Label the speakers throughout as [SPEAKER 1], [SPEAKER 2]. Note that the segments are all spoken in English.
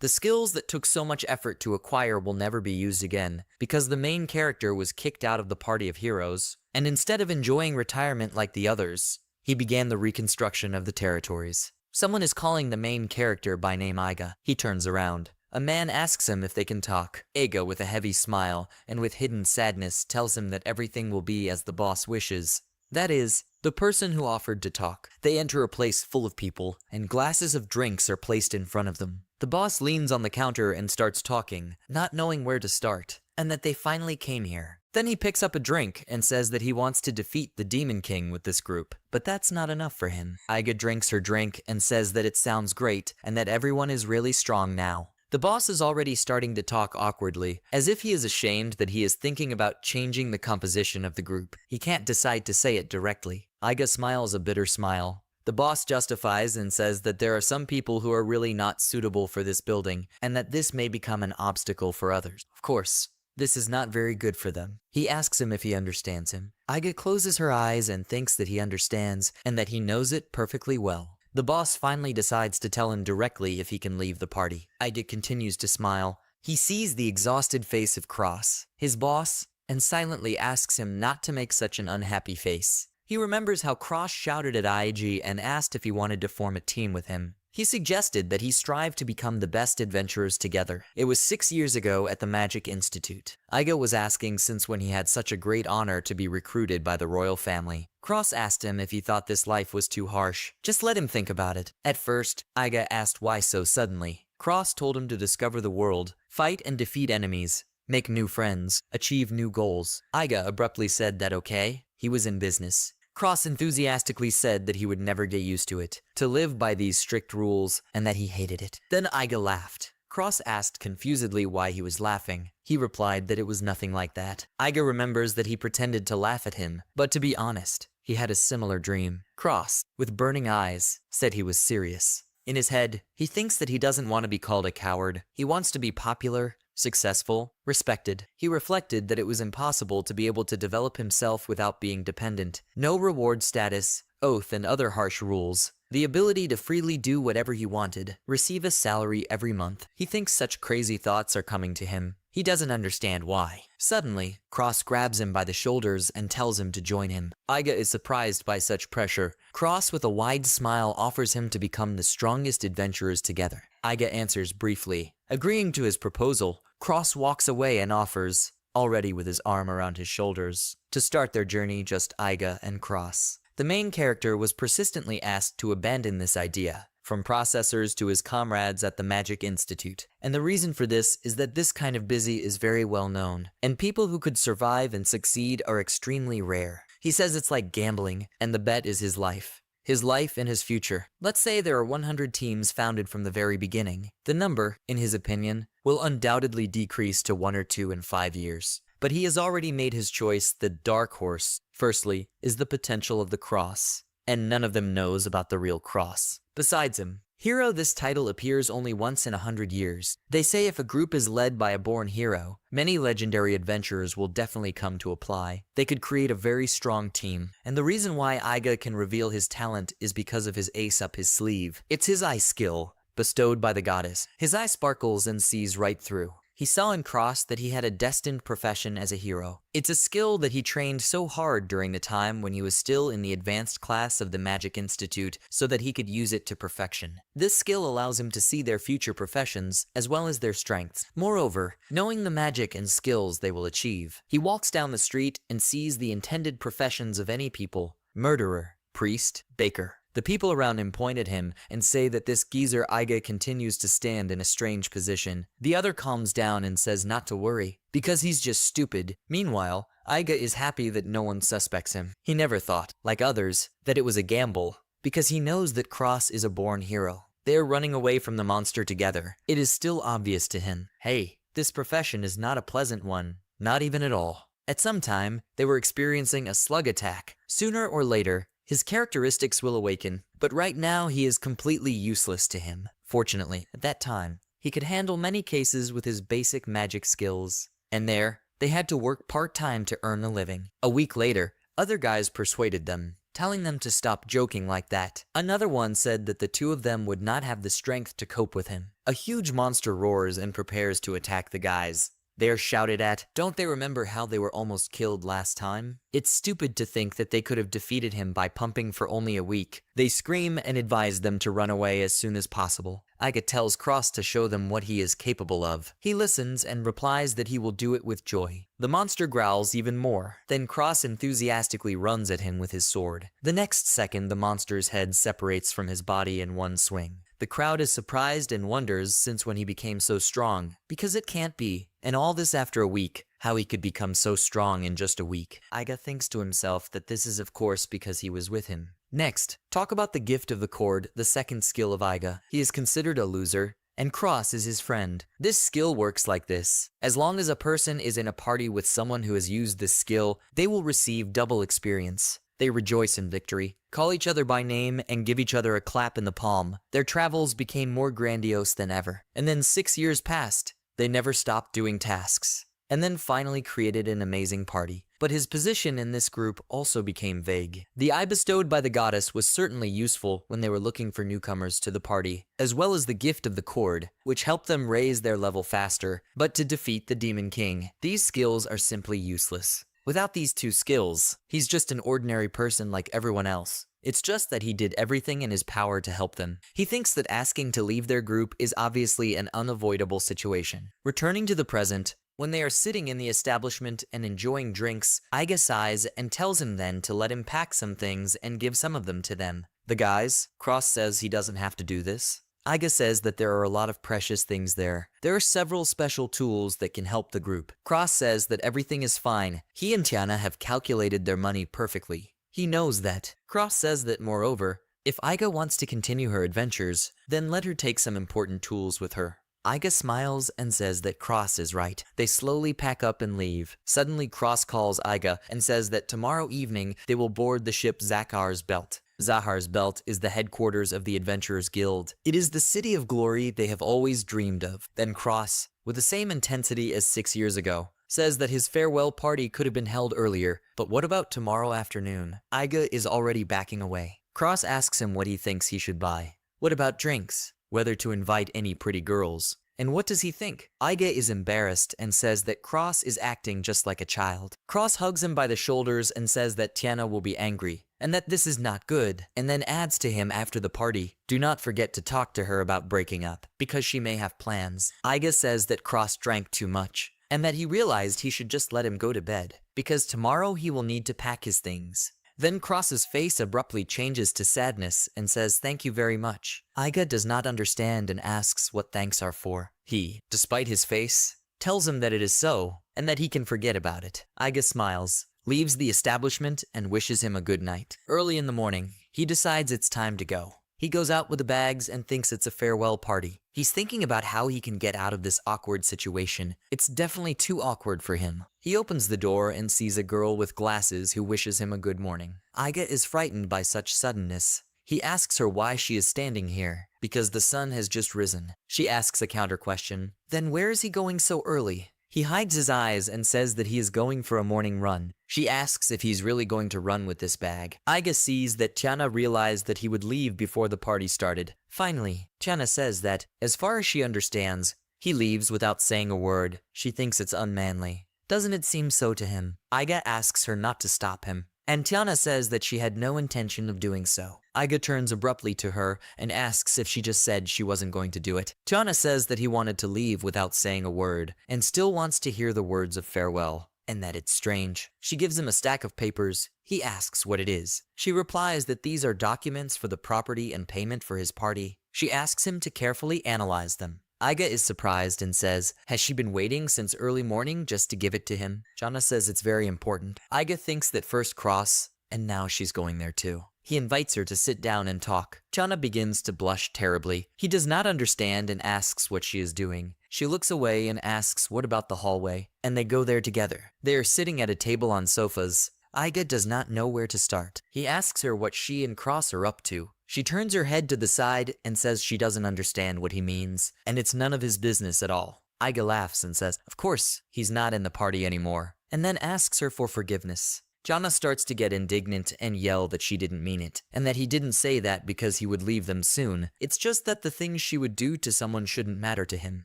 [SPEAKER 1] The skills that took so much effort to acquire will never be used again, because the main character was kicked out of the party of heroes, and instead of enjoying retirement like the others, he began the reconstruction of the territories. Someone is calling the main character by name Aiga. He turns around. A man asks him if they can talk. Aiga, with a heavy smile and with hidden sadness, tells him that everything will be as the boss wishes. That is, the person who offered to talk. They enter a place full of people, and glasses of drinks are placed in front of them. The boss leans on the counter and starts talking, not knowing where to start, and that they finally came here. Then he picks up a drink and says that he wants to defeat the Demon King with this group, but that's not enough for him. Aiga drinks her drink and says that it sounds great and that everyone is really strong now. The boss is already starting to talk awkwardly, as if he is ashamed that he is thinking about changing the composition of the group. He can't decide to say it directly. Aiga smiles a bitter smile. The boss justifies and says that there are some people who are really not suitable for this building, and that this may become an obstacle for others. Of course, this is not very good for them. He asks him if he understands him. Aiga closes her eyes and thinks that he understands, and that he knows it perfectly well. The boss finally decides to tell him directly if he can leave the party. Aiga continues to smile. He sees the exhausted face of Cross, his boss, and silently asks him not to make such an unhappy face. He remembers how Cross shouted at Aigi and asked if he wanted to form a team with him. He suggested that he strive to become the best adventurers together. It was 6 years ago at the Magic Institute. Aiga was asking since when he had such a great honor to be recruited by the royal family. Cross asked him if he thought this life was too harsh. Just let him think about it. At first, Aiga asked why so suddenly. Cross told him to discover the world, fight and defeat enemies, make new friends, achieve new goals. Aiga abruptly said that okay, he was in business. Cross enthusiastically said that he would never get used to it, to live by these strict rules, and that he hated it. Then Aiga laughed. Cross asked confusedly why he was laughing. He replied that it was nothing like that. Aiga remembers that he pretended to laugh at him, but to be honest, he had a similar dream. Cross, with burning eyes, said he was serious. In his head, he thinks that he doesn't want to be called a coward. He wants to be popular, successful, respected. He reflected that it was impossible to be able to develop himself without being dependent. No reward status, oath, and other harsh rules. The ability to freely do whatever he wanted, receive a salary every month. He thinks such crazy thoughts are coming to him. He doesn't understand why. Suddenly, Cross grabs him by the shoulders and tells him to join him. Aiga is surprised by such pressure. Cross, with a wide smile, offers him to become the strongest adventurers together. Aiga answers briefly. Agreeing to his proposal, Cross walks away and offers, already with his arm around his shoulders, to start their journey just Aiga and Cross. The main character was persistently asked to abandon this idea, from processors to his comrades at the Magic Institute. And the reason for this is that this kind of busy is very well known, and people who could survive and succeed are extremely rare. He says it's like gambling, and the bet is his life. His life and his future. Let's say there are 100 teams founded from the very beginning. The number, in his opinion, will undoubtedly decrease to 1 or 2 in 5 years. But he has already made his choice. The dark horse, firstly, is the potential of the Cross, and none of them knows about the real Cross. Besides him, hero, this title appears only once in 100 years. They say if a group is led by a born hero, many legendary adventurers will definitely come to apply. They could create a very strong team. And the reason why Aiga can reveal his talent is because of his ace up his sleeve. It's his eye skill, bestowed by the goddess. His eye sparkles and sees right through. He saw in Cross that he had a destined profession as a hero. It's a skill that he trained so hard during the time when he was still in the advanced class of the Magic Institute so that he could use it to perfection. This skill allows him to see their future professions as well as their strengths. Moreover, knowing the magic and skills they will achieve, he walks down the street and sees the intended professions of any people: murderer, priest, baker. The people around him point at him and say that this geezer Aiga continues to stand in a strange position. The other calms down and says not to worry, because he's just stupid. Meanwhile, Aiga is happy that no one suspects him. He never thought, like others, that it was a gamble, because he knows that Cross is a born hero. They are running away from the monster together. It is still obvious to him. Hey, this profession is not a pleasant one. Not even at all. At some time, they were experiencing a slug attack. Sooner or later, his characteristics will awaken, but right now he is completely useless to him. Fortunately, at that time, he could handle many cases with his basic magic skills. And there, they had to work part-time to earn a living. A week later, other guys persuaded them. telling them to stop joking like that. Another one said that the two of them would not have the strength to cope with him. A huge monster roars and prepares to attack the guys. They are shouted at. Don't they remember how they were almost killed last time? It's stupid to think that they could have defeated him by pumping for only a week. They scream and advise them to run away as soon as possible. Aiga tells Cross to show them what he is capable of. He listens and replies that he will do it with joy. The monster growls even more. Then Cross enthusiastically runs at him with his sword. The next second, the monster's head separates from his body in one swing. The crowd is surprised and wonders since when he became so strong, because it can't be. And all this after a week, how he could become so strong in just a week. Aiga thinks to himself that this is of course because he was with him. Next, talk about the gift of the cord, the second skill of Aiga. He is considered a loser, and Cross is his friend. This skill works like this. As long as a person is in a party with someone who has used this skill, they will receive double experience. They rejoice in victory, call each other by name, and give each other a clap in the palm. Their travels became more grandiose than ever. And then 6 years passed. They never stopped doing tasks. And then finally created an amazing party. But his position in this group also became vague. The eye bestowed by the goddess was certainly useful when they were looking for newcomers to the party, as well as the gift of the cord, which helped them raise their level faster. But to defeat the Demon King, these skills are simply useless. Without these two skills, he's just an ordinary person like everyone else. It's just that he did everything in his power to help them. He thinks that asking to leave their group is obviously an unavoidable situation. Returning to the present, when they are sitting in the establishment and enjoying drinks, Aiga sighs and tells him then to let him pack some things and give some of them to them. The guys, Cross says he doesn't have to do this. Aiga says that there are a lot of precious things there. There are several special tools that can help the group. Cross says that everything is fine. He and Tiana have calculated their money perfectly. He knows that. Cross says that moreover, if Aiga wants to continue her adventures, then let her take some important tools with her. Aiga smiles and says that Cross is right. They slowly pack up and leave. Suddenly Cross calls Aiga and says that tomorrow evening they will board the ship Zakhar's Belt. Zahar's Belt is the headquarters of the Adventurers Guild. It is the city of glory they have always dreamed of. Then Cross, with the same intensity as 6 years ago, says that his farewell party could have been held earlier, but what about tomorrow afternoon? Aiga is already backing away. Cross asks him what he thinks he should buy. What about drinks? Whether to invite any pretty girls? And what does he think? Aiga is embarrassed and says that Cross is acting just like a child. Cross hugs him by the shoulders and says that Tiana will be angry, and that this is not good, and then adds to him after the party, do not forget to talk to her about breaking up, because she may have plans. Aiga says that Cross drank too much, and that he realized he should just let him go to bed, because tomorrow he will need to pack his things. Then Cross's face abruptly changes to sadness and says thank you very much. Aiga does not understand and asks what thanks are for. He, despite his face, tells him that it is so, and that he can forget about it. Aiga smiles, leaves the establishment, and wishes him a good night. Early in the morning, he decides it's time to go. He goes out with the bags and thinks it's a farewell party. He's thinking about how he can get out of this awkward situation. It's definitely too awkward for him. He opens the door and sees a girl with glasses who wishes him a good morning. Aiga is frightened by such suddenness. He asks her why she is standing here, because the sun has just risen. She asks a counter question. Then where is he going so early? He hides his eyes and says that he is going for a morning run. She asks if he's really going to run with this bag. Aiga sees that Tiana realized that he would leave before the party started. Finally, Tiana says that, as far as she understands, he leaves without saying a word. She thinks it's unmanly. Doesn't it seem so to him? Aiga asks her not to stop him, and Tiana says that she had no intention of doing so. Aiga turns abruptly to her and asks if she just said she wasn't going to do it. Tiana says that he wanted to leave without saying a word, and still wants to hear the words of farewell, and that it's strange. She gives him a stack of papers. He asks what it is. She replies that these are documents for the property and payment for his party. She asks him to carefully analyze them. Aiga is surprised and says, has she been waiting since early morning just to give it to him? Tiana says it's very important. Aiga thinks that first Cross, and now she's going there too. He invites her to sit down and talk. Tiana begins to blush terribly. He does not understand and asks what she is doing. She looks away and asks what about the hallway, and they go there together. They are sitting at a table on sofas. Aiga does not know where to start. He asks her what she and Cross are up to. She turns her head to the side and says she doesn't understand what he means, and it's none of his business at all. Aiga laughs and says, of course, he's not in the party anymore, and then asks her for forgiveness. Chana starts to get indignant and yell that she didn't mean it, and that he didn't say that because he would leave them soon. It's just that the things she would do to someone shouldn't matter to him.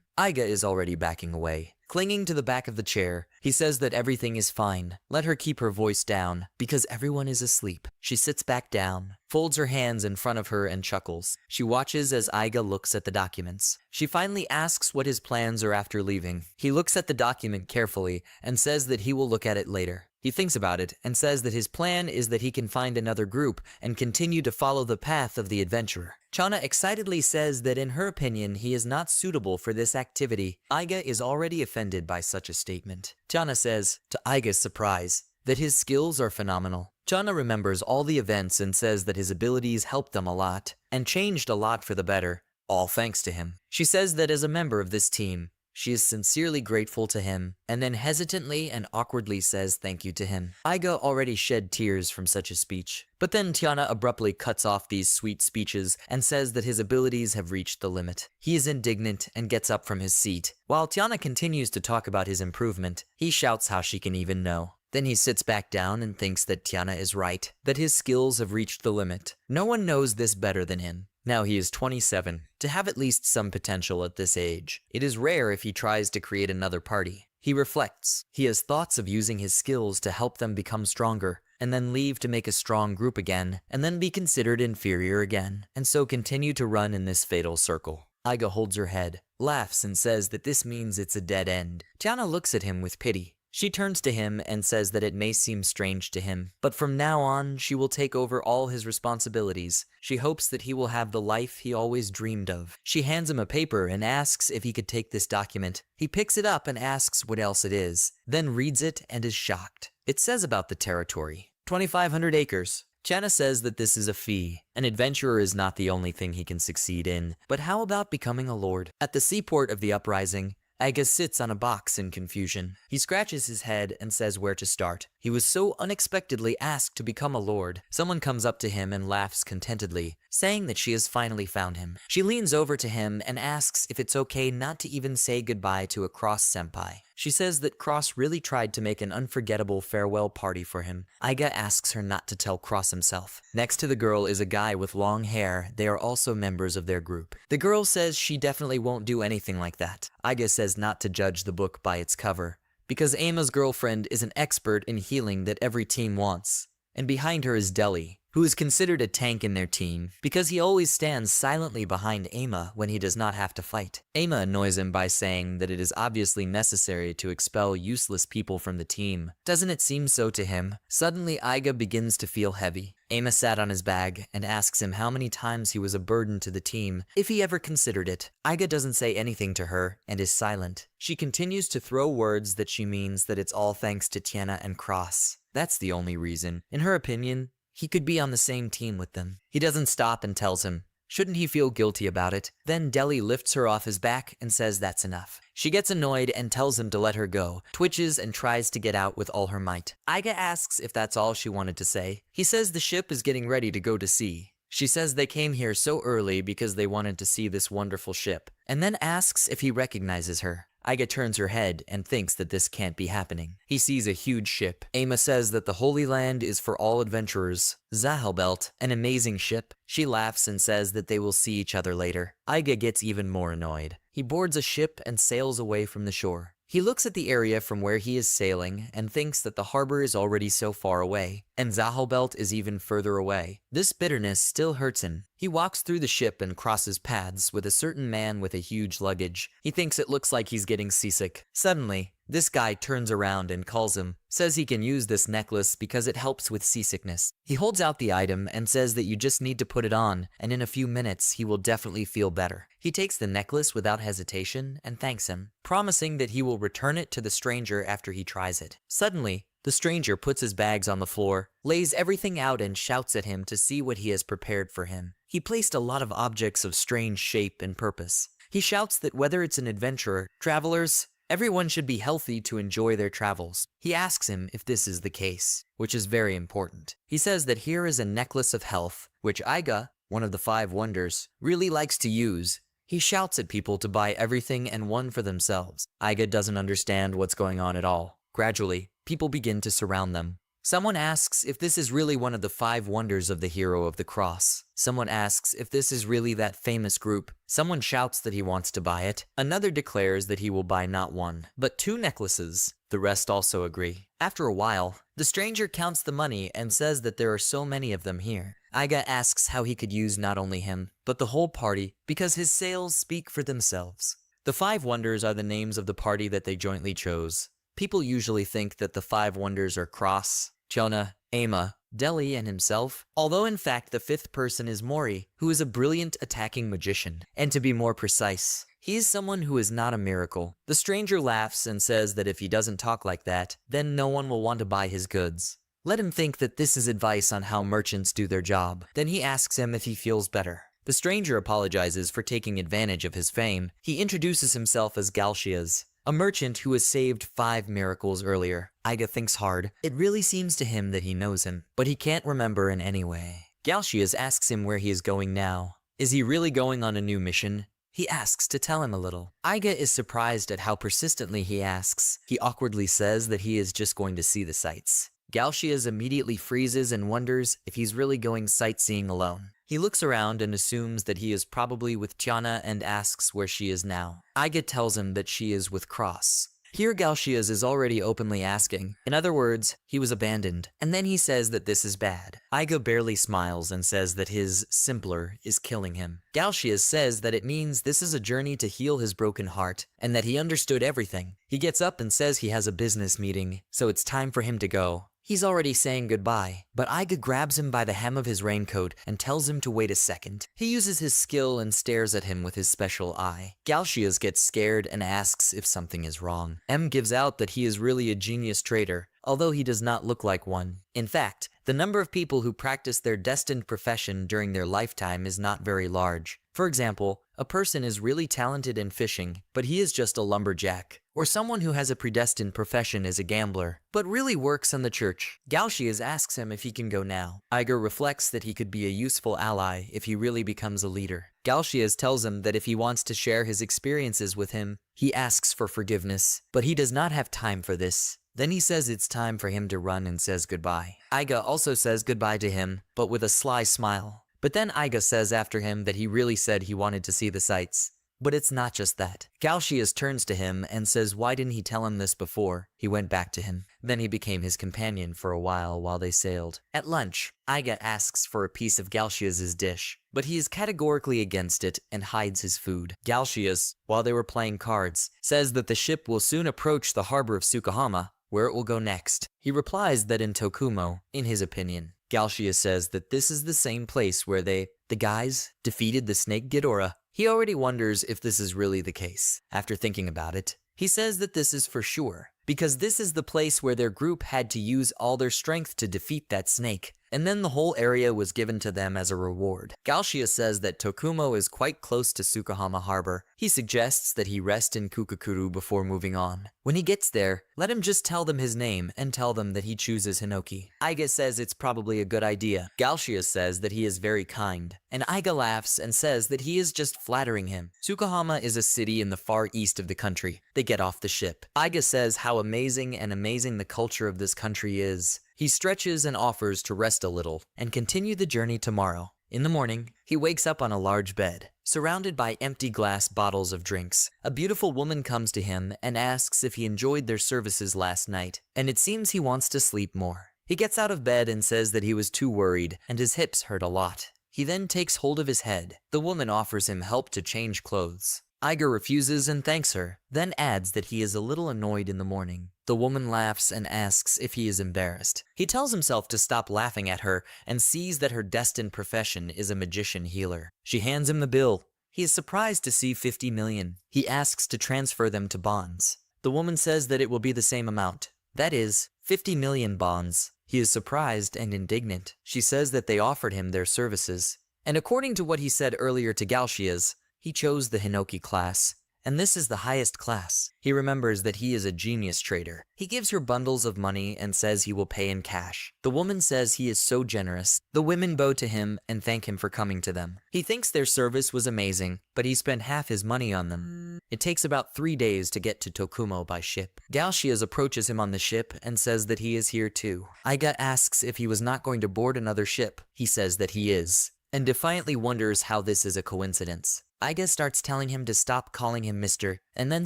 [SPEAKER 1] Aiga is already backing away. Clinging to the back of the chair, he says that everything is fine. Let her keep her voice down, because everyone is asleep. She sits back down, folds her hands in front of her and chuckles. She watches as Aiga looks at the documents. She finally asks what his plans are after leaving. He looks at the document carefully and says that he will look at it later. He thinks about it and says that his plan is that he can find another group and continue to follow the path of the adventurer. Chana excitedly says that in her opinion he is not suitable for this activity. Aiga is already offended by such a statement. Chana says, to Aiga's surprise, that his skills are phenomenal. Chana remembers all the events and says that his abilities helped them a lot and changed a lot for the better, all thanks to him. She says that as a member of this team, she is sincerely grateful to him, and then hesitantly and awkwardly says thank you to him. Aiga already shed tears from such a speech. But then Tiana abruptly cuts off these sweet speeches and says that his abilities have reached the limit. He is indignant and gets up from his seat. While Tiana continues to talk about his improvement, he shouts how she can even know. Then he sits back down and thinks that Tiana is right, that his skills have reached the limit. No one knows this better than him. Now he is 27. To have at least some potential at this age, it is rare if he tries to create another party. He reflects. He has thoughts of using his skills to help them become stronger, and then leave to make a strong group again, and then be considered inferior again, and so continue to run in this fatal circle. Aiga holds her head, laughs, and says that this means it's a dead end. Tiana looks at him with pity. She turns to him and says that it may seem strange to him, but from now on, she will take over all his responsibilities. She hopes that he will have the life he always dreamed of. She hands him a paper and asks if he could take this document. He picks it up and asks what else it is, then reads it and is shocked. It says about the territory, 2,500 acres. Chana says that this is a fee. An adventurer is not the only thing he can succeed in, but how about becoming a lord? At the seaport of the uprising, Aiga sits on a box in confusion. He scratches his head and says where to start. He was so unexpectedly asked to become a lord. Someone comes up to him and laughs contentedly, saying that she has finally found him. She leans over to him and asks if it's okay not to even say goodbye to a Cross senpai. She says that Cross really tried to make an unforgettable farewell party for him. Aiga asks her not to tell Cross himself. Next to the girl is a guy with long hair. They are also members of their group. The girl says she definitely won't do anything like that. Aiga says not to judge the book by its cover, because Aima's girlfriend is an expert in healing that every team wants. And behind her is Deli, who is considered a tank in their team because he always stands silently behind Aima when he does not have to fight. Aima annoys him by saying that it is obviously necessary to expel useless people from the team. Doesn't it seem so to him? Suddenly Aiga begins to feel heavy. Aima sat on his bag and asks him how many times he was a burden to the team, if he ever considered it. Aiga doesn't say anything to her and is silent. She continues to throw words that she means that it's all thanks to Tiana and Cross. That's the only reason. In her opinion, he could be on the same team with them. He doesn't stop and tells him, shouldn't he feel guilty about it? Then Deli lifts her off his back and says that's enough. She gets annoyed and tells him to let her go, twitches and tries to get out with all her might. Aiga asks if that's all she wanted to say. He says the ship is getting ready to go to sea. She says they came here so early because they wanted to see this wonderful ship, and then asks if he recognizes her. Aiga turns her head and thinks that this can't be happening. He sees a huge ship. Aima says that the Holy Land is for all adventurers. Zahelbelt, an amazing ship. She laughs and says that they will see each other later. Aiga gets even more annoyed. He boards a ship and sails away from the shore. He looks at the area from where he is sailing and thinks that the harbor is already so far away, and Zahelbelt is even further away. This bitterness still hurts him. He walks through the ship and crosses paths with a certain man with a huge luggage. He thinks it looks like he's getting seasick. Suddenly, this guy turns around and calls him, says he can use this necklace because it helps with seasickness. He holds out the item and says that you just need to put it on, and in a few minutes he will definitely feel better. He takes the necklace without hesitation and thanks him, promising that he will return it to the stranger after he tries it. Suddenly, the stranger puts his bags on the floor, lays everything out and shouts at him to see what he has prepared for him. He placed a lot of objects of strange shape and purpose. He shouts that whether it's an adventurer, travelers, everyone should be healthy to enjoy their travels. He asks him if this is the case, which is very important. He says that here is a necklace of health, which Aiga, one of the 5 wonders, really likes to use. He shouts at people to buy everything and one for themselves. Aiga doesn't understand what's going on at all. Gradually, people begin to surround them. Someone asks if this is really one of the 5 wonders of the Hero of the Cross. Someone asks if this is really that famous group. Someone shouts that he wants to buy it. Another declares that he will buy not 1, but 2 necklaces. The rest also agree. After a while, the stranger counts the money and says that there are so many of them here. Aiga asks how he could use not only him, but the whole party, because his sales speak for themselves. The 5 wonders are the names of the party that they jointly chose. People usually think that the 5 wonders are Cross, Chona, Ama, Delhi, and himself, although in fact the 5th person is Mory, who is a brilliant attacking magician. And to be more precise, he is someone who is not a miracle. The stranger laughs and says that if he doesn't talk like that, then no one will want to buy his goods. Let him think that this is advice on how merchants do their job. Then he asks him if he feels better. The stranger apologizes for taking advantage of his fame. He introduces himself as Galshias, a merchant who has saved 5 miracles earlier. Aiga thinks hard. It really seems to him that he knows him, but he can't remember in any way. Galshias asks him where he is going now. Is he really going on a new mission? He asks to tell him a little. Aiga is surprised at how persistently he asks. He awkwardly says that he is just going to see the sights. Galshias immediately freezes and wonders if he's really going sightseeing alone. He looks around and assumes that he is probably with Tiana and asks where she is now. Aiga tells him that she is with Cross. Here Galshias is already openly asking. In other words, he was abandoned. And then he says that this is bad. Aiga barely smiles and says that his simpler is killing him. Galshias says that it means this is a journey to heal his broken heart, and that he understood everything. He gets up and says he has a business meeting, so it's time for him to go. He's already saying goodbye, but Aiga grabs him by the hem of his raincoat and tells him to wait a second. He uses his skill and stares at him with his special eye. Galshias gets scared and asks if something is wrong. M gives out that he is really a genius trader, although he does not look like one. In fact, the number of people who practice their destined profession during their lifetime is not very large. For example, a person is really talented in fishing, but he is just a lumberjack. Or someone who has a predestined profession is a gambler, but really works in the church. Galshias asks him if he can go now. Aiga reflects that he could be a useful ally if he really becomes a leader. Galshias tells him that if he wants to share his experiences with him, he asks for forgiveness, but he does not have time for this. Then he says it's time for him to run and says goodbye. Aiga also says goodbye to him, but with a sly smile. But then Aiga says after him that he really said he wanted to see the sights. But it's not just that. Galshias turns to him and says why didn't he tell him this before? He went back to him. Then he became his companion for a while they sailed. At lunch, Aiga asks for a piece of Galshias' dish, but he is categorically against it and hides his food. Galshias, while they were playing cards, says that the ship will soon approach the harbor of Tsukahama, where it will go next. He replies that in Tokuma, in his opinion. Galshias says that this is the same place where the guys, defeated the snake Ghidorah. He already wonders if this is really the case. After thinking about it, he says that this is for sure, because this is the place where their group had to use all their strength to defeat that snake, and then the whole area was given to them as a reward. Galshias says that Tokuma is quite close to Tsukahama Harbor. He suggests that he rest in Kukukuru before moving on. When he gets there, let him just tell them his name and tell them that he chooses Hinoki. Aiga says it's probably a good idea. Galshias says that he is very kind, and Aiga laughs and says that he is just flattering him. Tsukahama is a city in the far east of the country. They get off the ship. Aiga says how amazing the culture of this country is. He stretches and offers to rest a little and continue the journey tomorrow. In the morning, he wakes up on a large bed, surrounded by empty glass bottles of drinks. A beautiful woman comes to him and asks if he enjoyed their services last night, and it seems he wants to sleep more. He gets out of bed and says that he was too worried and his hips hurt a lot. He then takes hold of his head. The woman offers him help to change clothes. Aiga refuses and thanks her, then adds that he is a little annoyed in the morning. The woman laughs and asks if he is embarrassed. He tells himself to stop laughing at her and sees that her destined profession is a magician healer. She hands him the bill. He is surprised to see 50 million. He asks to transfer them to bonds. The woman says that it will be the same amount. That is, 50 million bonds. He is surprised and indignant. She says that they offered him their services. And according to what he said earlier to Galshias, he chose the Hinoki class, and this is the highest class. He remembers that he is a genius trader. He gives her bundles of money and says he will pay in cash. The woman says he is so generous. The women bow to him and thank him for coming to them. He thinks their service was amazing, but he spent half his money on them. It takes about 3 days to get to Tokuma by ship. Galcias approaches him on the ship and says that he is here too. Aiga asks if he was not going to board another ship. He says that he is, and defiantly wonders how this is a coincidence. Aiga starts telling him to stop calling him Mr., and then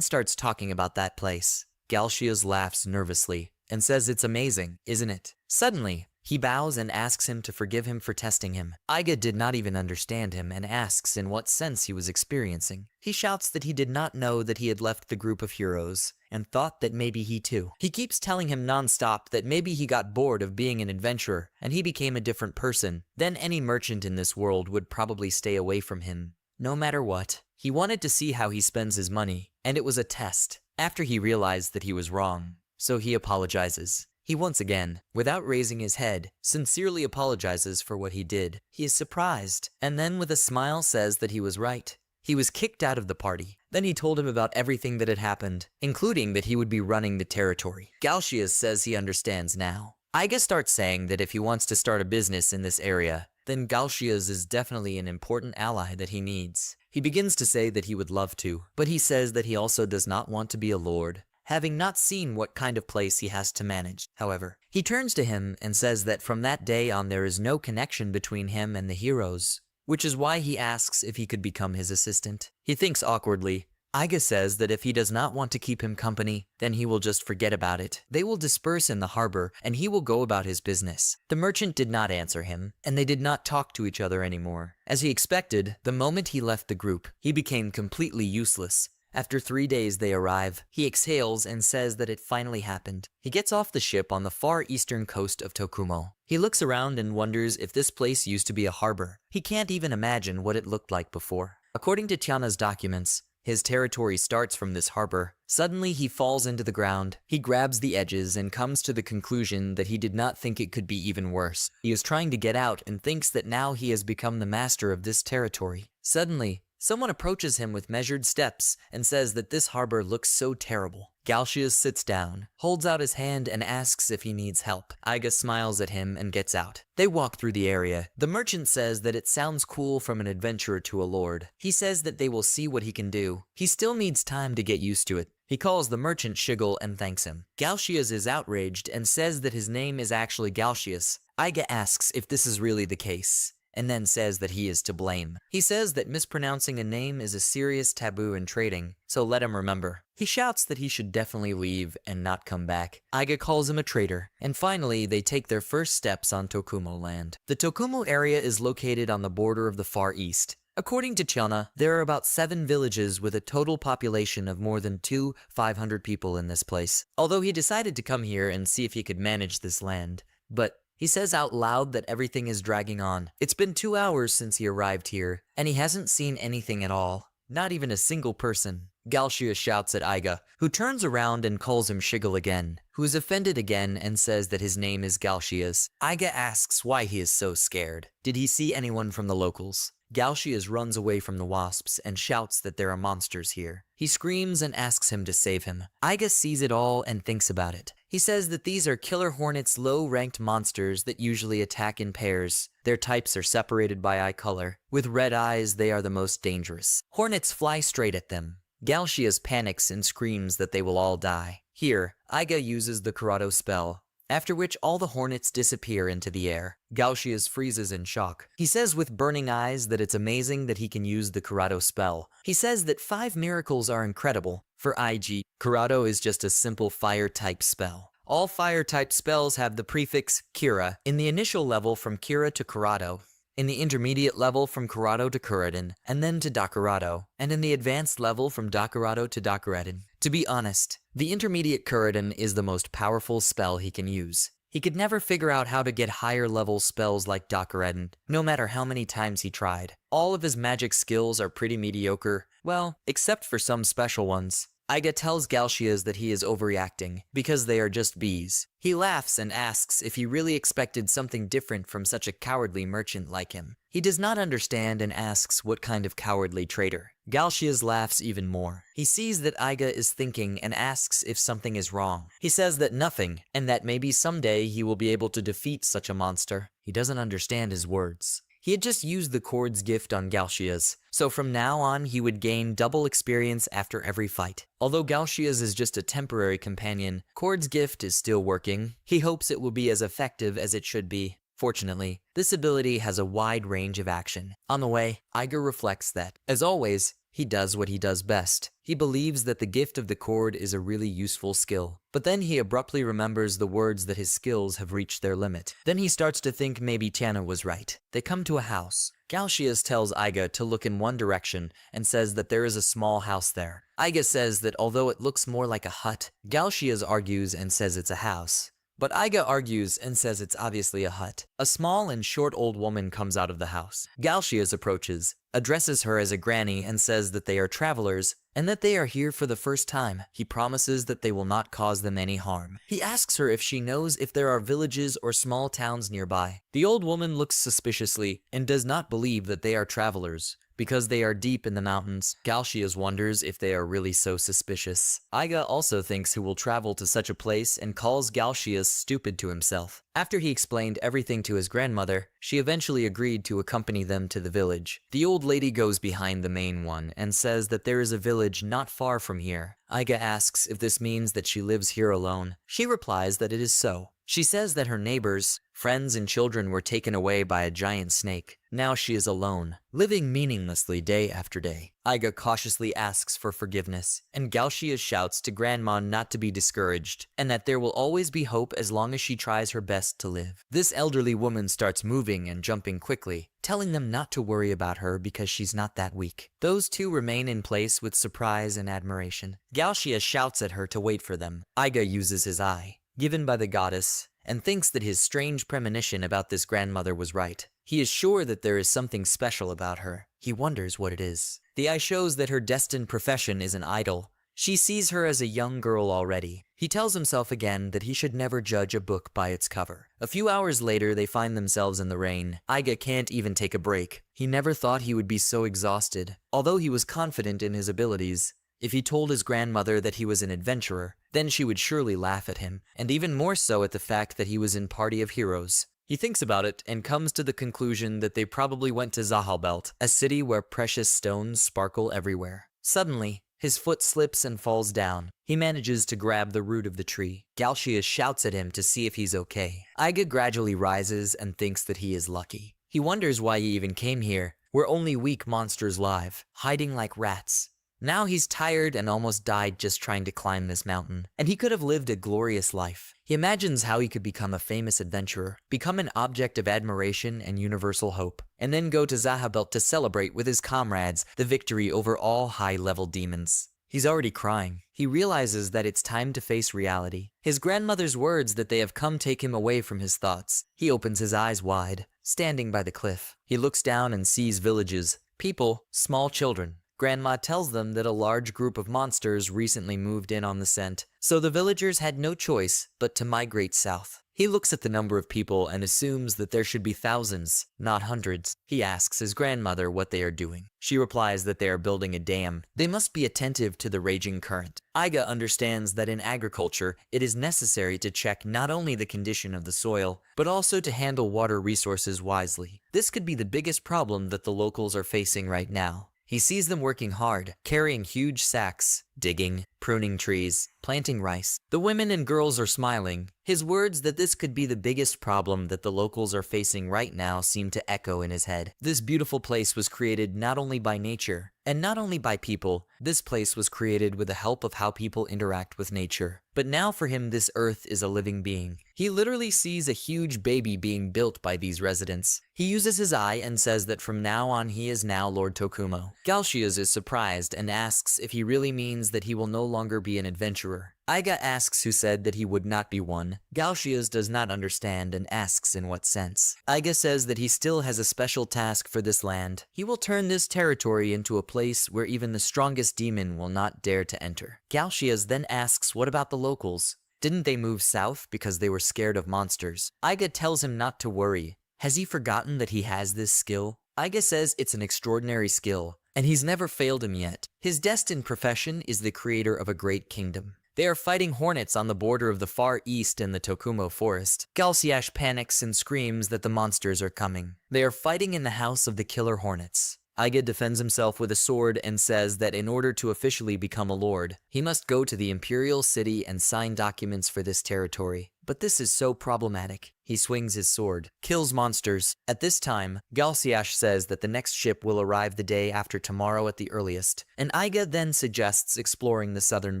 [SPEAKER 1] starts talking about that place. Galcias laughs nervously and says it's amazing, isn't it? Suddenly, he bows and asks him to forgive him for testing him. Aiga did not even understand him and asks in what sense he was experiencing. He shouts that he did not know that he had left the group of heroes and thought that maybe he too. He keeps telling him non-stop that maybe he got bored of being an adventurer and he became a different person. Then any merchant in this world would probably stay away from him, no matter what. He wanted to see how he spends his money, and it was a test. After he realized that he was wrong, so he apologizes. He once again, without raising his head, sincerely apologizes for what he did. He is surprised, and then with a smile says that he was right. He was kicked out of the party. Then he told him about everything that had happened, including that he would be running the territory. Galcias says he understands now. Aiga starts saying that if he wants to start a business in this area, then Galcias is definitely an important ally that he needs. He begins to say that he would love to, but he says that he also does not want to be a lord, having not seen what kind of place he has to manage. However, he turns to him and says that from that day on there is no connection between him and the heroes, which is why he asks if he could become his assistant. He thinks awkwardly. Aiga says that if he does not want to keep him company, then he will just forget about it. They will disperse in the harbor, and he will go about his business. The merchant did not answer him, and they did not talk to each other anymore. As he expected, the moment he left the group, he became completely useless. After 3 days they arrive. He exhales and says that it finally happened. He gets off the ship on the far eastern coast of Tokuma. He looks around and wonders if this place used to be a harbor. He can't even imagine what it looked like before. According to Tiana's documents, his territory starts from this harbor. Suddenly he falls into the ground. He grabs the edges and comes to the conclusion that he did not think it could be even worse. He is trying to get out and thinks that now he has become the master of this territory. Suddenly, someone approaches him with measured steps and says that this harbor looks so terrible. Galcias sits down, holds out his hand and asks if he needs help. Aiga smiles at him and gets out. They walk through the area. The merchant says that it sounds cool from an adventurer to a lord. He says that they will see what he can do. He still needs time to get used to it. He calls the merchant Shiggle and thanks him. Galcias is outraged and says that his name is actually Galcias. Aiga asks if this is really the case, and then says that he is to blame. He says that mispronouncing a name is a serious taboo in trading, so let him remember. He shouts that he should definitely leave and not come back. Aiga calls him a traitor, and finally they take their first steps on Tokuma land. The Tokuma area is located on the border of the Far East. According to Chiona, there are about 7 villages with a total population of more than 500 people in this place. Although he decided to come here and see if he could manage this land, but he says out loud that everything is dragging on. It's been 2 hours since he arrived here, and he hasn't seen anything at all. Not even a single person. Galcias shouts at Aiga, who turns around and calls him Shiggle again, who is offended again and says that his name is Galcias. Aiga asks why he is so scared. Did he see anyone from the locals? Galcias runs away from the wasps and shouts that there are monsters here. He screams and asks him to save him. Aiga sees it all and thinks about it. He says that these are killer hornets, low-ranked monsters that usually attack in pairs. Their types are separated by eye color. With red eyes, they are the most dangerous. Hornets fly straight at them. Galcias panics and screams that they will all die. Here, Aiga uses the Kurado spell, after which all the hornets disappear into the air. Galcias freezes in shock. He says with burning eyes that it's amazing that he can use the Kurado spell. He says that 5 miracles are incredible. For IG, Kurado is just a simple fire-type spell. All fire-type spells have the prefix Kira in the initial level from Kira to Kurado, in the intermediate level from Kurado to Kuradin, and then to Dakurado, and in the advanced level from Dakurado to Dakuradin. To be honest, the intermediate Kuradin is the most powerful spell he can use. He could never figure out how to get higher level spells like Dakuradin, no matter how many times he tried. All of his magic skills are pretty mediocre, well, except for some special ones. Aiga tells Galcias that he is overreacting, because they are just bees. He laughs and asks if he really expected something different from such a cowardly merchant like him. He does not understand and asks what kind of cowardly traitor. Galcias laughs even more. He sees that Aiga is thinking and asks if something is wrong. He says that nothing, and that maybe someday he will be able to defeat such a monster. He doesn't understand his words. He had just used the Cord's gift on Galcias, so from now on he would gain double experience after every fight. Although Galcias is just a temporary companion, Cord's gift is still working. He hopes it will be as effective as it should be. Fortunately, this ability has a wide range of action. On the way, Aiga reflects that, as always, he does what he does best. He believes that the gift of the cord is a really useful skill. But then he abruptly remembers the words that his skills have reached their limit. Then he starts to think maybe Tiana was right. They come to a house. Galcias tells Aiga to look in one direction and says that there is a small house there. Aiga says that although it looks more like a hut, Galcias argues and says it's a house. But Aiga argues and says it's obviously a hut. A small and short old woman comes out of the house. Galcias approaches, addresses her as a granny and says that they are travelers and that they are here for the first time. He promises that they will not cause them any harm. He asks her if she knows if there are villages or small towns nearby. The old woman looks suspiciously and does not believe that they are travelers. Because they are deep in the mountains, Galcias wonders if they are really so suspicious. Aiga also thinks he will travel to such a place and calls Galcias stupid to himself. After he explained everything to his grandmother, she eventually agreed to accompany them to the village. The old lady goes behind the main one and says that there is a village not far from here. Aiga asks if this means that she lives here alone. She replies that it is so. She says that her neighbors, friends, and children were taken away by a giant snake. Now she is alone, living meaninglessly day after day. Aiga cautiously asks for forgiveness, and Galcias shouts to Grandma not to be discouraged, and that there will always be hope as long as she tries her best to live. This elderly woman starts moving and jumping quickly, telling them not to worry about her because she's not that weak. Those two remain in place with surprise and admiration. Galcias shouts at her to wait for them. Aiga uses his eye, given by the goddess, and thinks that his strange premonition about this grandmother was right. He is sure that there is something special about her. He wonders what it is. The eye shows that her destined profession is an idol. She sees her as a young girl already. He tells himself again that he should never judge a book by its cover. A few hours later, they find themselves in the rain. Aiga can't even take a break. He never thought he would be so exhausted. Although he was confident in his abilities, if he told his grandmother that he was an adventurer, then she would surely laugh at him, and even more so at the fact that he was in Party of Heroes. He thinks about it and comes to the conclusion that they probably went to Zahalbelt, a city where precious stones sparkle everywhere. Suddenly, his foot slips and falls down. He manages to grab the root of the tree. Galcias shouts at him to see if he's okay. Aiga gradually rises and thinks that he is lucky. He wonders why he even came here, where only weak monsters live, hiding like rats. Now he's tired and almost died just trying to climb this mountain, and he could have lived a glorious life. He imagines how he could become a famous adventurer, become an object of admiration and universal hope, and then go to Zahabelt to celebrate with his comrades the victory over all high-level demons. He's already crying. He realizes that it's time to face reality. His grandmother's words that they have come take him away from his thoughts. He opens his eyes wide, standing by the cliff. He looks down and sees villages, people, small children. Grandma tells them that a large group of monsters recently moved in on the scent, so the villagers had no choice but to migrate south. He looks at the number of people and assumes that there should be thousands, not hundreds. He asks his grandmother what they are doing. She replies that they are building a dam. They must be attentive to the raging current. Aiga understands that in agriculture, it is necessary to check not only the condition of the soil, but also to handle water resources wisely. This could be the biggest problem that the locals are facing right now. He sees them working hard, carrying huge sacks, digging, pruning trees, planting rice. The women and girls are smiling. His words that this could be the biggest problem that the locals are facing right now seem to echo in his head. This beautiful place was created not only by nature, and not only by people. This place was created with the help of how people interact with nature. But now for him, this earth is a living being. He literally sees a huge baby being built by these residents. He uses his eye and says that from now on he is now Lord Tokuma. Galcias is surprised and asks if he really means that he will no longer be an adventurer. Aiga asks who said that he would not be one. Galcias does not understand and asks in what sense. Aiga says that he still has a special task for this land. He will turn this territory into a place where even the strongest demon will not dare to enter. Galcias then asks what about the locals? Didn't they move south because they were scared of monsters? Aiga tells him not to worry. Has he forgotten that he has this skill? Aiga says it's an extraordinary skill, and he's never failed him yet. His destined profession is the creator of a great kingdom. They are fighting hornets on the border of the Far East in the Tokuma forest. Galsiash panics and screams that the monsters are coming. They are fighting in the house of the killer hornets. Aiga defends himself with a sword and says that in order to officially become a lord, he must go to the Imperial city and sign documents for this territory. But this is so problematic. He swings his sword, kills monsters. At this time, Galsiash says that the next ship will arrive the day after tomorrow at the earliest, and Aiga then suggests exploring the southern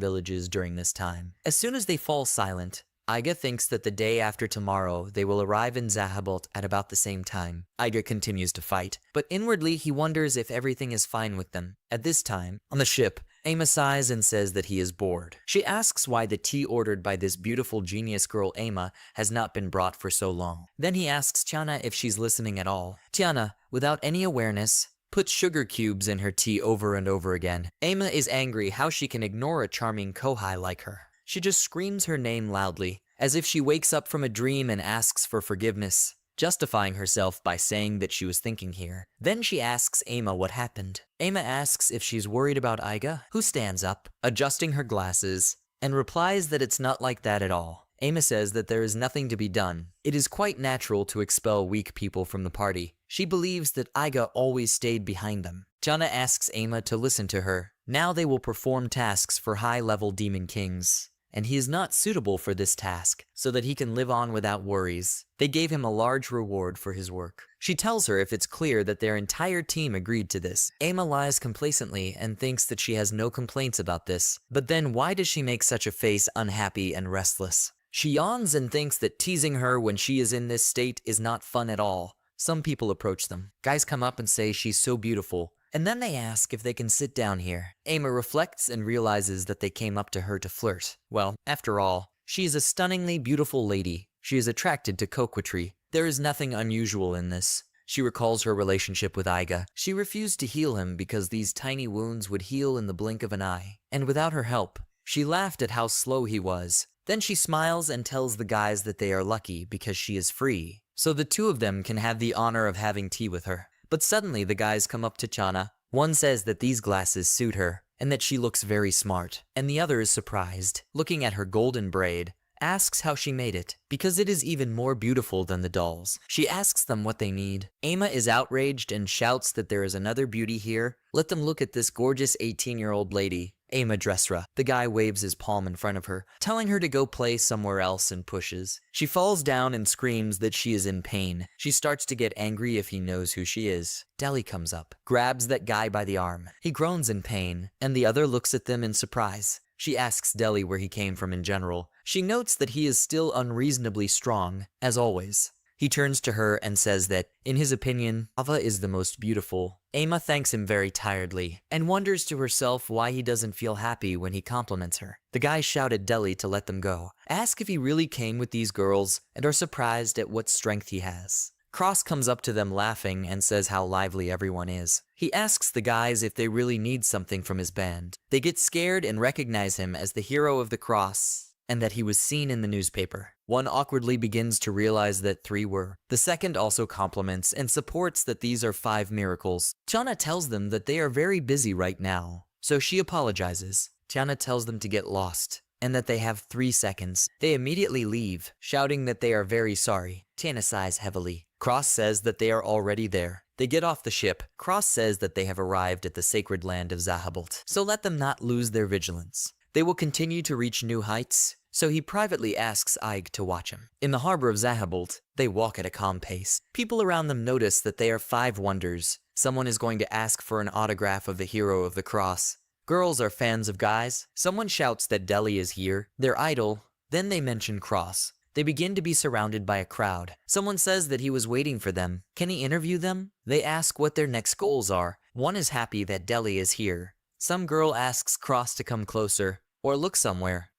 [SPEAKER 1] villages during this time. As soon as they fall silent, Aiga thinks that the day after tomorrow they will arrive in Zahabult at about the same time. Aiga continues to fight, but inwardly he wonders if everything is fine with them. At this time, on the ship, Ama sighs and says that he is bored. She asks why the tea ordered by this beautiful genius girl Ama has not been brought for so long. Then he asks Tiana if she's listening at all. Tiana, without any awareness, puts sugar cubes in her tea over and over again. Ama is angry how she can ignore a charming kohai like her. She just screams her name loudly, as if she wakes up from a dream and asks for forgiveness, justifying herself by saying that she was thinking here. Then she asks Ama what happened. Ama asks if she's worried about Aiga, who stands up, adjusting her glasses, and replies that it's not like that at all. Ama says that there is nothing to be done. It is quite natural to expel weak people from the party. She believes that Aiga always stayed behind them. Tiana asks Ama to listen to her. Now they will perform tasks for high-level demon kings, and he is not suitable for this task, so that he can live on without worries. They gave him a large reward for his work. She tells her if it's clear that their entire team agreed to this. Ama lies complacently and thinks that she has no complaints about this. But then why does she make such a face, unhappy and restless? She yawns and thinks that teasing her when she is in this state is not fun at all. Some people approach them. Guys come up and say she's so beautiful, and then they ask if they can sit down here. Ama reflects and realizes that they came up to her to flirt. Well, after all, she is a stunningly beautiful lady. She is attracted to coquetry. There is nothing unusual in this. She recalls her relationship with Aiga. She refused to heal him because these tiny wounds would heal in the blink of an eye. And without her help, she laughed at how slow he was. Then she smiles and tells the guys that they are lucky because she is free, so the two of them can have the honor of having tea with her. But suddenly the guys come up to Tiana. One says that these glasses suit her, and that she looks very smart. And the other is surprised, looking at her golden braid, asks how she made it, because it is even more beautiful than the dolls. She asks them what they need. Ama is outraged and shouts that there is another beauty here. Let them look at this gorgeous 18-year-old lady. Ama Dressra. The guy waves his palm in front of her, telling her to go play somewhere else and pushes. She falls down and screams that she is in pain. She starts to get angry if he knows who she is. Deli comes up, grabs that guy by the arm. He groans in pain, and the other looks at them in surprise. She asks Deli where he came from in general. She notes that he is still unreasonably strong, as always. He turns to her and says that, in his opinion, Ava is the most beautiful. Ama thanks him very tiredly, and wonders to herself why he doesn't feel happy when he compliments her. The guys shout at Deli to let them go, ask if he really came with these girls, and are surprised at what strength he has. Cross comes up to them laughing and says how lively everyone is. He asks the guys if they really need something from his band. They get scared and recognize him as the hero of the cross, and that he was seen in the newspaper. One awkwardly begins to realize that 3 were. The second also compliments and supports that these are 5 miracles. Tiana tells them that they are very busy right now, so she apologizes. Tiana tells them to get lost, and that they have 3 seconds. They immediately leave, shouting that they are very sorry. Tiana sighs heavily. Cross says that they are already there. They get off the ship. Cross says that they have arrived at the sacred land of Zahabult, so let them not lose their vigilance. They will continue to reach new heights, so he privately asks Aig to watch him. In the harbor of Zahabult, they walk at a calm pace. People around them notice that they are 5 wonders. Someone is going to ask for an autograph of the hero of the cross. Girls are fans of guys. Someone shouts that Deli is here, their idol. Then they mention Cross. They begin to be surrounded by a crowd. Someone says that he was waiting for them. Can he interview them? They ask what their next goals are. One is happy that Deli is here. Some girl asks Cross to come closer, or look somewhere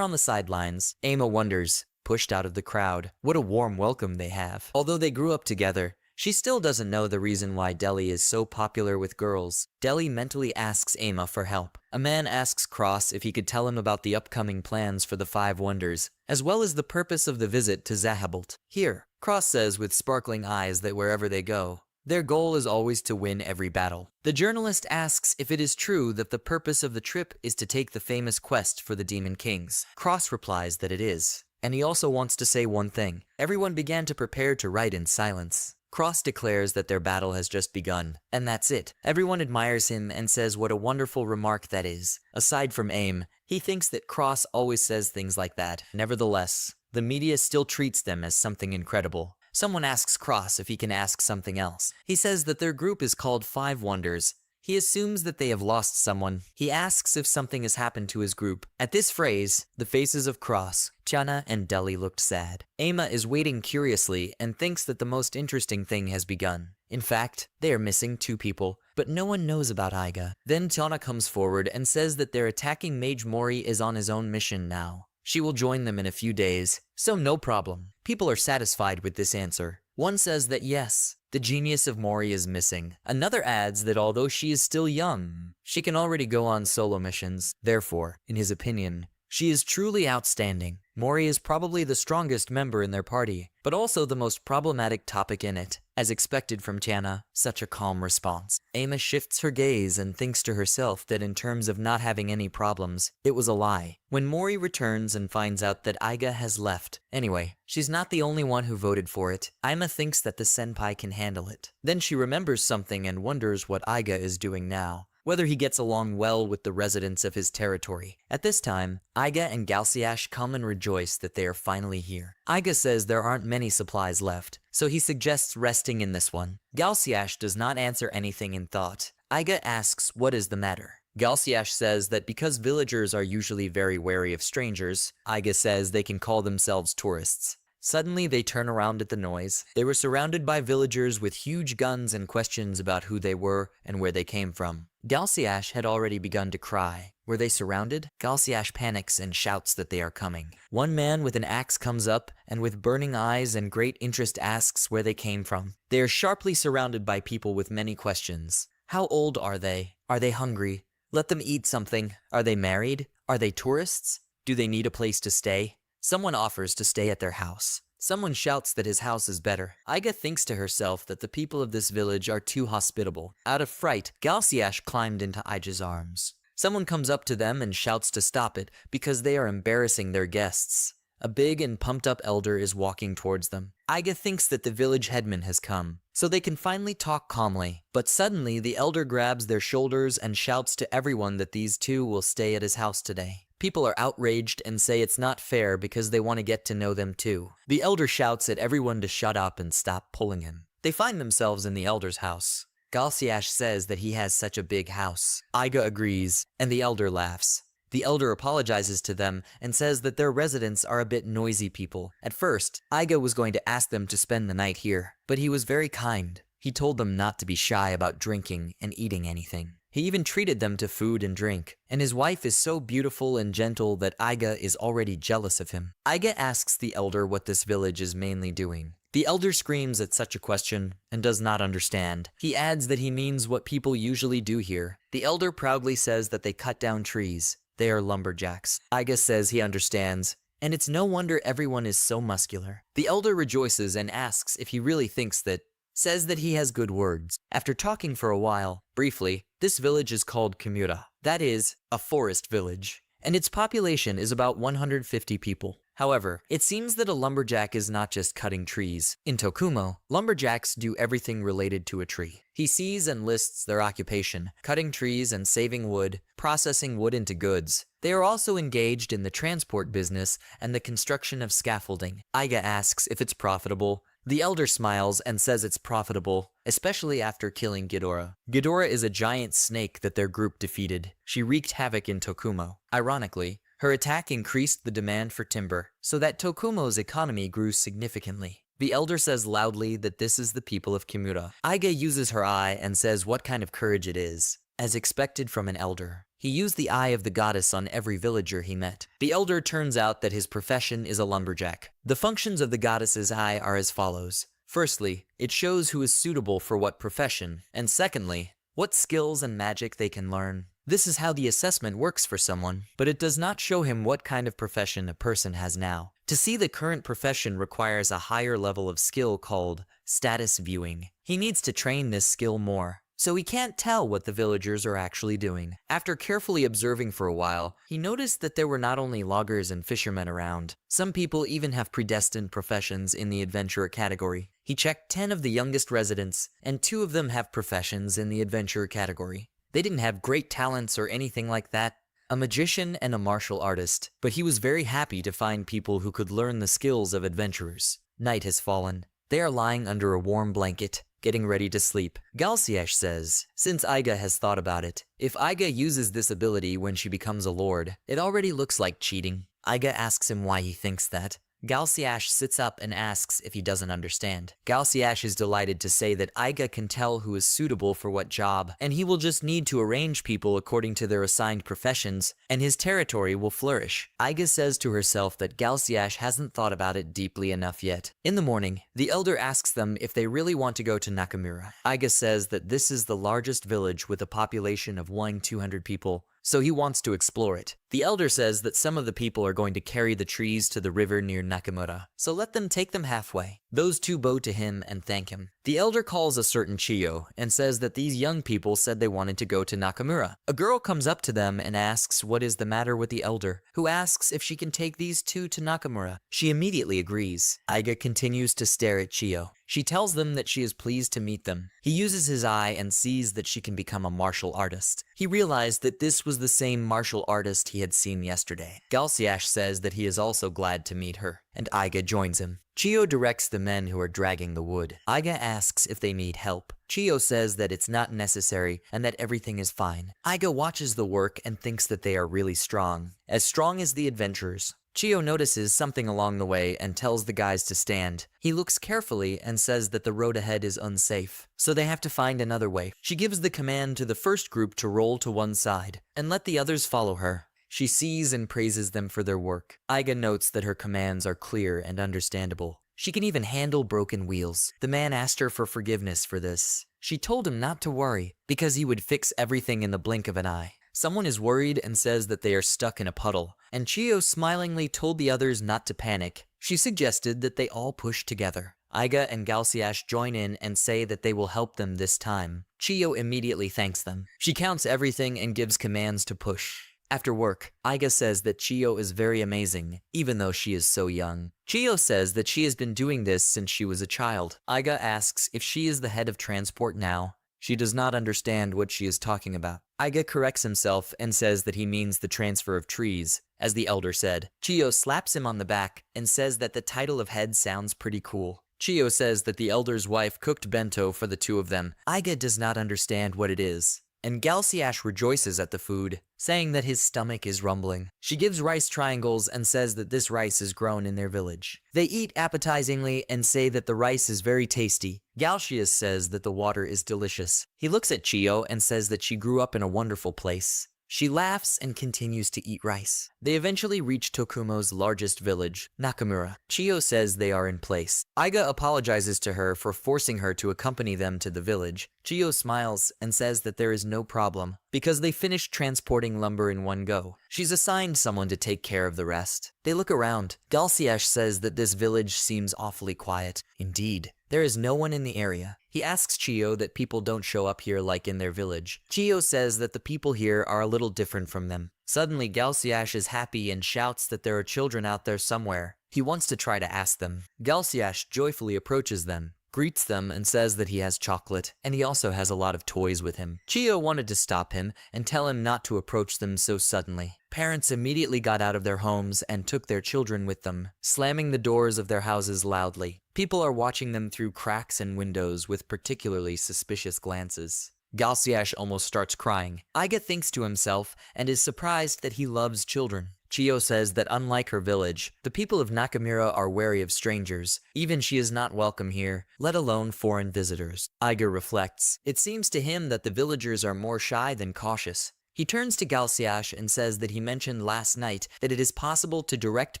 [SPEAKER 1] on the sidelines. Ama wonders, pushed out of the crowd, what a warm welcome they have. Although they grew up together, she still doesn't know the reason why Deli is so popular with girls. Deli mentally asks Ama for help. A man asks Cross if he could tell him about the upcoming plans for the 5 wonders, as well as the purpose of the visit to Zahabult. Here, Cross says with sparkling eyes that wherever they go, Their goal is always to win every battle. The journalist asks if it is true that the purpose of the trip is to take the famous quest for the Demon Kings. Cross replies that it is, and he also wants to say one thing. Everyone began to prepare to write in silence. Cross declares that their battle has just begun, and that's it. Everyone admires him and says what a wonderful remark that is. Aside from aim, he thinks that Cross always says things like that. Nevertheless, the media still treats them as something incredible. Someone asks Cross if he can ask something else. He says that their group is called Five Wonders. He assumes that they have lost someone. He asks if something has happened to his group. At this phrase, the faces of Cross, Chana, and Deli looked sad. Aiga is waiting curiously and thinks that the most interesting thing has begun. In fact, they are missing 2 people, but no one knows about Aiga. Then Chana comes forward and says that their attacking mage Mory is on his own mission now. She will join them in a few days, so no problem. People are satisfied with this answer. One says that yes, the genius of Mory is missing. Another adds that although she is still young, she can already go on solo missions. Therefore, in his opinion, she is truly outstanding. Mory is probably the strongest member in their party, but also the most problematic topic in it. As expected from Chana, such a calm response. Aiga shifts her gaze and thinks to herself that in terms of not having any problems, it was a lie. When Mory returns and finds out that Aiga has left. Anyway, she's not the only one who voted for it. Aiga thinks that the senpai can handle it. Then she remembers something and wonders what Aiga is doing now. Whether he gets along well with the residents of his territory. At this time, Aiga and Galsiash come and rejoice that they are finally here. Aiga says there aren't many supplies left, so he suggests resting in this one. Galsiash does not answer anything in thought. Aiga asks what is the matter. Galsiash says that because villagers are usually very wary of strangers, Aiga says they can call themselves tourists. Suddenly, they turn around at the noise. They were surrounded by villagers with huge guns and questions about who they were and where they came from. Galsiash had already begun to cry. Were they surrounded? Galsiash panics and shouts that they are coming. One man with an axe comes up and with burning eyes and great interest asks where they came from. They are sharply surrounded by people with many questions. How old are they? Are they hungry? Let them eat something. Are they married? Are they tourists? Do they need a place to stay? Someone offers to stay at their house. Someone shouts that his house is better. Aiga thinks to herself that the people of this village are too hospitable. Out of fright, Galsiash climbed into Aiga's arms. Someone comes up to them and shouts to stop it because they are embarrassing their guests. A big and pumped-up elder is walking towards them. Aiga thinks that the village headman has come, so they can finally talk calmly. But suddenly, the elder grabs their shoulders and shouts to everyone that these 2 will stay at his house today. People are outraged and say it's not fair because they want to get to know them too. The elder shouts at everyone to shut up and stop pulling him. They find themselves in the elder's house. Galsiash says that he has such a big house. Aiga agrees, and the elder laughs. The elder apologizes to them and says that their residents are a bit noisy people. At first, Aiga was going to ask them to spend the night here, but he was very kind. He told them not to be shy about drinking and eating anything. He even treated them to food and drink, and his wife is so beautiful and gentle that Aiga is already jealous of him. Aiga asks the elder what this village is mainly doing. The elder screams at such a question and does not understand. He adds that he means what people usually do here. The elder proudly says that they cut down trees. They are lumberjacks. Aiga says he understands, and it's no wonder everyone is so muscular. The elder rejoices and asks if he really thinks that, says that he has good words. After talking for a while, briefly, this village is called Kimura. That is, a forest village, and its population is about 150 people. However, it seems that a lumberjack is not just cutting trees. In Tokuma, lumberjacks do everything related to a tree. He sees and lists their occupation, cutting trees and saving wood, processing wood into goods. They are also engaged in the transport business and the construction of scaffolding. Aiga asks if it's profitable. The elder smiles and says it's profitable, especially after killing Ghidorah. Ghidorah is a giant snake that their group defeated. She wreaked havoc in Tokuma. Ironically, her attack increased the demand for timber, so that Tokumo's economy grew significantly. The elder says loudly that this is the people of Kimura. Aiga uses her eye and says what kind of courage it is. As expected from an elder, he used the eye of the goddess on every villager he met. The elder turns out that his profession is a lumberjack. The functions of the goddess's eye are as follows. Firstly, it shows who is suitable for what profession, and secondly, what skills and magic they can learn. This is how the assessment works for someone, but it does not show him what kind of profession a person has now. To see the current profession requires a higher level of skill called status viewing. He needs to train this skill more, so he can't tell what the villagers are actually doing. After carefully observing for a while, he noticed that there were not only loggers and fishermen around. Some people even have predestined professions in the adventurer category. He checked 10 of the youngest residents, and 2 of them have professions in the adventurer category. They didn't have great talents or anything like that, a magician and a martial artist, but he was very happy to find people who could learn the skills of adventurers. Night has fallen. They are lying under a warm blanket, getting ready to sleep. Galsiash says, since Aiga has thought about it, if Aiga uses this ability when she becomes a lord, it already looks like cheating. Aiga asks him why he thinks that. Galsiash sits up and asks if he doesn't understand. Galsiash is delighted to say that Aiga can tell who is suitable for what job, and he will just need to arrange people according to their assigned professions, and his territory will flourish. Aiga says to herself that Galsiash hasn't thought about it deeply enough yet. In the morning, the elder asks them if they really want to go to Nakamura. Aiga says that this is the largest village with a population of 200 people, so he wants to explore it. The elder says that some of the people are going to carry the trees to the river near Nakamura, so let them take them halfway. Those 2 bow to him and thank him. The elder calls a certain Chio and says that these young people said they wanted to go to Nakamura. A girl comes up to them and asks what is the matter with the elder, who asks if she can take these 2 to Nakamura. She immediately agrees. Aiga continues to stare at Chio. She tells them that she is pleased to meet them. He uses his eye and sees that she can become a martial artist. He realized that this was the same martial artist he had seen yesterday. Galsiash says that he is also glad to meet her, and Aiga joins him. Chio directs the men who are dragging the wood. Aiga asks if they need help. Chio says that it's not necessary and that everything is fine. Aiga watches the work and thinks that they are really strong as the adventurers. Chio notices something along the way and tells the guys to stand. He looks carefully and says that the road ahead is unsafe, so they have to find another way. She gives the command to the first group to roll to one side and let the others follow her. She sees and praises them for their work. Aiga notes that her commands are clear and understandable. She can even handle broken wheels. The man asked her for forgiveness for this. She told him not to worry, because he would fix everything in the blink of an eye. Someone is worried and says that they are stuck in a puddle, and Chio smilingly told the others not to panic. She suggested that they all push together. Aiga and Galsiash join in and say that they will help them this time. Chio immediately thanks them. She counts everything and gives commands to push. After work, Aiga says that Chio is very amazing, even though she is so young. Chio says that she has been doing this since she was a child. Aiga asks if she is the head of transport now. She does not understand what she is talking about. Aiga corrects himself and says that he means the transfer of trees, as the elder said. Chio slaps him on the back and says that the title of head sounds pretty cool. Chio says that the elder's wife cooked bento for the 2 of them. Aiga does not understand what it is, and Galsiash rejoices at the food, saying that his stomach is rumbling. She gives rice triangles and says that this rice is grown in their village. They eat appetizingly and say that the rice is very tasty. Galsiash says that the water is delicious. He looks at Chio and says that she grew up in a wonderful place. She laughs and continues to eat rice. They eventually reach Tokuma's largest village, Nakamura. Chio says they are in place. Aiga apologizes to her for forcing her to accompany them to the village. Chio smiles and says that there is no problem, because they finished transporting lumber in one go. She's assigned someone to take care of the rest. They look around. Galsiash says that this village seems awfully quiet. Indeed, there is no one in the area. He asks Chio that people don't show up here like in their village. Chio says that the people here are a little different from them. Suddenly, Galsiash is happy and shouts that there are children out there somewhere. He wants to try to ask them. Galsiash joyfully approaches them, greets them, and says that he has chocolate, and he also has a lot of toys with him. Chio wanted to stop him and tell him not to approach them so suddenly. Parents immediately got out of their homes and took their children with them, slamming the doors of their houses loudly. People are watching them through cracks and windows with particularly suspicious glances. Galsiash almost starts crying. Aiga thinks to himself and is surprised that he loves children. Chio says that unlike her village, the people of Nakamura are wary of strangers. Even she is not welcome here, let alone foreign visitors. Aiga reflects. It seems to him that the villagers are more shy than cautious. He turns to Galsiash and says that he mentioned last night that it is possible to direct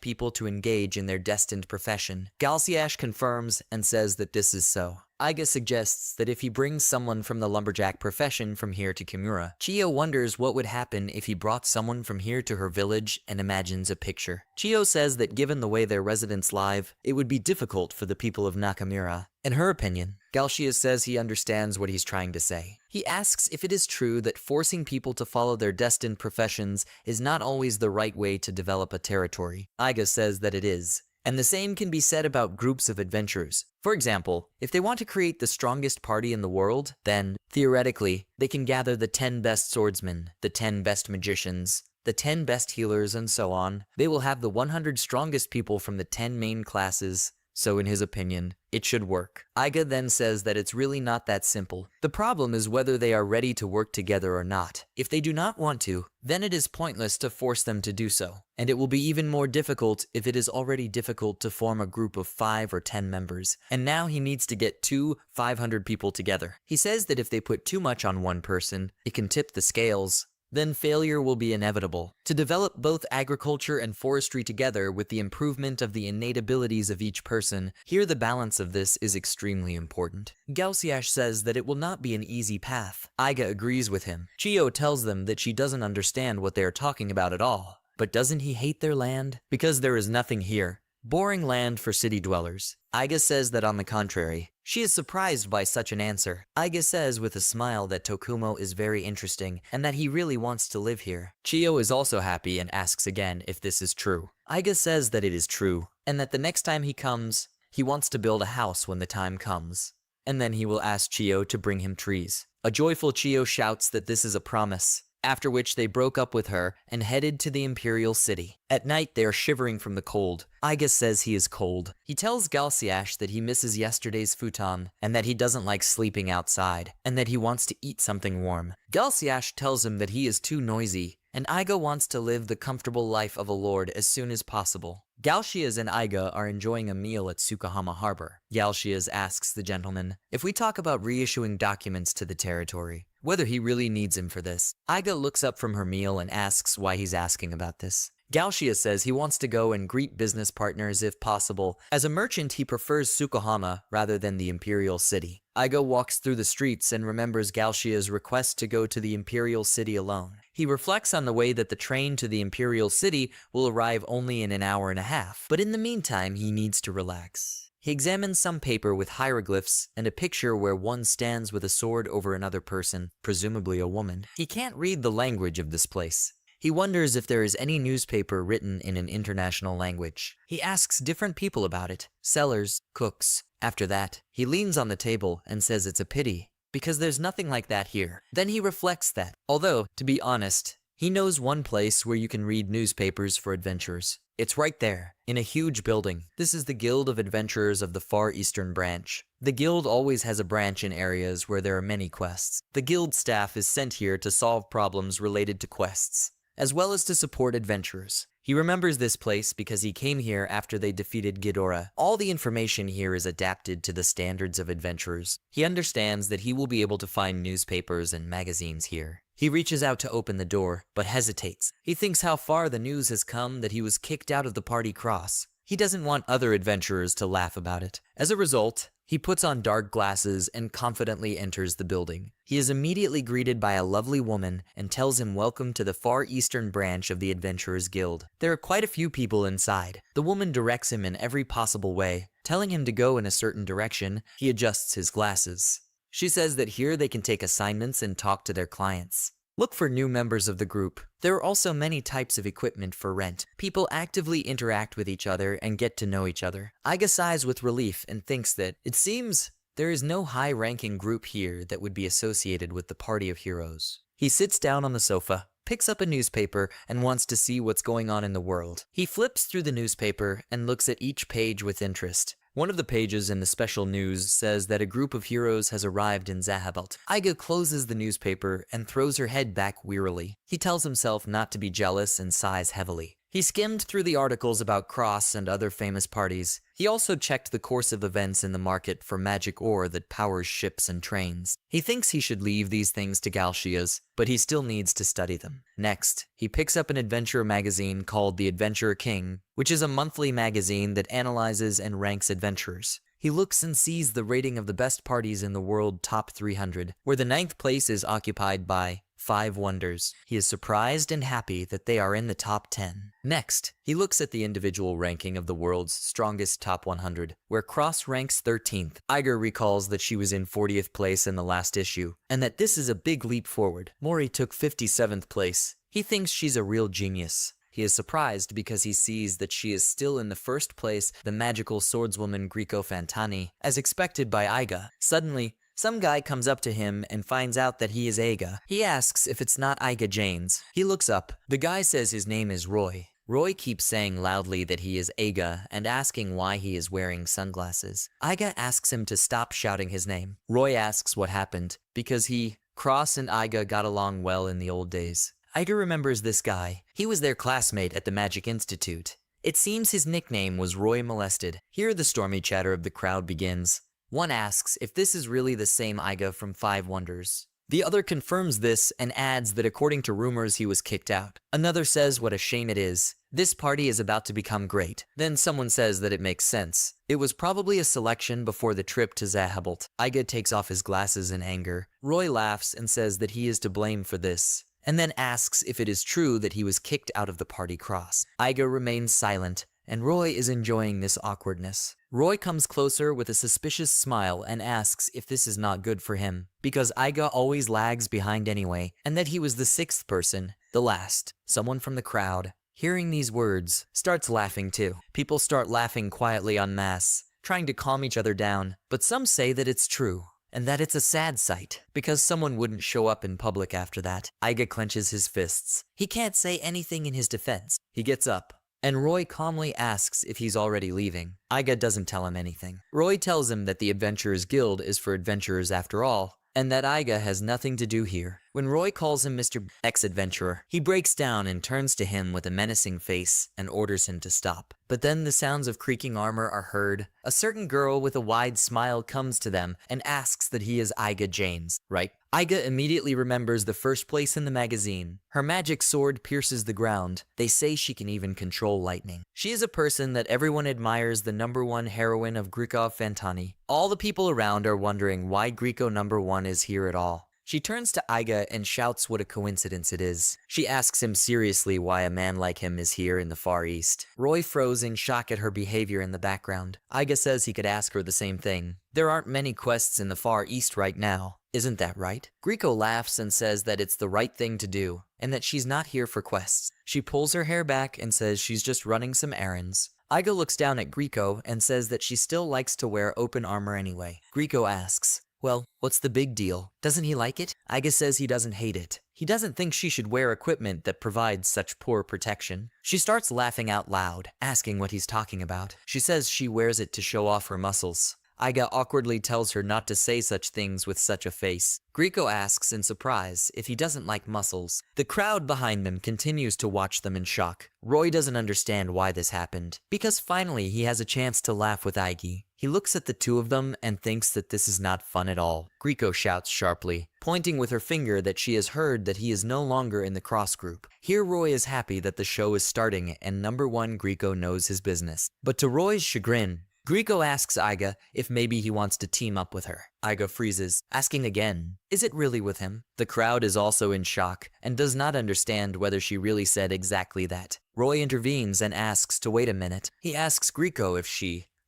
[SPEAKER 1] people to engage in their destined profession. Galsiash confirms and says that this is so. Aiga suggests that if he brings someone from the lumberjack profession from here to Kimura, Chio wonders what would happen if he brought someone from here to her village and imagines a picture. Chio says that given the way their residents live, it would be difficult for the people of Nakamura. In her opinion, Galshia says he understands what he's trying to say. He asks if it is true that forcing people to follow their destined professions is not always the right way to develop a territory. Aiga says that it is. And the same can be said about groups of adventurers. For example, if they want to create the strongest party in the world, then, theoretically, they can gather the 10 best swordsmen, the 10 best magicians, the 10 best healers, and so on. They will have the 100 strongest people from the 10 main classes. So in his opinion, it should work. Aiga then says that it's really not that simple. The problem is whether they are ready to work together or not. If they do not want to, then it is pointless to force them to do so. And it will be even more difficult if it is already difficult to form a group of 5 or 10 members. And now he needs to get 500 people together. He says that if they put too much on one person, it can tip the scales. Then failure will be inevitable. To develop both agriculture and forestry together with the improvement of the innate abilities of each person, here the balance of this is extremely important. Galsiash says that it will not be an easy path. Aiga agrees with him. Chio tells them that she doesn't understand what they are talking about at all. But doesn't he hate their land? Because there is nothing here. Boring land for city dwellers. Aiga says that on the contrary, she is surprised by such an answer. Aiga says with a smile that Tokuma is very interesting and that he really wants to live here. Chio is also happy and asks again if this is true. Aiga says that it is true and that the next time he comes, he wants to build a house when the time comes. And then he will ask Chio to bring him trees. A joyful Chio shouts that this is a promise. After which they broke up with her and headed to the Imperial city. At night they are shivering from the cold. Aiga says he is cold. He tells Galsiash that he misses yesterday's futon and that he doesn't like sleeping outside and that he wants to eat something warm. Galsiash tells him that he is too noisy and Aiga wants to live the comfortable life of a lord as soon as possible. Galshias and Aiga are enjoying a meal at Tsukahama Harbor. Galshias asks the gentleman if we talk about reissuing documents to the territory, whether he really needs him for this. Aiga looks up from her meal and asks why he's asking about this. Galshia says he wants to go and greet business partners if possible. As a merchant, he prefers Tsukahama rather than the Imperial city. Aiga walks through the streets and remembers Galshia's request to go to the Imperial city alone. He reflects on the way that the train to the Imperial city will arrive only in an hour and a half, but in the meantime, he needs to relax. He examines some paper with hieroglyphs and a picture where one stands with a sword over another person, presumably a woman. He can't read the language of this place. He wonders if there is any newspaper written in an international language. He asks different people about it, sellers, cooks. After that, he leans on the table and says it's a pity, because there's nothing like that here. Then he reflects that, although, to be honest, he knows one place where you can read newspapers for adventurers. It's right there, in a huge building. This is the Guild of Adventurers of the Far Eastern Branch. The guild always has a branch in areas where there are many quests. The guild staff is sent here to solve problems related to quests, as well as to support adventurers. He remembers this place because he came here after they defeated Ghidorah. All the information here is adapted to the standards of adventurers. He understands that he will be able to find newspapers and magazines here. He reaches out to open the door, but hesitates. He thinks how far the news has come that he was kicked out of the party cross. He doesn't want other adventurers to laugh about it. As a result, he puts on dark glasses and confidently enters the building. He is immediately greeted by a lovely woman and tells him welcome to the Far Eastern branch of the Adventurers Guild. There are quite a few people inside. The woman directs him in every possible way, telling him to go in a certain direction. He adjusts his glasses. She says that here they can take assignments and talk to their clients. Look for new members of the group. There are also many types of equipment for rent. People actively interact with each other and get to know each other. Aiga sighs with relief and thinks that it seems there is no high-ranking group here that would be associated with the party of heroes. He sits down on the sofa, picks up a newspaper, and wants to see what's going on in the world. He flips through the newspaper and looks at each page with interest. One of the pages in the special news says that a group of heroes has arrived in Zahabelt. Aiga closes the newspaper and throws her head back wearily. He tells himself not to be jealous and sighs heavily. He skimmed through the articles about Cross and other famous parties. He also checked the course of events in the market for magic ore that powers ships and trains. He thinks he should leave these things to Galshias, but he still needs to study them. Next, he picks up an adventure magazine called The Adventurer King, which is a monthly magazine that analyzes and ranks adventurers. He looks and sees the rating of the best parties in the world top 300, where the 9th place is occupied by 5 wonders. He is surprised and happy that they are in the top 10. Next, he looks at the individual ranking of the world's strongest top 100, where Cross ranks 13th. Aiga recalls that she was in 40th place in the last issue, and that this is a big leap forward. Mory took 57th place. He thinks she's a real genius. He is surprised because he sees that she is still in the first place, the magical swordswoman Griko Fantani, as expected by Aiga. Suddenly, some guy comes up to him and finds out that he is Aiga. He asks if it's not Aiga Janes. He looks up. The guy says his name is Roy. Roy keeps saying loudly that he is Aiga and asking why he is wearing sunglasses. Aiga asks him to stop shouting his name. Roy asks what happened, because Cross and Aiga got along well in the old days. Aiga remembers this guy. He was their classmate at the Magic Institute. It seems his nickname was Roy Molested. Here the stormy chatter of the crowd begins. One asks if this is really the same Aiga from 5 Wonders. The other confirms this and adds that according to rumors he was kicked out. Another says what a shame it is. This party is about to become great. Then someone says that it makes sense. It was probably a selection before the trip to Zahabalt. Aiga takes off his glasses in anger. Roy laughs and says that he is to blame for this, and then asks if it is true that he was kicked out of the party cross. Aiga remains silent, and Roy is enjoying this awkwardness. Roy comes closer with a suspicious smile and asks if this is not good for him, because Aiga always lags behind anyway, and that he was the 6th person, the last. Someone from the crowd, hearing these words, starts laughing too. People start laughing quietly en masse, trying to calm each other down, but some say that it's true, and that it's a sad sight, because someone wouldn't show up in public after that. Aiga clenches his fists. He can't say anything in his defense. He gets up, and Roy calmly asks if he's already leaving. Aiga doesn't tell him anything. Roy tells him that the Adventurers Guild is for adventurers after all, and that Aiga has nothing to do here. When Roy calls him Mr. Ex-Adventurer, he breaks down and turns to him with a menacing face and orders him to stop. But then the sounds of creaking armor are heard. A certain girl with a wide smile comes to them and asks that he is Aiga Janes, right? Aiga immediately remembers the first place in the magazine. Her magic sword pierces the ground. They say she can even control lightning. She is a person that everyone admires, the #1 heroine of Griko Fantani. All the people around are wondering why Griko #1 is here at all. She turns to Aiga and shouts what a coincidence it is. She asks him seriously why a man like him is here in the Far East. Roy froze in shock at her behavior in the background. Aiga says he could ask her the same thing. There aren't many quests in the Far East right now. Isn't that right? Griko laughs and says that it's the right thing to do, and that she's not here for quests. She pulls her hair back and says she's just running some errands. Aiga looks down at Griko and says that she still likes to wear open armor anyway. Griko asks, well, what's the big deal? Doesn't he like it? Aiga says he doesn't hate it. He doesn't think she should wear equipment that provides such poor protection. She starts laughing out loud, asking what he's talking about. She says she wears it to show off her muscles. Aiga awkwardly tells her not to say such things with such a face. Griko asks in surprise if he doesn't like muscles. The crowd behind them continues to watch them in shock. Roy doesn't understand why this happened, because finally he has a chance to laugh with Aiga. He looks at the two of them and thinks that this is not fun at all. Griko shouts sharply, pointing with her finger that she has heard that he is no longer in the cross group. Here Roy is happy that the show is starting and #1 Griko knows his business. But to Roy's chagrin, Griko asks Aiga if maybe he wants to team up with her. Aiga freezes, asking again, is it really with him? The crowd is also in shock and does not understand whether she really said exactly that. Roy intervenes and asks to wait a minute. He asks Griko if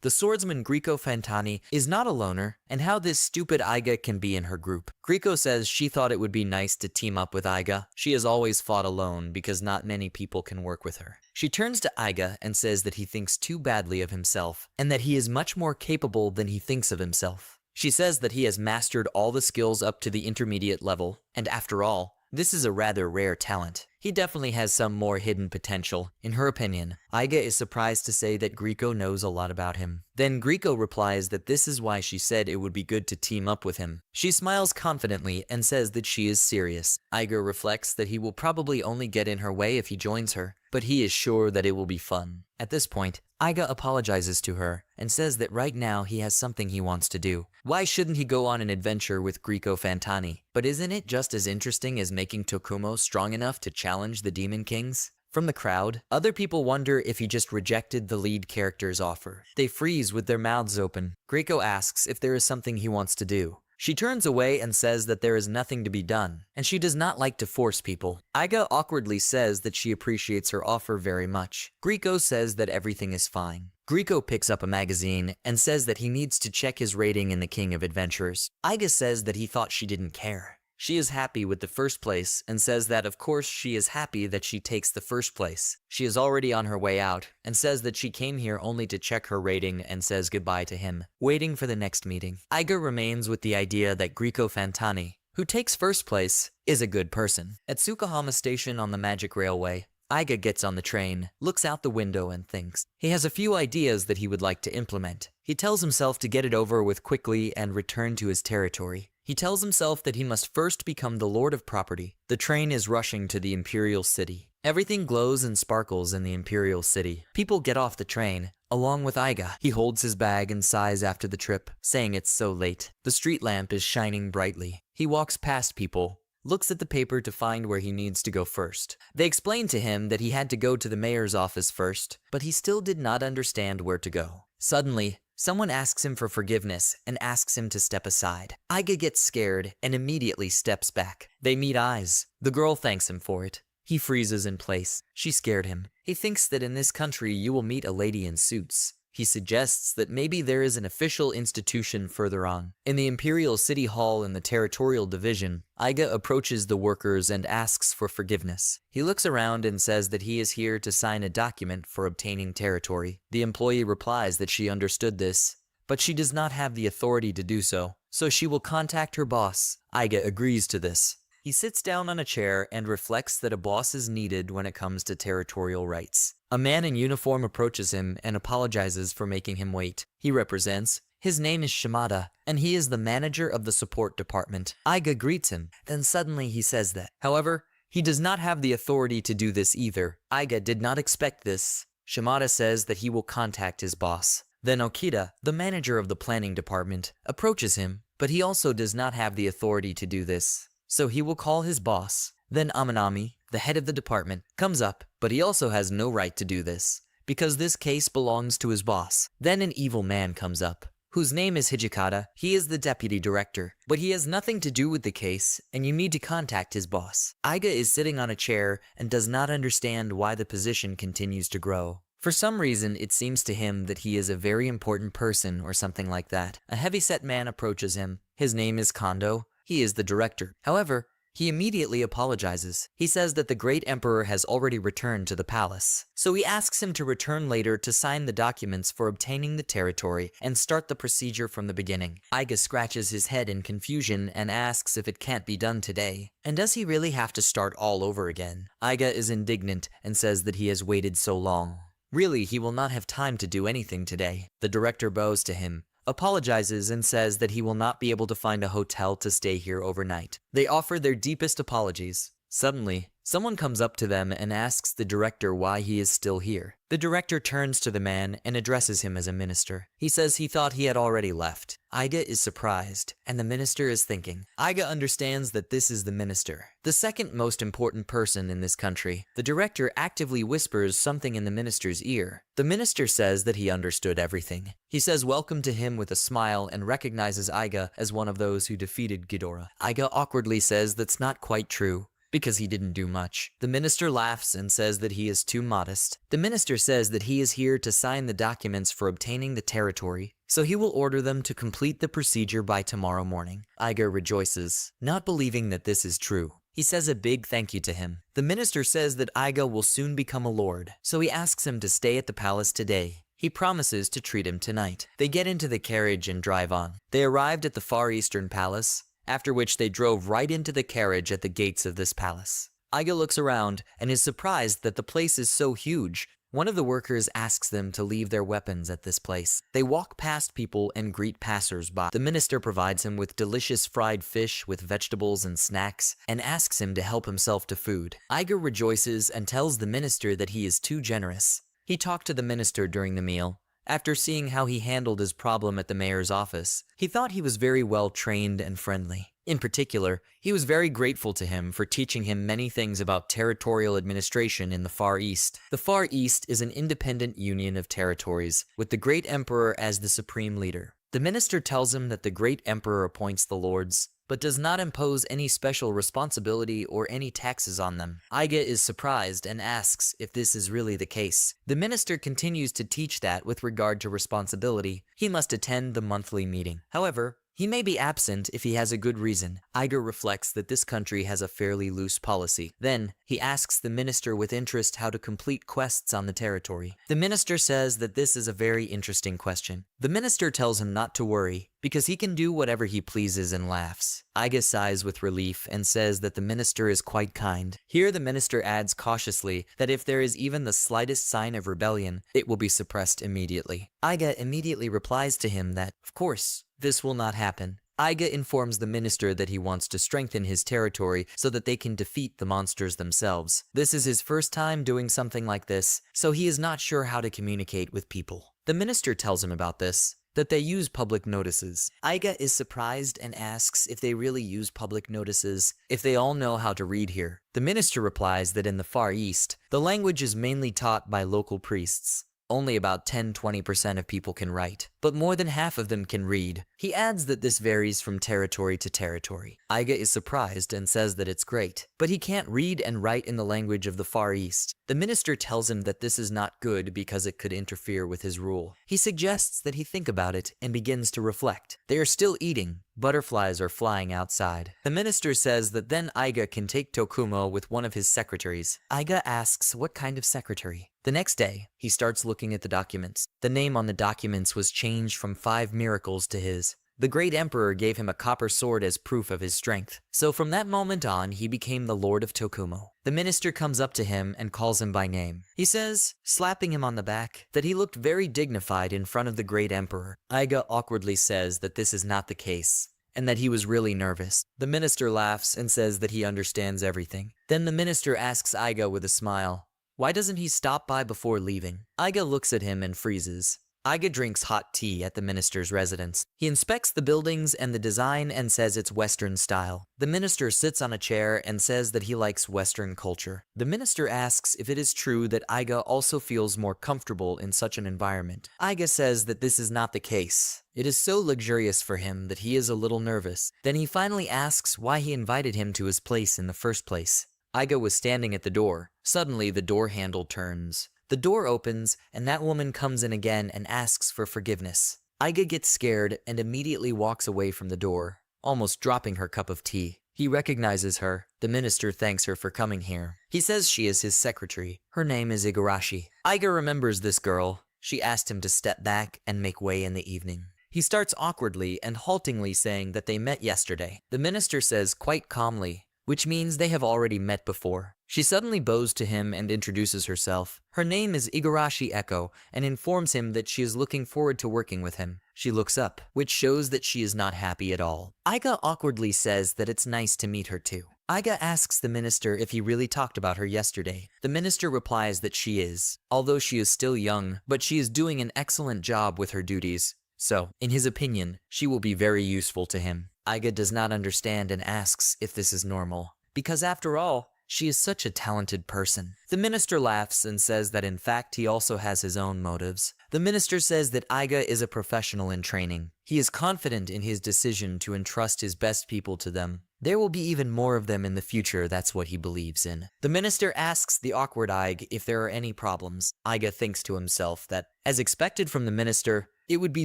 [SPEAKER 1] the swordsman Griko Fantani, is not a loner, and how this stupid Aiga can be in her group. Griko says she thought it would be nice to team up with Aiga. She has always fought alone because not many people can work with her. She turns to Aiga and says that he thinks too badly of himself, and that he is much more capable than he thinks of himself. She says that he has mastered all the skills up to the intermediate level, and after all, this is a rather rare talent. He definitely has some more hidden potential, in her opinion. Aiga is surprised to say that Griko knows a lot about him. Then Griko replies that this is why she said it would be good to team up with him. She smiles confidently and says that she is serious. Aiga reflects that he will probably only get in her way if he joins her, but he is sure that it will be fun. At this point, Aiga apologizes to her and says that right now he has something he wants to do. Why shouldn't he go on an adventure with Griko Fantani? But isn't it just as interesting as making Tokuma strong enough to challenge the Demon Kings? From the crowd, other people wonder if he just rejected the lead character's offer. They freeze with their mouths open. Grio asks if there is something he wants to do. She turns away and says that there is nothing to be done, and she does not like to force people. Aiga awkwardly says that she appreciates her offer very much. Grio says that everything is fine. Grio picks up a magazine and says that he needs to check his rating in the King of Adventurers. Aiga says that he thought she didn't care. She is happy with the first place and says that of course she is happy that she takes the first place. She is already on her way out and says that she came here only to check her rating and says goodbye to him, waiting for the next meeting. Aiga remains with the idea that Grio Fantani, who takes first place, is a good person. At Tsukahama Station on the Magic Railway, Aiga gets on the train, looks out the window and thinks. He has a few ideas that he would like to implement. He tells himself to get it over with quickly and return to his territory. He tells himself that he must first become the Lord of Property. The train is rushing to the Imperial City. Everything glows and sparkles in the Imperial City. People get off the train, along with Aiga. He holds his bag and sighs after the trip, saying it's so late. The street lamp is shining brightly. He walks past people, looks at the paper to find where he needs to go first. They explain to him that he had to go to the mayor's office first, but he still did not understand where to go. Suddenly, someone asks him for forgiveness and asks him to step aside. Aiga gets scared and immediately steps back. They meet eyes. The girl thanks him for it. He freezes in place. She scared him. He thinks that in this country you will meet a lady in suits. He suggests that maybe there is an official institution further on. In the Imperial City Hall in the Territorial Division, Aiga approaches the workers and asks for forgiveness. He looks around and says that he is here to sign a document for obtaining territory. The employee replies that she understood this, but she does not have the authority to do so, so she will contact her boss. Aiga agrees to this. He sits down on a chair and reflects that a boss is needed when it comes to territorial rights. A man in uniform approaches him and apologizes for making him wait. He represents. His name is Shimada, and he is the manager of the support department. Aiga greets him, then suddenly he says that. However, he does not have the authority to do this either. Aiga did not expect this. Shimada says that he will contact his boss. Then Okita, the manager of the planning department, approaches him, but he also does not have the authority to do this. So he will call his boss. Then Amanami, the head of the department, comes up, but he also has no right to do this, because this case belongs to his boss. Then an evil man comes up, whose name is Hijikata. He is the deputy director, but he has nothing to do with the case, and you need to contact his boss. Aiga is sitting on a chair and does not understand why the position continues to grow. For some reason, it seems to him that he is a very important person or something like that. A heavyset man approaches him. His name is Kondo. He is the director. However, he immediately apologizes. He says that the great emperor has already returned to the palace. So he asks him to return later to sign the documents for obtaining the territory and start the procedure from the beginning. Aiga scratches his head in confusion and asks if it can't be done today. And does he really have to start all over again? Aiga is indignant and says that he has waited so long. Really, he will not have time to do anything today. The director bows to him, apologizes and says that he will not be able to find a hotel to stay here overnight. They offer their deepest apologies. Suddenly, someone comes up to them and asks the director why he is still here. The director turns to the man and addresses him as a minister. He says he thought he had already left. Aiga is surprised, and the minister is thinking. Aiga understands that this is the minister, the second most important person in this country. The director actively whispers something in the minister's ear. The minister says that he understood everything. He says welcome to him with a smile and recognizes Aiga as one of those who defeated Ghidorah. Aiga awkwardly says that's not quite true, because he didn't do much. The minister laughs and says that he is too modest. The minister says that he is here to sign the documents for obtaining the territory, so he will order them to complete the procedure by tomorrow morning. Aiga rejoices, not believing that this is true. He says a big thank you to him. The minister says that Aiga will soon become a lord, so he asks him to stay at the palace today. He promises to treat him tonight. They get into the carriage and drive on. They arrived at the Far Eastern Palace, after which they drove right into the carriage at the gates of this palace. Aiga looks around and is surprised that the place is so huge. One of the workers asks them to leave their weapons at this place. They walk past people and greet passers-by. The minister provides him with delicious fried fish with vegetables and snacks and asks him to help himself to food. Aiga rejoices and tells the minister that he is too generous. He talked to the minister during the meal After seeing how he handled his problem at the mayor's office, he thought he was very well trained and friendly. In particular, he was very grateful to him for teaching him many things about territorial administration in the Far East. The Far East is an independent union of territories, with the Great Emperor as the supreme leader. The minister tells him that the Great Emperor appoints the lords, but does not impose any special responsibility or any taxes on them. Aiga is surprised and asks if this is really the case. The minister continues to teach that with regard to responsibility, he must attend the monthly meeting. However, he may be absent if he has a good reason. Aiga reflects that this country has a fairly loose policy. Then, he asks the minister with interest how to complete quests on the territory. The minister says that this is a very interesting question. The minister tells him not to worry, because he can do whatever he pleases and laughs. Aiga sighs with relief and says that the minister is quite kind. Here the minister adds cautiously that if there is even the slightest sign of rebellion, it will be suppressed immediately. Aiga immediately replies to him that, of course, this will not happen. Aiga informs the minister that he wants to strengthen his territory so that they can defeat the monsters themselves. This is his first time doing something like this, so he is not sure how to communicate with people. The minister tells him about this, that they use public notices. Aiga is surprised and asks if they really use public notices, if they all know how to read here. The minister replies that in the Far East, the language is mainly taught by local priests. Only about 10–20% of people can write, but more than half of them can read. He adds that this varies from territory to territory. Aiga is surprised and says that it's great, but he can't read and write in the language of the Far East. The minister tells him that this is not good because it could interfere with his rule. He suggests that he think about it and begins to reflect. They are still eating. Butterflies are flying outside. The minister says that then Aiga can take Tokuma with one of his secretaries. Aiga asks what kind of secretary. The next day, he starts looking at the documents. The name on the documents was changed from 5 miracles to his. The great emperor gave him a copper sword as proof of his strength. So from that moment on, he became the Lord of Tokuma. The minister comes up to him and calls him by name. He says, slapping him on the back, that he looked very dignified in front of the great emperor. Aiga awkwardly says that this is not the case, and that he was really nervous. The minister laughs and says that he understands everything. Then the minister asks Aiga with a smile, why doesn't he stop by before leaving? Aiga looks at him and freezes. Aiga drinks hot tea at the minister's residence. He inspects the buildings and the design and says it's Western style. The minister sits on a chair and says that he likes Western culture. The minister asks if it is true that Aiga also feels more comfortable in such an environment. Aiga says that this is not the case. It is so luxurious for him that he is a little nervous. Then he finally asks why he invited him to his place in the first place. Aiga was standing at the door. Suddenly, the door handle turns. The door opens, and that woman comes in again and asks for forgiveness. Aiga gets scared and immediately walks away from the door, almost dropping her cup of tea. He recognizes her. The minister thanks her for coming here. He says she is his secretary. Her name is Igarashi. Aiga remembers this girl. She asked him to step back and make way in the evening. He starts awkwardly and haltingly saying that they met yesterday. The minister says quite calmly, which means they have already met before. She suddenly bows to him and introduces herself. Her name is Igarashi Echo and informs him that she is looking forward to working with him. She looks up, which shows that she is not happy at all. Aiga awkwardly says that it's nice to meet her too. Aiga asks the minister if he really talked about her yesterday. The minister replies that she is, although she is still young, but she is doing an excellent job with her duties. So, in his opinion, she will be very useful to him. Aiga does not understand and asks if this is normal, because after all, she is such a talented person. The minister laughs and says that in fact he also has his own motives. The minister says that Aiga is a professional in training. He is confident in his decision to entrust his best people to them. There will be even more of them in the future, that's what he believes in. The minister asks the awkward Aiga if there are any problems. Aiga thinks to himself that, as expected from the minister, it would be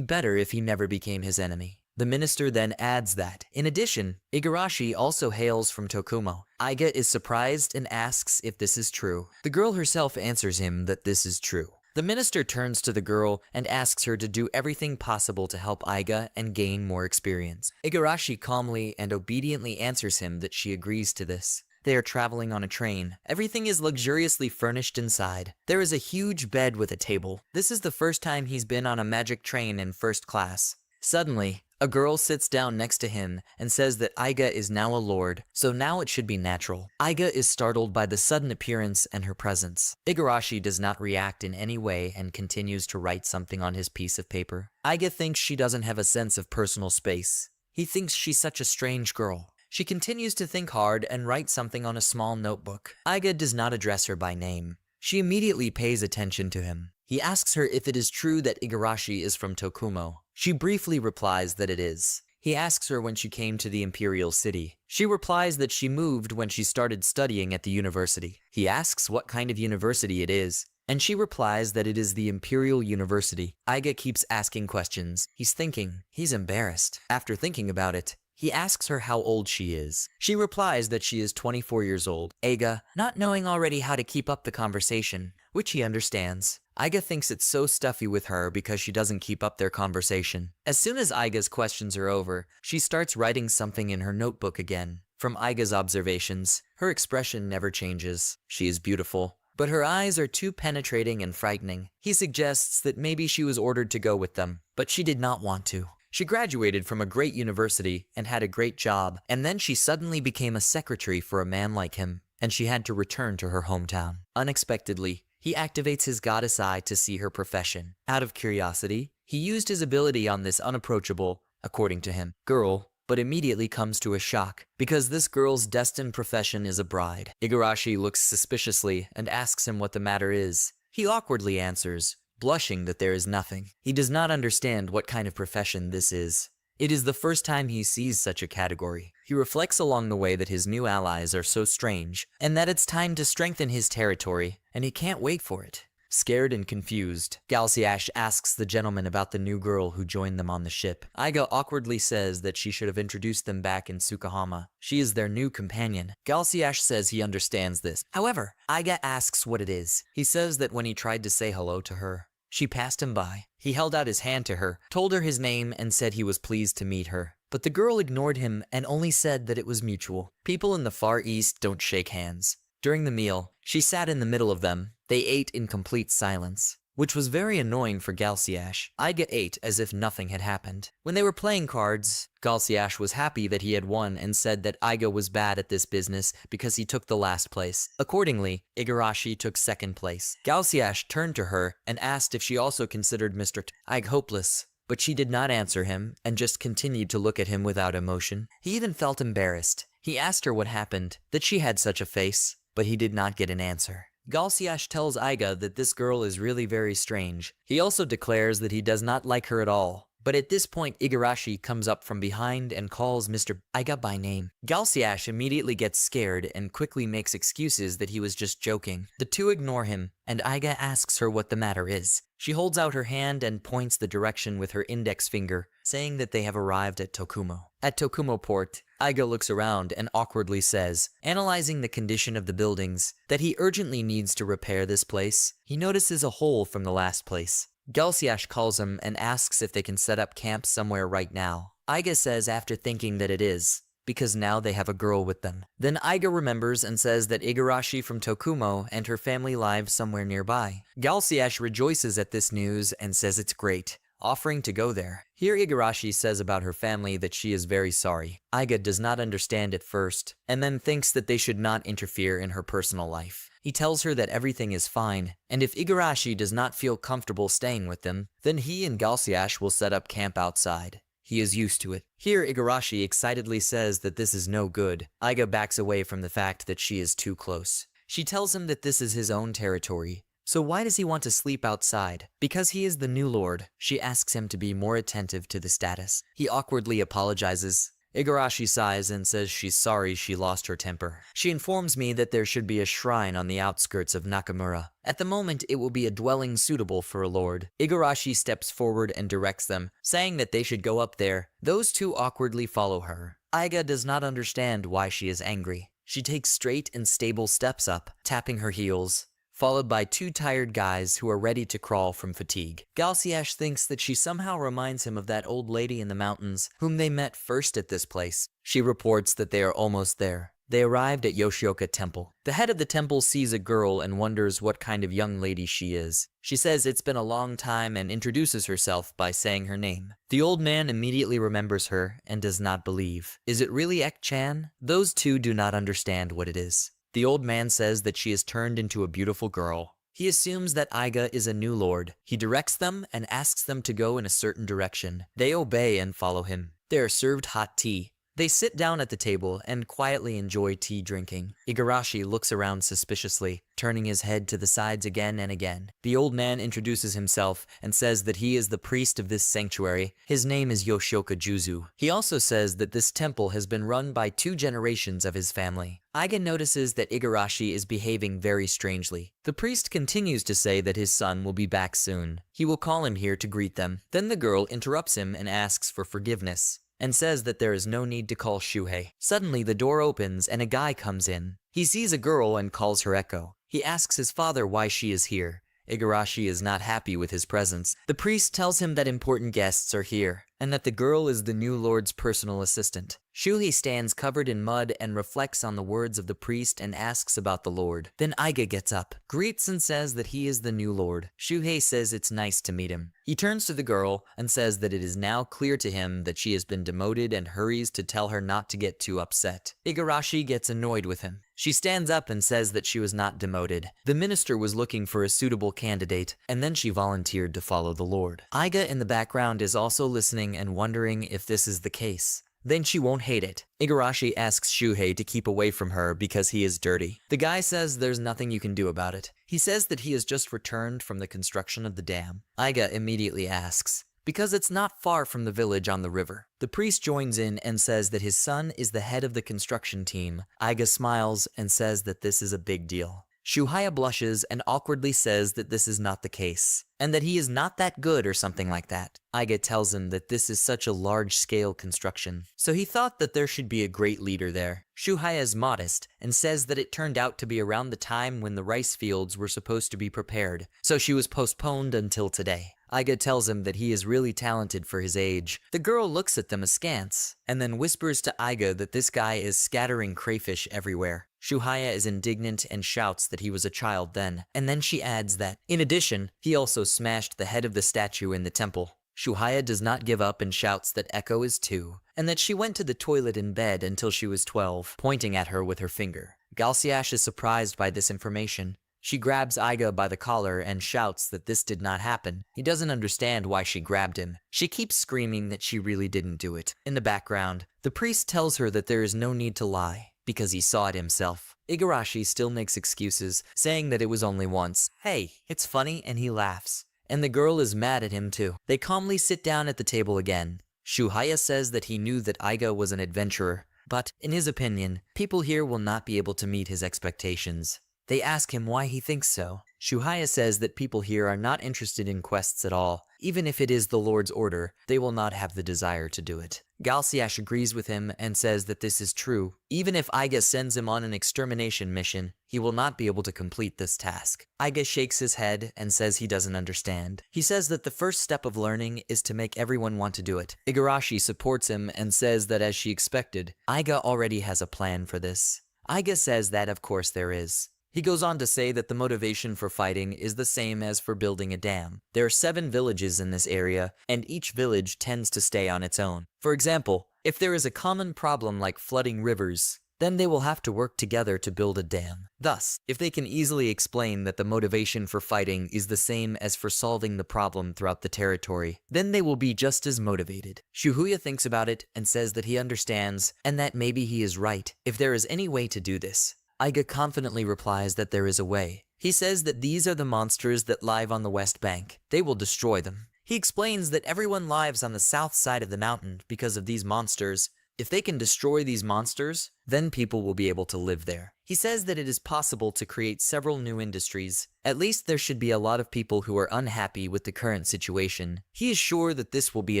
[SPEAKER 1] better if he never became his enemy. The minister then adds that, in addition, Igarashi also hails from Tokuma. Aiga is surprised and asks if this is true. The girl herself answers him that this is true. The minister turns to the girl and asks her to do everything possible to help Aiga and gain more experience. Igarashi calmly and obediently answers him that she agrees to this. They are traveling on a train. Everything is luxuriously furnished inside. There is a huge bed with a table. This is the first time he's been on a magic train in first class. Suddenly, a girl sits down next to him and says that Aiga is now a lord, so now it should be natural. Aiga is startled by the sudden appearance and her presence. Igarashi does not react in any way and continues to write something on his piece of paper. Aiga thinks she doesn't have a sense of personal space. He thinks she's such a strange girl. She continues to think hard and write something on a small notebook. Aiga does not address her by name. She immediately pays attention to him. He asks her if it is true that Igarashi is from Tokuma. She briefly replies that it is. He asks her when she came to the Imperial city. She replies that she moved when she started studying at the university. He asks what kind of university it is, and she replies that it is the Imperial University. Aiga keeps asking questions. He's thinking. He's embarrassed. After thinking about it, he asks her how old she is. She replies that she is 24 years old. Aiga, not knowing already how to keep up the conversation, which he understands. Aiga thinks it's so stuffy with her because she doesn't keep up their conversation. As soon as Aiga's questions are over, she starts writing something in her notebook again. From Aiga's observations, her expression never changes. She is beautiful, but her eyes are too penetrating and frightening. He suggests that maybe she was ordered to go with them, but she did not want to. She graduated from a great university and had a great job, and then she suddenly became a secretary for a man like him, and she had to return to her hometown. Unexpectedly, he activates his goddess eye to see her profession. Out of curiosity, he used his ability on this unapproachable, according to him, girl, but immediately comes to a shock, because this girl's destined profession is a bride. Igarashi looks suspiciously and asks him what the matter is. He awkwardly answers, blushing that there is nothing. He does not understand what kind of profession this is. It is the first time he sees such a category. He reflects along the way that his new allies are so strange, and that it's time to strengthen his territory, and he can't wait for it. Scared and confused, Galsiash asks the gentleman about the new girl who joined them on the ship. Aiga awkwardly says that she should have introduced them back in Tsukahama. She is their new companion. Galsiash says he understands this. However, Aiga asks what it is. He says that when he tried to say hello to her, she passed him by. He held out his hand to her, told her his name, and said he was pleased to meet her. But the girl ignored him and only said that it was mutual. People in the Far East don't shake hands. During the meal, she sat in the middle of them. They ate in complete silence, which was very annoying for Galsiash. Aiga ate as if nothing had happened. When they were playing cards, Galsiash was happy that he had won and said that Aiga was bad at this business because he took the last place. Accordingly, Igarashi took second place. Galsiash turned to her and asked if she also considered Mr. Aiga hopeless, but she did not answer him and just continued to look at him without emotion. He even felt embarrassed. He asked her what happened, that she had such a face, but he did not get an answer. Galsiash tells Aiga that this girl is really very strange. He also declares that he does not like her at all. But at this point, Igarashi comes up from behind and calls Mr. Aiga by name. Galsiash immediately gets scared and quickly makes excuses that he was just joking. The two ignore him, and Aiga asks her what the matter is. She holds out her hand and points the direction with her index finger, saying that they have arrived at Tokuma. At Tokuma port, Aiga looks around and awkwardly says, analyzing the condition of the buildings, that he urgently needs to repair this place. He notices a hole from the last place. Galsiash calls him and asks if they can set up camp somewhere right now. Aiga says after thinking that it is, because now they have a girl with them. Then Aiga remembers and says that Igarashi from Tokuma and her family live somewhere nearby. Galsiash rejoices at this news and says it's great, offering to go there. Here Igarashi says about her family that she is very sorry. Aiga does not understand at first, and then thinks that they should not interfere in her personal life. He tells her that everything is fine, and if Igarashi does not feel comfortable staying with them, then he and Galsiash will set up camp outside. He is used to it. Here Igarashi excitedly says that this is no good. Aiga backs away from the fact that she is too close. She tells him that this is his own territory. So why does he want to sleep outside? Because he is the new lord. She asks him to be more attentive to the status. He awkwardly apologizes. Igarashi sighs and says she's sorry she lost her temper. She informs me that there should be a shrine on the outskirts of Nakamura. At the moment, it will be a dwelling suitable for a lord. Igarashi steps forward and directs them, saying that they should go up there. Those two awkwardly follow her. Aiga does not understand why she is angry. She takes straight and stable steps up, tapping her heels, followed by two tired guys who are ready to crawl from fatigue. Galsiash thinks that she somehow reminds him of that old lady in the mountains, whom they met first at this place. She reports that they are almost there. They arrived at Yoshioka Temple. The head of the temple sees a girl and wonders what kind of young lady she is. She says it's been a long time and introduces herself by saying her name. The old man immediately remembers her and does not believe. Is it really Ek-chan? Those two do not understand what it is. The old man says that she has turned into a beautiful girl. He assumes that Aiga is a new lord. He directs them and asks them to go in a certain direction. They obey and follow him. They are served hot tea. They sit down at the table and quietly enjoy tea drinking. Igarashi looks around suspiciously, turning his head to the sides again and again. The old man introduces himself and says that he is the priest of this sanctuary. His name is Yoshioka Juzu. He also says that this temple has been run by 2 generations of his family. Aiga notices that Igarashi is behaving very strangely. The priest continues to say that his son will be back soon. He will call him here to greet them. Then the girl interrupts him and asks for forgiveness, and says that there is no need to call Shuhei. Suddenly the door opens and a guy comes in. He sees a girl and calls her Echo. He asks his father why she is here. Igarashi is not happy with his presence. The priest tells him that important guests are here, and that the girl is the new lord's personal assistant. Shuhei stands covered in mud and reflects on the words of the priest and asks about the lord. Then Aiga gets up, greets and says that he is the new lord. Shuhei says it's nice to meet him. He turns to the girl and says that it is now clear to him that she has been demoted and hurries to tell her not to get too upset. Igarashi gets annoyed with him. She stands up and says that she was not demoted. The minister was looking for a suitable candidate, and then she volunteered to follow the lord. Aiga in the background is also listening and wondering if this is the case. Then she won't hate it. Igarashi asks Shuhei to keep away from her because he is dirty. The guy says there's nothing you can do about it. He says that he has just returned from the construction of the dam. Aiga immediately asks, because it's not far from the village on the river. The priest joins in and says that his son is the head of the construction team. Aiga smiles and says that this is a big deal. Shuhei blushes and awkwardly says that this is not the case, and that he is not that good or something like that. Aiga tells him that this is such a large-scale construction, so he thought that there should be a great leader there. Shuhei is modest and says that it turned out to be around the time when the rice fields were supposed to be prepared, so she was postponed until today. Aiga tells him that he is really talented for his age. The girl looks at them askance, and then whispers to Aiga that this guy is scattering crayfish everywhere. Shuhei is indignant and shouts that he was a child then, and then she adds that, in addition, he also smashed the head of the statue in the temple. Shuhei does not give up and shouts that Echo is 2, and that she went to the toilet in bed until she was 12, pointing at her with her finger. Galsiash is surprised by this information. She grabs Aiga by the collar and shouts that this did not happen. He doesn't understand why she grabbed him. She keeps screaming that she really didn't do it. In the background, the priest tells her that there is no need to lie, because he saw it himself. Igarashi still makes excuses, saying that it was only once. Hey, it's funny, and he laughs. And the girl is mad at him too. They calmly sit down at the table again. Shuhei says that he knew that Aiga was an adventurer, but, in his opinion, people here will not be able to meet his expectations. They ask him why he thinks so. Shuhei says that people here are not interested in quests at all. Even if it is the Lord's order, they will not have the desire to do it. Galsiash agrees with him and says that this is true. Even if Aiga sends him on an extermination mission, he will not be able to complete this task. Aiga shakes his head and says he doesn't understand. He says that the first step of learning is to make everyone want to do it. Igarashi supports him and says that as she expected, Aiga already has a plan for this. Aiga says that of course there is. He goes on to say that the motivation for fighting is the same as for building a dam. There are 7 villages in this area, and each village tends to stay on its own. For example, if there is a common problem like flooding rivers, then they will have to work together to build a dam. Thus, if they can easily explain that the motivation for fighting is the same as for solving the problem throughout the territory, then they will be just as motivated. Shuhei thinks about it and says that he understands, and that maybe he is right, if there is any way to do this. Aiga confidently replies that there is a way. He says that these are the monsters that live on the west bank. They will destroy them. He explains that everyone lives on the south side of the mountain because of these monsters. If they can destroy these monsters, then people will be able to live there. He says that it is possible to create several new industries. At least there should be a lot of people who are unhappy with the current situation. He is sure that this will be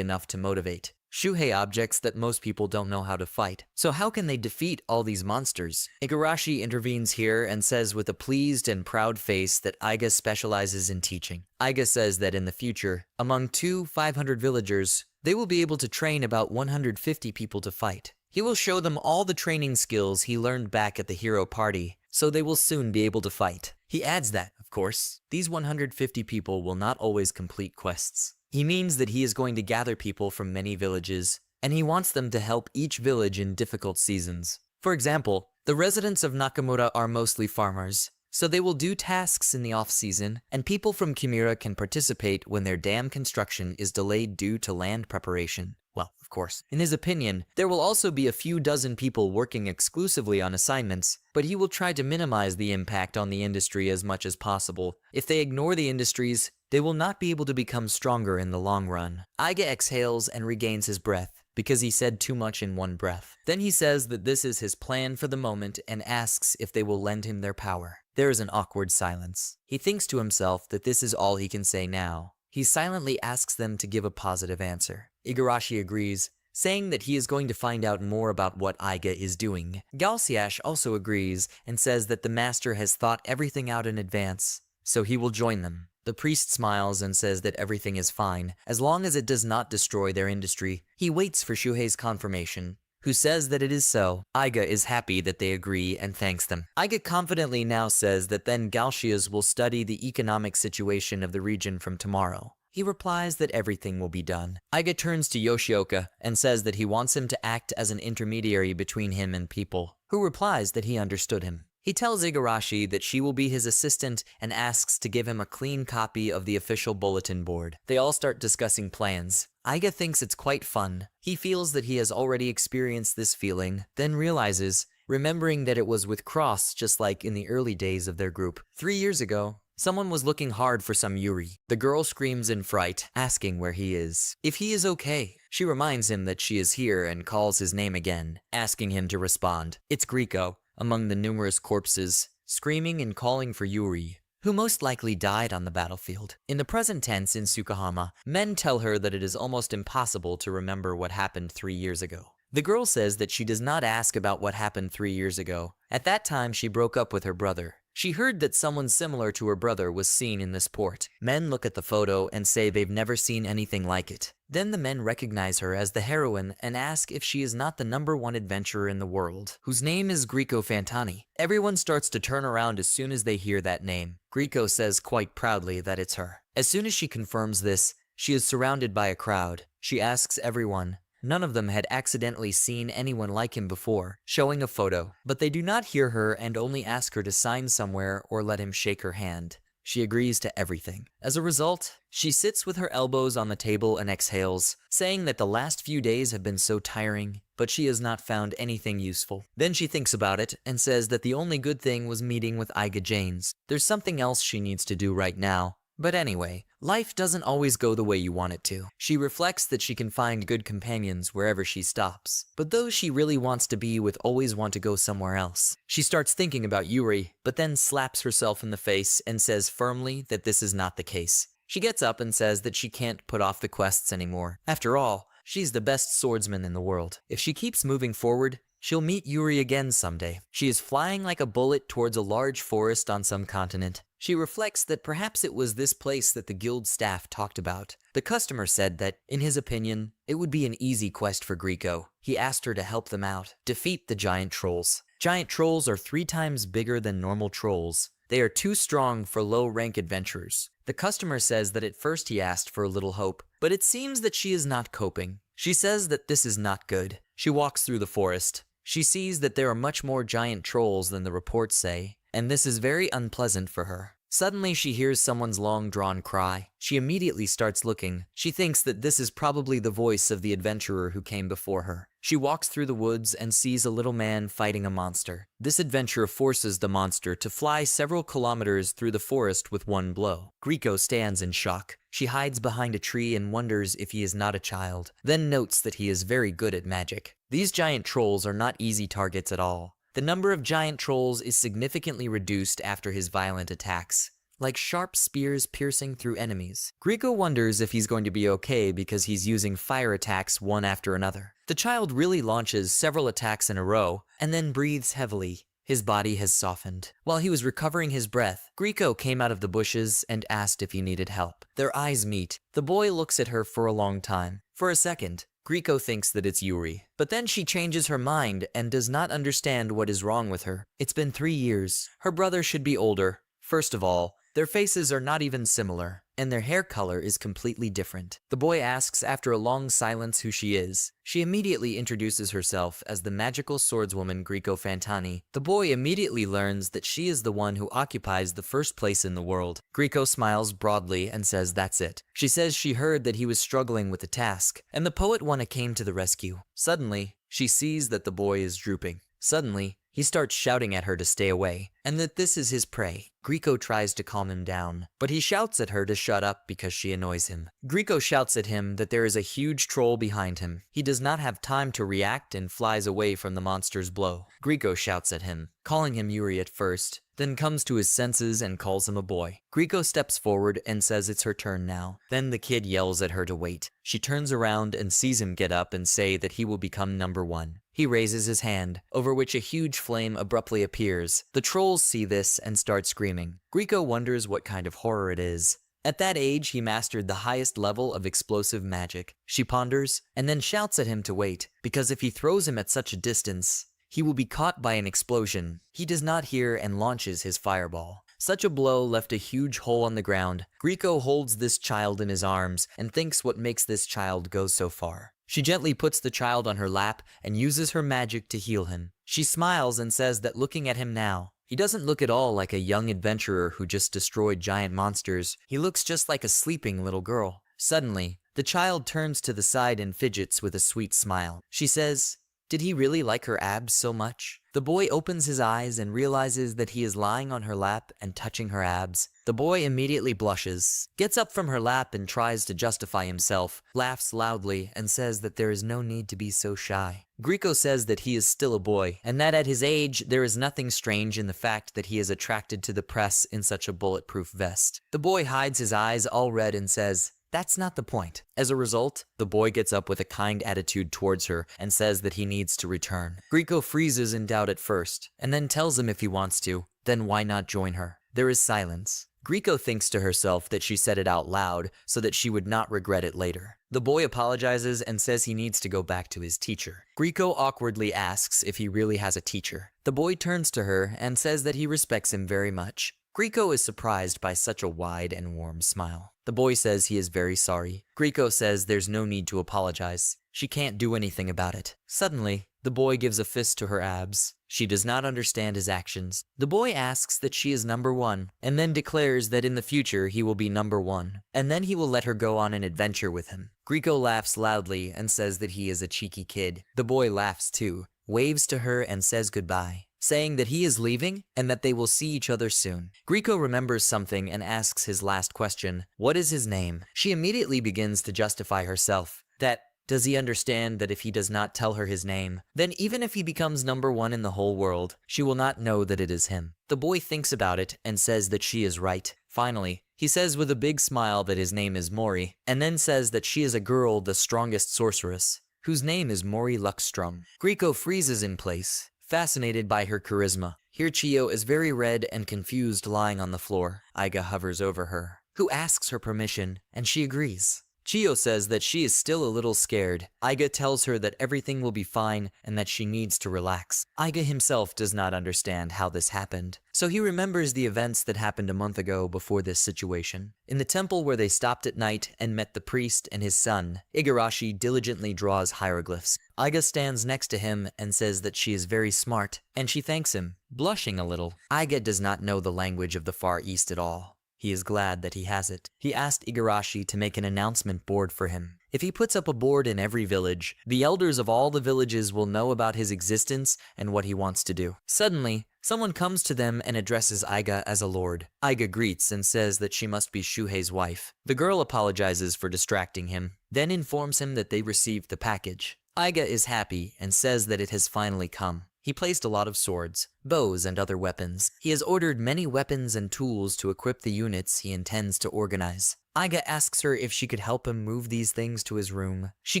[SPEAKER 1] enough to motivate. Shuhei objects that most people don't know how to fight. So how can they defeat all these monsters? Igarashi intervenes here and says with a pleased and proud face that Aiga specializes in teaching. Aiga says that in the future, among 500 villagers, they will be able to train about 150 people to fight. He will show them all the training skills he learned back at the hero party, so they will soon be able to fight. He adds that, of course, these 150 people will not always complete quests. He means that he is going to gather people from many villages, and he wants them to help each village in difficult seasons. For example, the residents of Nakamura are mostly farmers, so they will do tasks in the off-season, and people from Kimura can participate when their dam construction is delayed due to land preparation. Well, of course. In his opinion, there will also be a few dozen people working exclusively on assignments, but he will try to minimize the impact on the industry as much as possible. If they ignore the industries, they will not be able to become stronger in the long run. Aiga exhales and regains his breath, because he said too much in one breath. Then he says that this is his plan for the moment and asks if they will lend him their power. There is an awkward silence. He thinks to himself that this is all he can say now. He silently asks them to give a positive answer. Igarashi agrees, saying that he is going to find out more about what Aiga is doing. Galsiash also agrees and says that the master has thought everything out in advance, so he will join them. The priest smiles and says that everything is fine, as long as it does not destroy their industry. He waits for Shuhei's confirmation, who says that it is so. Aiga is happy that they agree and thanks them. Aiga confidently now says that then Galshias will study the economic situation of the region from tomorrow. He replies that everything will be done. Aiga turns to Yoshioka and says that he wants him to act as an intermediary between him and people, who replies that he understood him. He tells Igarashi that she will be his assistant and asks to give him a clean copy of the official bulletin board. They all start discussing plans. Aiga thinks it's quite fun. He feels that he has already experienced this feeling, then realizes, remembering that it was with Cross just like in the early days of their group. 3 years ago, someone was looking hard for some Yuri. The girl screams in fright, asking where he is. If he is okay. She reminds him that she is here and calls his name again, asking him to respond. It's Grio, among the numerous corpses, screaming and calling for Yuri, who most likely died on the battlefield. In the present tense in Tsukahama, men tell her that it is almost impossible to remember what happened 3 years ago. The girl says that she does not ask about what happened 3 years ago. At that time, she broke up with her brother. She heard that someone similar to her brother was seen in this port. Men look at the photo and say they've never seen anything like it. Then the men recognize her as the heroine and ask if she is not the #1 adventurer in the world, whose name is Grieco Fantani. Everyone starts to turn around as soon as they hear that name. Grieco says quite proudly that it's her. As soon as she confirms this, she is surrounded by a crowd. She asks everyone. None of them had accidentally seen anyone like him before, showing a photo, but they do not hear her and only ask her to sign somewhere or let him shake her hand. She agrees to everything. As a result, she sits with her elbows on the table and exhales, saying that the last few days have been so tiring, but she has not found anything useful. Then she thinks about it and says that the only good thing was meeting with Aiga Janes. There's something else she needs to do right now. But anyway, life doesn't always go the way you want it to. She reflects that she can find good companions wherever she stops, but those she really wants to be with always want to go somewhere else. She starts thinking about Yuri, but then slaps herself in the face and says firmly that this is not the case. She gets up and says that she can't put off the quests anymore. After all, she's the best swordsman in the world. If she keeps moving forward, she'll meet Yuri again someday. She is flying like a bullet towards a large forest on some continent. She reflects that perhaps it was this place that the guild staff talked about. The customer said that, in his opinion, it would be an easy quest for Grieco. He asked her to help them out, defeat the giant trolls. Giant trolls are 3 times bigger than normal trolls. They are too strong for low-rank adventurers. The customer says that at first he asked for a little hope, but it seems that she is not coping. She says that this is not good. She walks through the forest. She sees that there are much more giant trolls than the reports say, and this is very unpleasant for her. Suddenly she hears someone's long-drawn cry. She immediately starts looking. She thinks that this is probably the voice of the adventurer who came before her. She walks through the woods and sees a little man fighting a monster. This adventurer forces the monster to fly several kilometers through the forest with one blow. Grieco stands in shock. She hides behind a tree and wonders if he is not a child, then notes that he is very good at magic. These giant trolls are not easy targets at all. The number of giant trolls is significantly reduced after his violent attacks, like sharp spears piercing through enemies. Grieco wonders if he's going to be okay because he's using fire attacks one after another. The child really launches several attacks in a row, and then breathes heavily. His body has softened. While he was recovering his breath, Grieco came out of the bushes and asked if he needed help. Their eyes meet. The boy looks at her for a long time. For a second, Grieco thinks that it's Yuri, but then she changes her mind and does not understand what is wrong with her. It's been 3 years. Her brother should be older. First of all, their faces are not even similar, and their hair color is completely different. The boy asks after a long silence who she is. She immediately introduces herself as the magical swordswoman Grieco Fantani. The boy immediately learns that she is the one who occupies the first place in the world. Grieco smiles broadly and says that's it. She says she heard that he was struggling with the task, and the poet Wanna came to the rescue. Suddenly, she sees that the boy is drooping. Suddenly, he starts shouting at her to stay away, and that this is his prey. Grieco tries to calm him down, but he shouts at her to shut up because she annoys him. Grieco shouts at him that there is a huge troll behind him. He does not have time to react and flies away from the monster's blow. Grieco shouts at him, calling him Yuri at first, then comes to his senses and calls him a boy. Grieco steps forward and says it's her turn now. Then the kid yells at her to wait. She turns around and sees him get up and say that he will become number 1. He raises his hand, over which a huge flame abruptly appears. The trolls see this and start screaming. Grieco wonders what kind of horror it is. At that age, he mastered the highest level of explosive magic. She ponders, and then shouts at him to wait, because if he throws him at such a distance, he will be caught by an explosion. He does not hear and launches his fireball. Such a blow left a huge hole on the ground. Grieco holds this child in his arms and thinks what makes this child go so far. She gently puts the child on her lap and uses her magic to heal him. She smiles and says that looking at him now, he doesn't look at all like a young adventurer who just destroyed giant monsters. He looks just like a sleeping little girl. Suddenly, the child turns to the side and fidgets with a sweet smile. She says, "Did he really like her abs so much?" The boy opens his eyes and realizes that he is lying on her lap and touching her abs. The boy immediately blushes, gets up from her lap and tries to justify himself, laughs loudly, and says that there is no need to be so shy. Grieco says that he is still a boy, and that at his age, there is nothing strange in the fact that he is attracted to the press in such a bulletproof vest. The boy hides his eyes all red and says, "That's not the point." As a result, the boy gets up with a kind attitude towards her and says that he needs to return. Grieco freezes in doubt at first, and then tells him if he wants to, then why not join her? There is silence. Grieco thinks to herself that she said it out loud so that she would not regret it later. The boy apologizes and says he needs to go back to his teacher. Grieco awkwardly asks if he really has a teacher. The boy turns to her and says that he respects him very much. Grieco is surprised by such a wide and warm smile. The boy says he is very sorry. Grieco says there's no need to apologize. She can't do anything about it. Suddenly, the boy gives a fist to her abs. She does not understand his actions. The boy asks that she is number 1, and then declares that in the future he will be number 1, and then he will let her go on an adventure with him. Grieco laughs loudly and says that he is a cheeky kid. The boy laughs too, waves to her and says goodbye, saying that he is leaving and that they will see each other soon. Grieco remembers something and asks his last question, what is his name? She immediately begins to justify herself, that does he understand that if he does not tell her his name, then even if he becomes number 1 in the whole world, she will not know that it is him. The boy thinks about it and says that she is right. Finally, he says with a big smile that his name is Mory, and then says that she is a girl, the strongest sorceress, whose name is Mory Luckstrom. Grieco freezes in place, fascinated by her charisma. Here Chio is very red and confused lying on the floor. Aiga hovers over her, who asks her permission, and she agrees. Chio says that she is still a little scared. Aiga tells her that everything will be fine and that she needs to relax. Aiga himself does not understand how this happened, so he remembers the events that happened a month ago before this situation. In the temple where they stopped at night and met the priest and his son, Igarashi diligently draws hieroglyphs. Aiga stands next to him and says that she is very smart, and she thanks him, blushing a little. Aiga does not know the language of the Far East at all. He is glad that he has it. He asked Igarashi to make an announcement board for him. If he puts up a board in every village, the elders of all the villages will know about his existence and what he wants to do. Suddenly, someone comes to them and addresses Aiga as a lord. Aiga greets and says that she must be Shuhei's wife. The girl apologizes for distracting him, then informs him that they received the package. Aiga is happy and says that it has finally come. He placed a lot of swords, bows, and other weapons. He has ordered many weapons and tools to equip the units he intends to organize. Aiga asks her if she could help him move these things to his room. She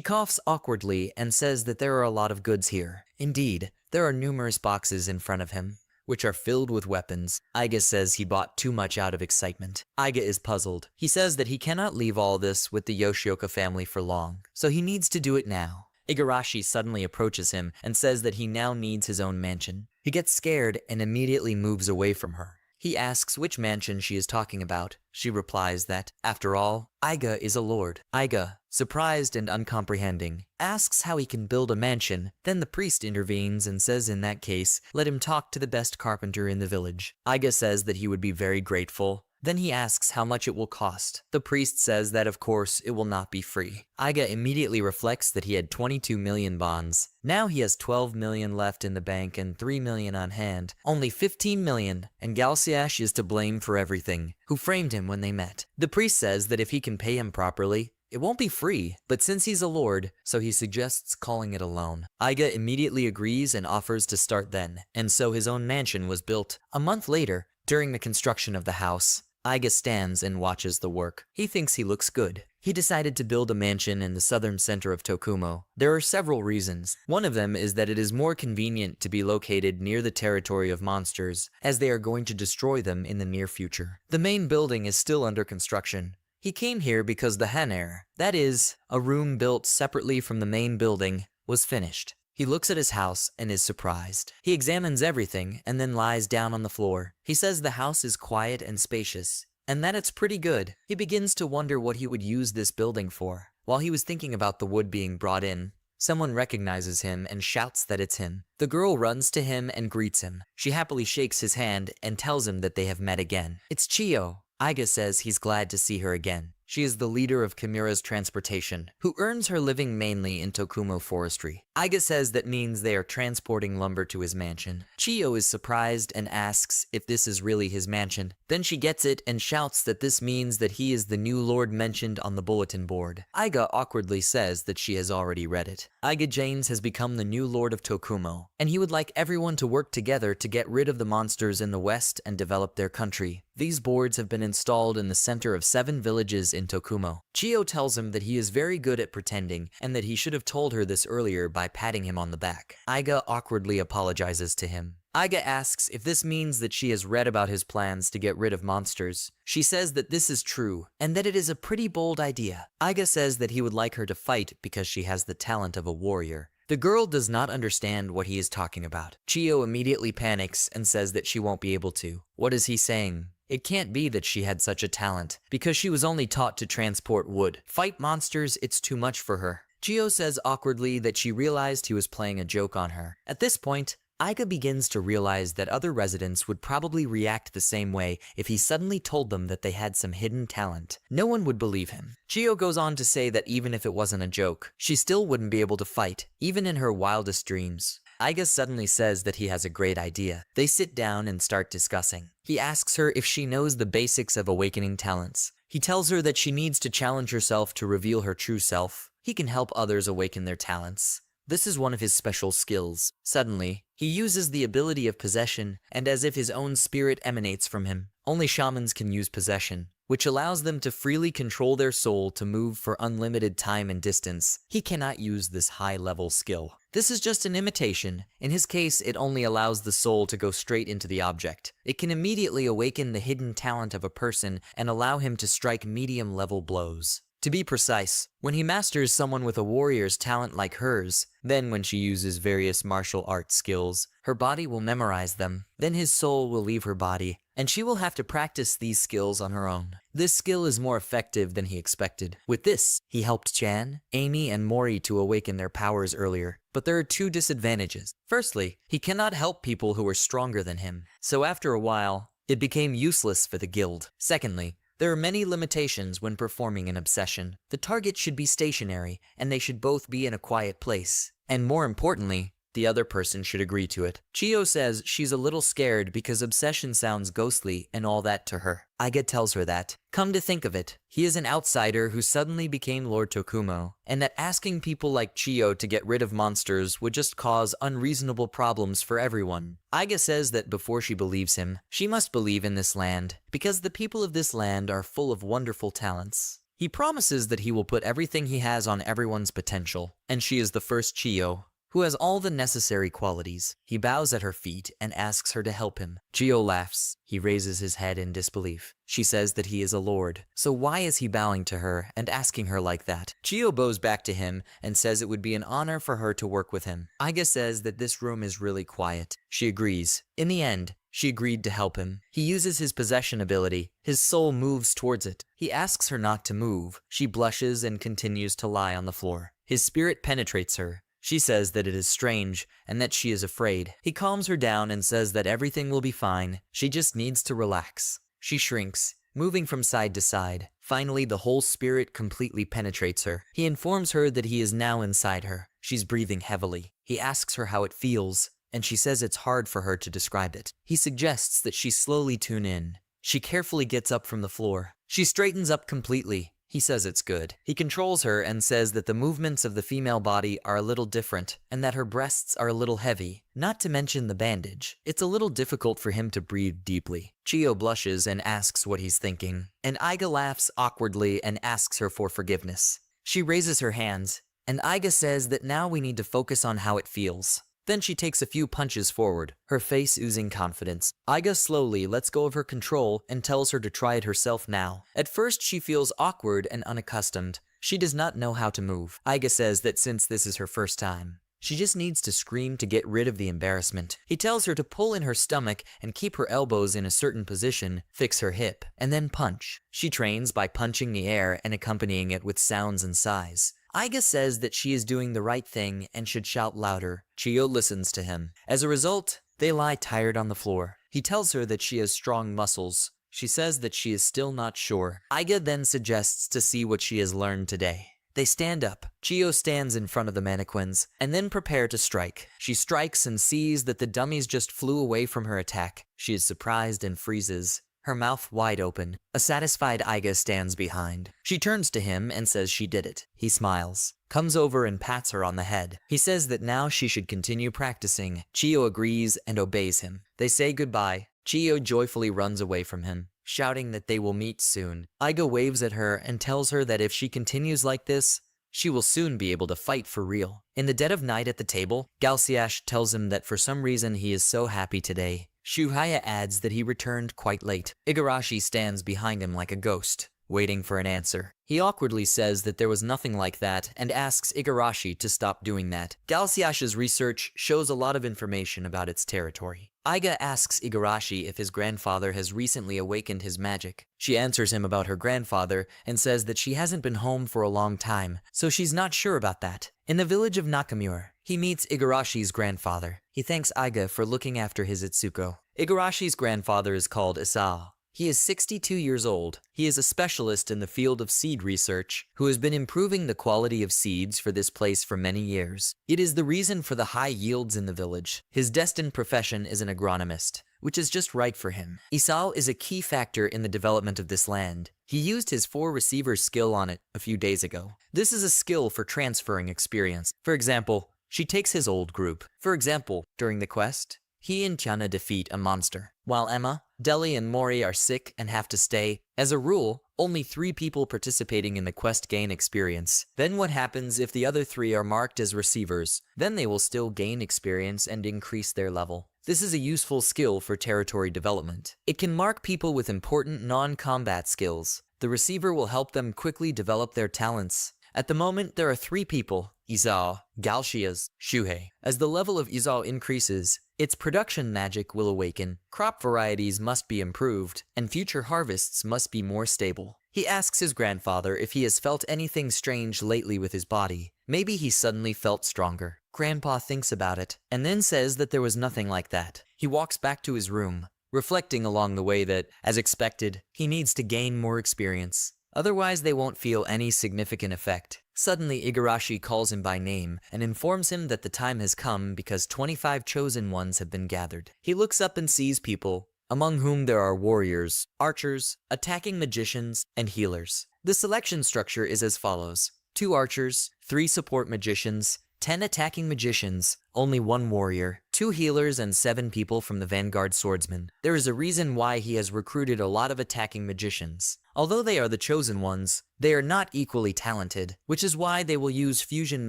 [SPEAKER 1] coughs awkwardly and says that there are a lot of goods here. Indeed, there are numerous boxes in front of him. which are filled with weapons. Aiga says he bought too much out of excitement. Aiga is puzzled. He says that he cannot leave all this with the Yoshioka family for long, so he needs to do it now. Igarashi suddenly approaches him and says that he now needs his own mansion. He gets scared and immediately moves away from her. He asks which mansion she is talking about. She replies that, after all, Aiga is a lord. Aiga, surprised and uncomprehending, asks how he can build a mansion. Then the priest intervenes and says in that case, let him talk to the best carpenter in the village. Aiga says that he would be very grateful. Then he asks how much it will cost. The priest says that of course it will not be free. Aiga immediately reflects that he had 22 million bonds. Now he has 12 million left in the bank and 3 million on hand. Only 15 million, and Galsiash is to blame for everything, who framed him when they met. The priest says that if he can pay him properly, it won't be free, but since he's a lord, so he suggests calling it a loan. Aiga immediately agrees and offers to start then, and so his own mansion was built. A month later, during the construction of the house, Aiga stands and watches the work. He thinks he looks good. He decided to build a mansion in the southern center of Tokuma. There are several reasons. One of them is that it is more convenient to be located near the territory of monsters, as they are going to destroy them in the near future. The main building is still under construction. He came here because the hanare, that is, a room built separately from the main building, was finished. He looks at his house and is surprised. He examines everything and then lies down on the floor. He says the house is quiet and spacious, and that it's pretty good. He begins to wonder what he would use this building for. While he was thinking about the wood being brought in, someone recognizes him and shouts that it's him. The girl runs to him and greets him. She happily shakes his hand and tells him that they have met again. It's Chio. Aiga says he's glad to see her again. She is the leader of Kimura's transportation, who earns her living mainly in Tokuma forestry. Aiga says that means they are transporting lumber to his mansion. Chio is surprised and asks if this is really his mansion. Then she gets it and shouts that this means that he is the new lord mentioned on the bulletin board. Aiga awkwardly says that she has already read it. Aiga James has become the new lord of Tokuma, and he would like everyone to work together to get rid of the monsters in the west and develop their country. These boards have been installed in the center of 7 villages in Tokuma. Chio tells him that he is very good at pretending and that he should have told her this earlier by patting him on the back. Aiga awkwardly apologizes to him. Aiga asks if this means that she has read about his plans to get rid of monsters. She says that this is true and that it is a pretty bold idea. Aiga says that he would like her to fight because she has the talent of a warrior. The girl does not understand what he is talking about. Chio immediately panics and says that she won't be able to. What is he saying? It can't be that she had such a talent, because she was only taught to transport wood. Fight monsters, it's too much for her. Chio says awkwardly that she realized he was playing a joke on her. At this point, Aiga begins to realize that other residents would probably react the same way if he suddenly told them that they had some hidden talent. No one would believe him. Chio goes on to say that even if it wasn't a joke, she still wouldn't be able to fight, even in her wildest dreams. Aiga suddenly says that he has a great idea. They sit down and start discussing. He asks her if she knows the basics of awakening talents. He tells her that she needs to challenge herself to reveal her true self. He can help others awaken their talents. This is one of his special skills. Suddenly, he uses the ability of possession, and as if his own spirit emanates from him. Only shamans can use possession, which allows them to freely control their soul to move for unlimited time and distance. He cannot use this high-level skill. This is just an imitation. In his case, it only allows the soul to go straight into the object. It can immediately awaken the hidden talent of a person and allow him to strike medium-level blows. To be precise, when he masters someone with a warrior's talent like hers, then when she uses various martial arts skills, her body will memorize them. Then his soul will leave her body, and she will have to practice these skills on her own. This skill is more effective than he expected. With this, he helped Chan, Amy, and Mory to awaken their powers earlier. But there are 2 disadvantages. Firstly, he cannot help people who are stronger than him, so after a while, it became useless for the guild. Secondly, there are many limitations when performing an obsession. The target should be stationary, and they should both be in a quiet place. And more importantly, the other person should agree to it. Chio says she's a little scared because obsession sounds ghostly and all that to her. Aiga tells her that, come to think of it, he is an outsider who suddenly became Lord Tokuma, and that asking people like Chio to get rid of monsters would just cause unreasonable problems for everyone. Aiga says that before she believes him, she must believe in this land, because the people of this land are full of wonderful talents. He promises that he will put everything he has on everyone's potential, and she is the first Chio who has all the necessary qualities. He bows at her feet and asks her to help him. Chio laughs. He raises his head in disbelief. She says that he is a lord, so why is he bowing to her and asking her like that? Chio bows back to him and says it would be an honor for her to work with him. Aiga says that this room is really quiet. She agrees. In the end, she agreed to help him. He uses his possession ability. His soul moves towards it. He asks her not to move. She blushes and continues to lie on the floor. His spirit penetrates her. She says that it is strange and that she is afraid. He calms her down and says that everything will be fine. She just needs to relax. She shrinks, moving from side to side. Finally, the whole spirit completely penetrates her. He informs her that he is now inside her. She's breathing heavily. He asks her how it feels, and she says it's hard for her to describe it. He suggests that she slowly tune in. She carefully gets up from the floor. She straightens up completely. He says it's good. He controls her and says that the movements of the female body are a little different and that her breasts are a little heavy, not to mention the bandage. It's a little difficult for him to breathe deeply. Chio blushes and asks what he's thinking, and Aiga laughs awkwardly and asks her for forgiveness. She raises her hands, and Aiga says that now we need to focus on how it feels. Then she takes a few punches forward, her face oozing confidence. Aiga slowly lets go of her control and tells her to try it herself now. At first she feels awkward and unaccustomed. She does not know how to move. Aiga says that since this is her first time, she just needs to scream to get rid of the embarrassment. He tells her to pull in her stomach and keep her elbows in a certain position, fix her hip, and then punch. She trains by punching the air and accompanying it with sounds and sighs. Aiga says that she is doing the right thing and should shout louder. Chio listens to him. As a result, they lie tired on the floor. He tells her that she has strong muscles. She says that she is still not sure. Aiga then suggests to see what she has learned today. They stand up. Chio stands in front of the mannequins and then prepare to strike. She strikes and sees that the dummies just flew away from her attack. She is surprised and freezes, her mouth wide open. A satisfied Aiga stands behind. She turns to him and says she did it. He smiles, comes over and pats her on the head. He says that now she should continue practicing. Chio agrees and obeys him. They say goodbye. Chio joyfully runs away from him, shouting that they will meet soon. Aiga waves at her and tells her that if she continues like this, she will soon be able to fight for real. In the dead of night at the table, Galsiash tells him that for some reason he is so happy today. Shuhaya adds that he returned quite late. Igarashi stands behind him like a ghost, waiting for an answer. He awkwardly says that there was nothing like that and asks Igarashi to stop doing that. Galsiash's research shows a lot of information about its territory. Aiga asks Igarashi if his grandfather has recently awakened his magic. She answers him about her grandfather and says that she hasn't been home for a long time, so she's not sure about that. In the village of Nakamura, he meets Igarashi's grandfather. He thanks Aiga for looking after his Itsuko. Igarashi's grandfather is called Isao. He is 62 years old. He is a specialist in the field of seed research, who has been improving the quality of seeds for this place for many years. It is the reason for the high yields in the village. His destined profession is an agronomist, which is just right for him. Isao is a key factor in the development of this land. He used his 4-receiver skill on it a few days ago. This is a skill for transferring experience. For example, she takes his old group. For example, during the quest, he and Chana defeat a monster, while Emma, Deli, and Mory are sick and have to stay. As a rule, only 3 people participating in the quest gain experience. Then what happens if the other 3 are marked as receivers? Then they will still gain experience and increase their level. This is a useful skill for territory development. It can mark people with important non-combat skills. The receiver will help them quickly develop their talents. At the moment, there are 3 people: Izao, Galshias, Shuhei. As the level of Izao increases, its production magic will awaken. Crop varieties must be improved, and future harvests must be more stable. He asks his grandfather if he has felt anything strange lately with his body. Maybe he suddenly felt stronger. Grandpa thinks about it, and then says that there was nothing like that. He walks back to his room, reflecting along the way that, as expected, he needs to gain more experience. Otherwise, they won't feel any significant effect. Suddenly, Igarashi calls him by name and informs him that the time has come because 25 chosen ones have been gathered. He looks up and sees people, among whom there are warriors, archers, attacking magicians, and healers. The selection structure is as follows: 2 archers, 3 support magicians, 10 attacking magicians, only 1 warrior, 2 healers, and 7 people from the vanguard swordsmen. There is a reason why he has recruited a lot of attacking magicians. Although they are the chosen ones, they are not equally talented, which is why they will use fusion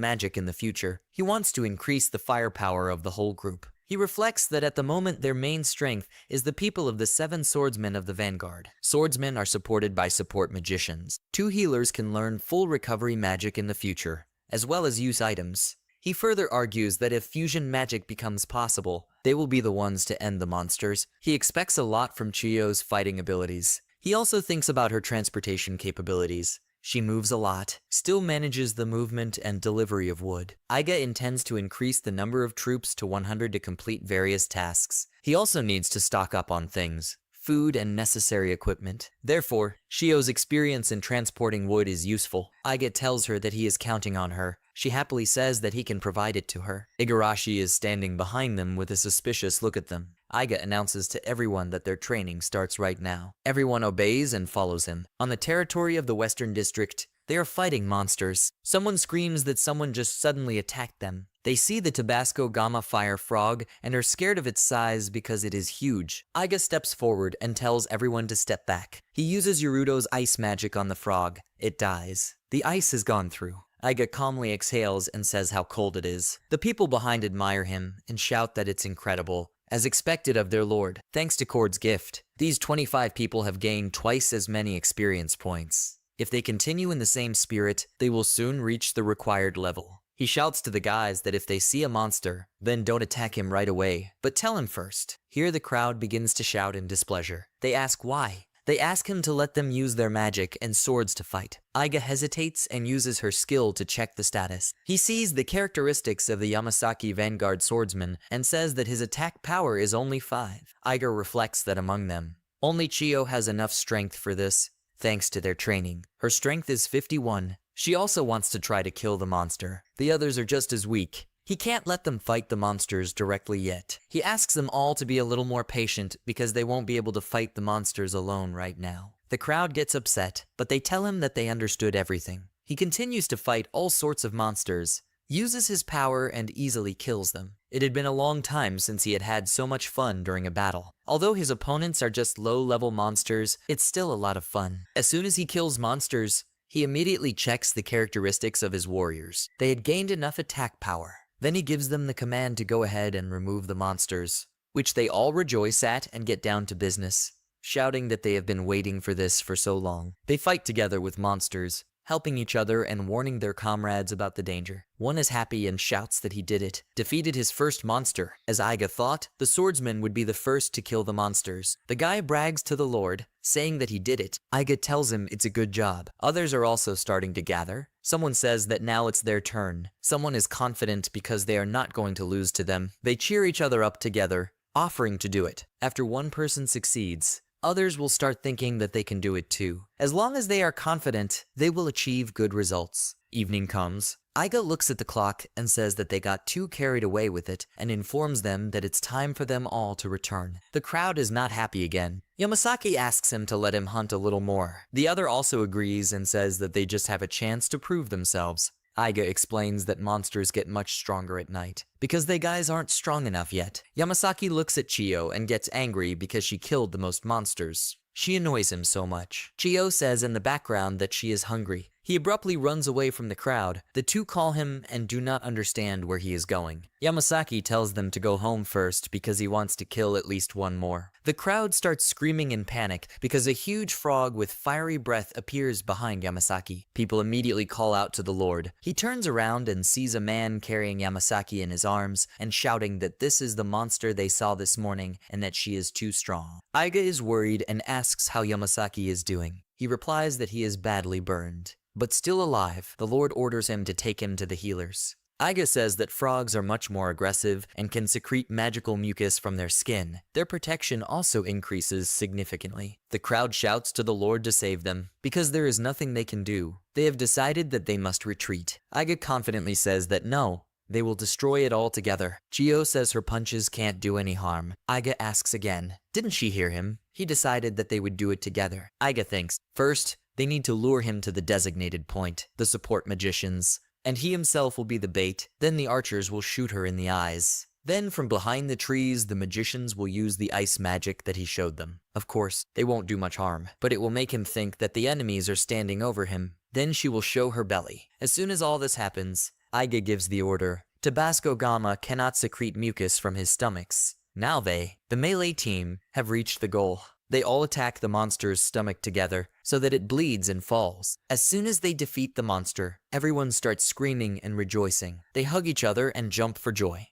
[SPEAKER 1] magic in the future. He wants to increase the firepower of the whole group. He reflects that at the moment their main strength is the people of the 7 swordsmen of the vanguard. Swordsmen are supported by support magicians. 2 healers can learn full recovery magic in the future, as well as use items. He further argues that if fusion magic becomes possible, they will be the ones to end the monsters. He expects a lot from Chio's fighting abilities. He also thinks about her transportation capabilities. She moves a lot, still manages the movement and delivery of wood. Aiga intends to increase the number of troops to 100 to complete various tasks. He also needs to stock up on things, food and necessary equipment. Therefore, Chio's experience in transporting wood is useful. Aiga tells her that he is counting on her. She happily says that he can provide it to her. Igarashi is standing behind them with a suspicious look at them. Aiga announces to everyone that their training starts right now. Everyone obeys and follows him. On the territory of the Western District, they are fighting monsters. Someone screams that someone just suddenly attacked them. They see the Tabasco Gamma fire frog and are scared of its size because it is huge. Aiga steps forward and tells everyone to step back. He uses Yorudo's ice magic on the frog. It dies. The ice has gone through. Aiga calmly exhales and says how cold it is. The people behind admire him and shout that it's incredible, as expected of their lord. Thanks to Cord's gift, these 25 people have gained twice as many experience points. If they continue in the same spirit, they will soon reach the required level. He shouts to the guys that if they see a monster, then don't attack him right away, but tell him first. Here the crowd begins to shout in displeasure. They ask why. They ask him to let them use their magic and swords to fight. Aiga hesitates and uses her skill to check the status. He sees the characteristics of the Yamasaki Vanguard swordsman and says that his attack power is only 5. Aiga reflects that among them, only Chio has enough strength for this, thanks to their training. Her strength is 51. She also wants to try to kill the monster. The others are just as weak. He can't let them fight the monsters directly yet. He asks them all to be a little more patient because they won't be able to fight the monsters alone right now. The crowd gets upset, but they tell him that they understood everything. He continues to fight all sorts of monsters, uses his power and easily kills them. It had been a long time since he had had so much fun during a battle. Although his opponents are just low-level monsters, it's still a lot of fun. As soon as he kills monsters, he immediately checks the characteristics of his warriors. They had gained enough attack power. Then he gives them the command to go ahead and remove the monsters, which they all rejoice at and get down to business, shouting that they have been waiting for this for so long. They fight together with monsters, helping each other and warning their comrades about the danger. One is happy and shouts that he did it, defeated his first monster. As Aiga thought, the swordsman would be the first to kill the monsters. The guy brags to the lord, saying that he did it. Aiga tells him it's a good job. Others are also starting to gather. Someone says that now it's their turn. Someone is confident because they are not going to lose to them. They cheer each other up together, offering to do it. After one person succeeds, others will start thinking that they can do it too. As long as they are confident, they will achieve good results. Evening comes. Aiga looks at the clock and says that they got too carried away with it and informs them that it's time for them all to return. The crowd is not happy again. Yamasaki asks him to let him hunt a little more. The other also agrees and says that they just have a chance to prove themselves. Aiga explains that monsters get much stronger at night, because they guys aren't strong enough yet. Yamasaki looks at Chio and gets angry because she killed the most monsters. She annoys him so much. Chio says in the background that she is hungry. He abruptly runs away from the crowd. The two call him and do not understand where he is going. Yamasaki tells them to go home first because he wants to kill at least one more. The crowd starts screaming in panic because a huge frog with fiery breath appears behind Yamasaki. People immediately call out to the lord. He turns around and sees a man carrying Yamasaki in his arms and shouting that this is the monster they saw this morning and that she is too strong. Aiga is worried and asks how Yamasaki is doing. He replies that he is badly burned, but still alive. The lord orders him to take him to the healers. Aiga says that frogs are much more aggressive and can secrete magical mucus from their skin. Their protection also increases significantly. The crowd shouts to the lord to save them. Because there is nothing they can do, they have decided that they must retreat. Aiga confidently says that no, they will destroy it all together. Chio says her punches can't do any harm. Aiga asks again. Didn't she hear him? He decided that they would do it together. Aiga thinks, first, they need to lure him to the designated point, the support magicians. and he himself will be the bait. Then the archers will shoot her in the eyes. Then from behind the trees, the magicians will use the ice magic that he showed them. Of course, they won't do much harm, but it will make him think that the enemies are standing over him. Then she will show her belly. As soon as all this happens, Aiga gives the order. Tabasco Gama cannot secrete mucus from his stomachs. Now they, the melee team, have reached the goal. They all attack the monster's stomach together so that it bleeds and falls. As soon as they defeat the monster, everyone starts screaming and rejoicing. They hug each other and jump for joy.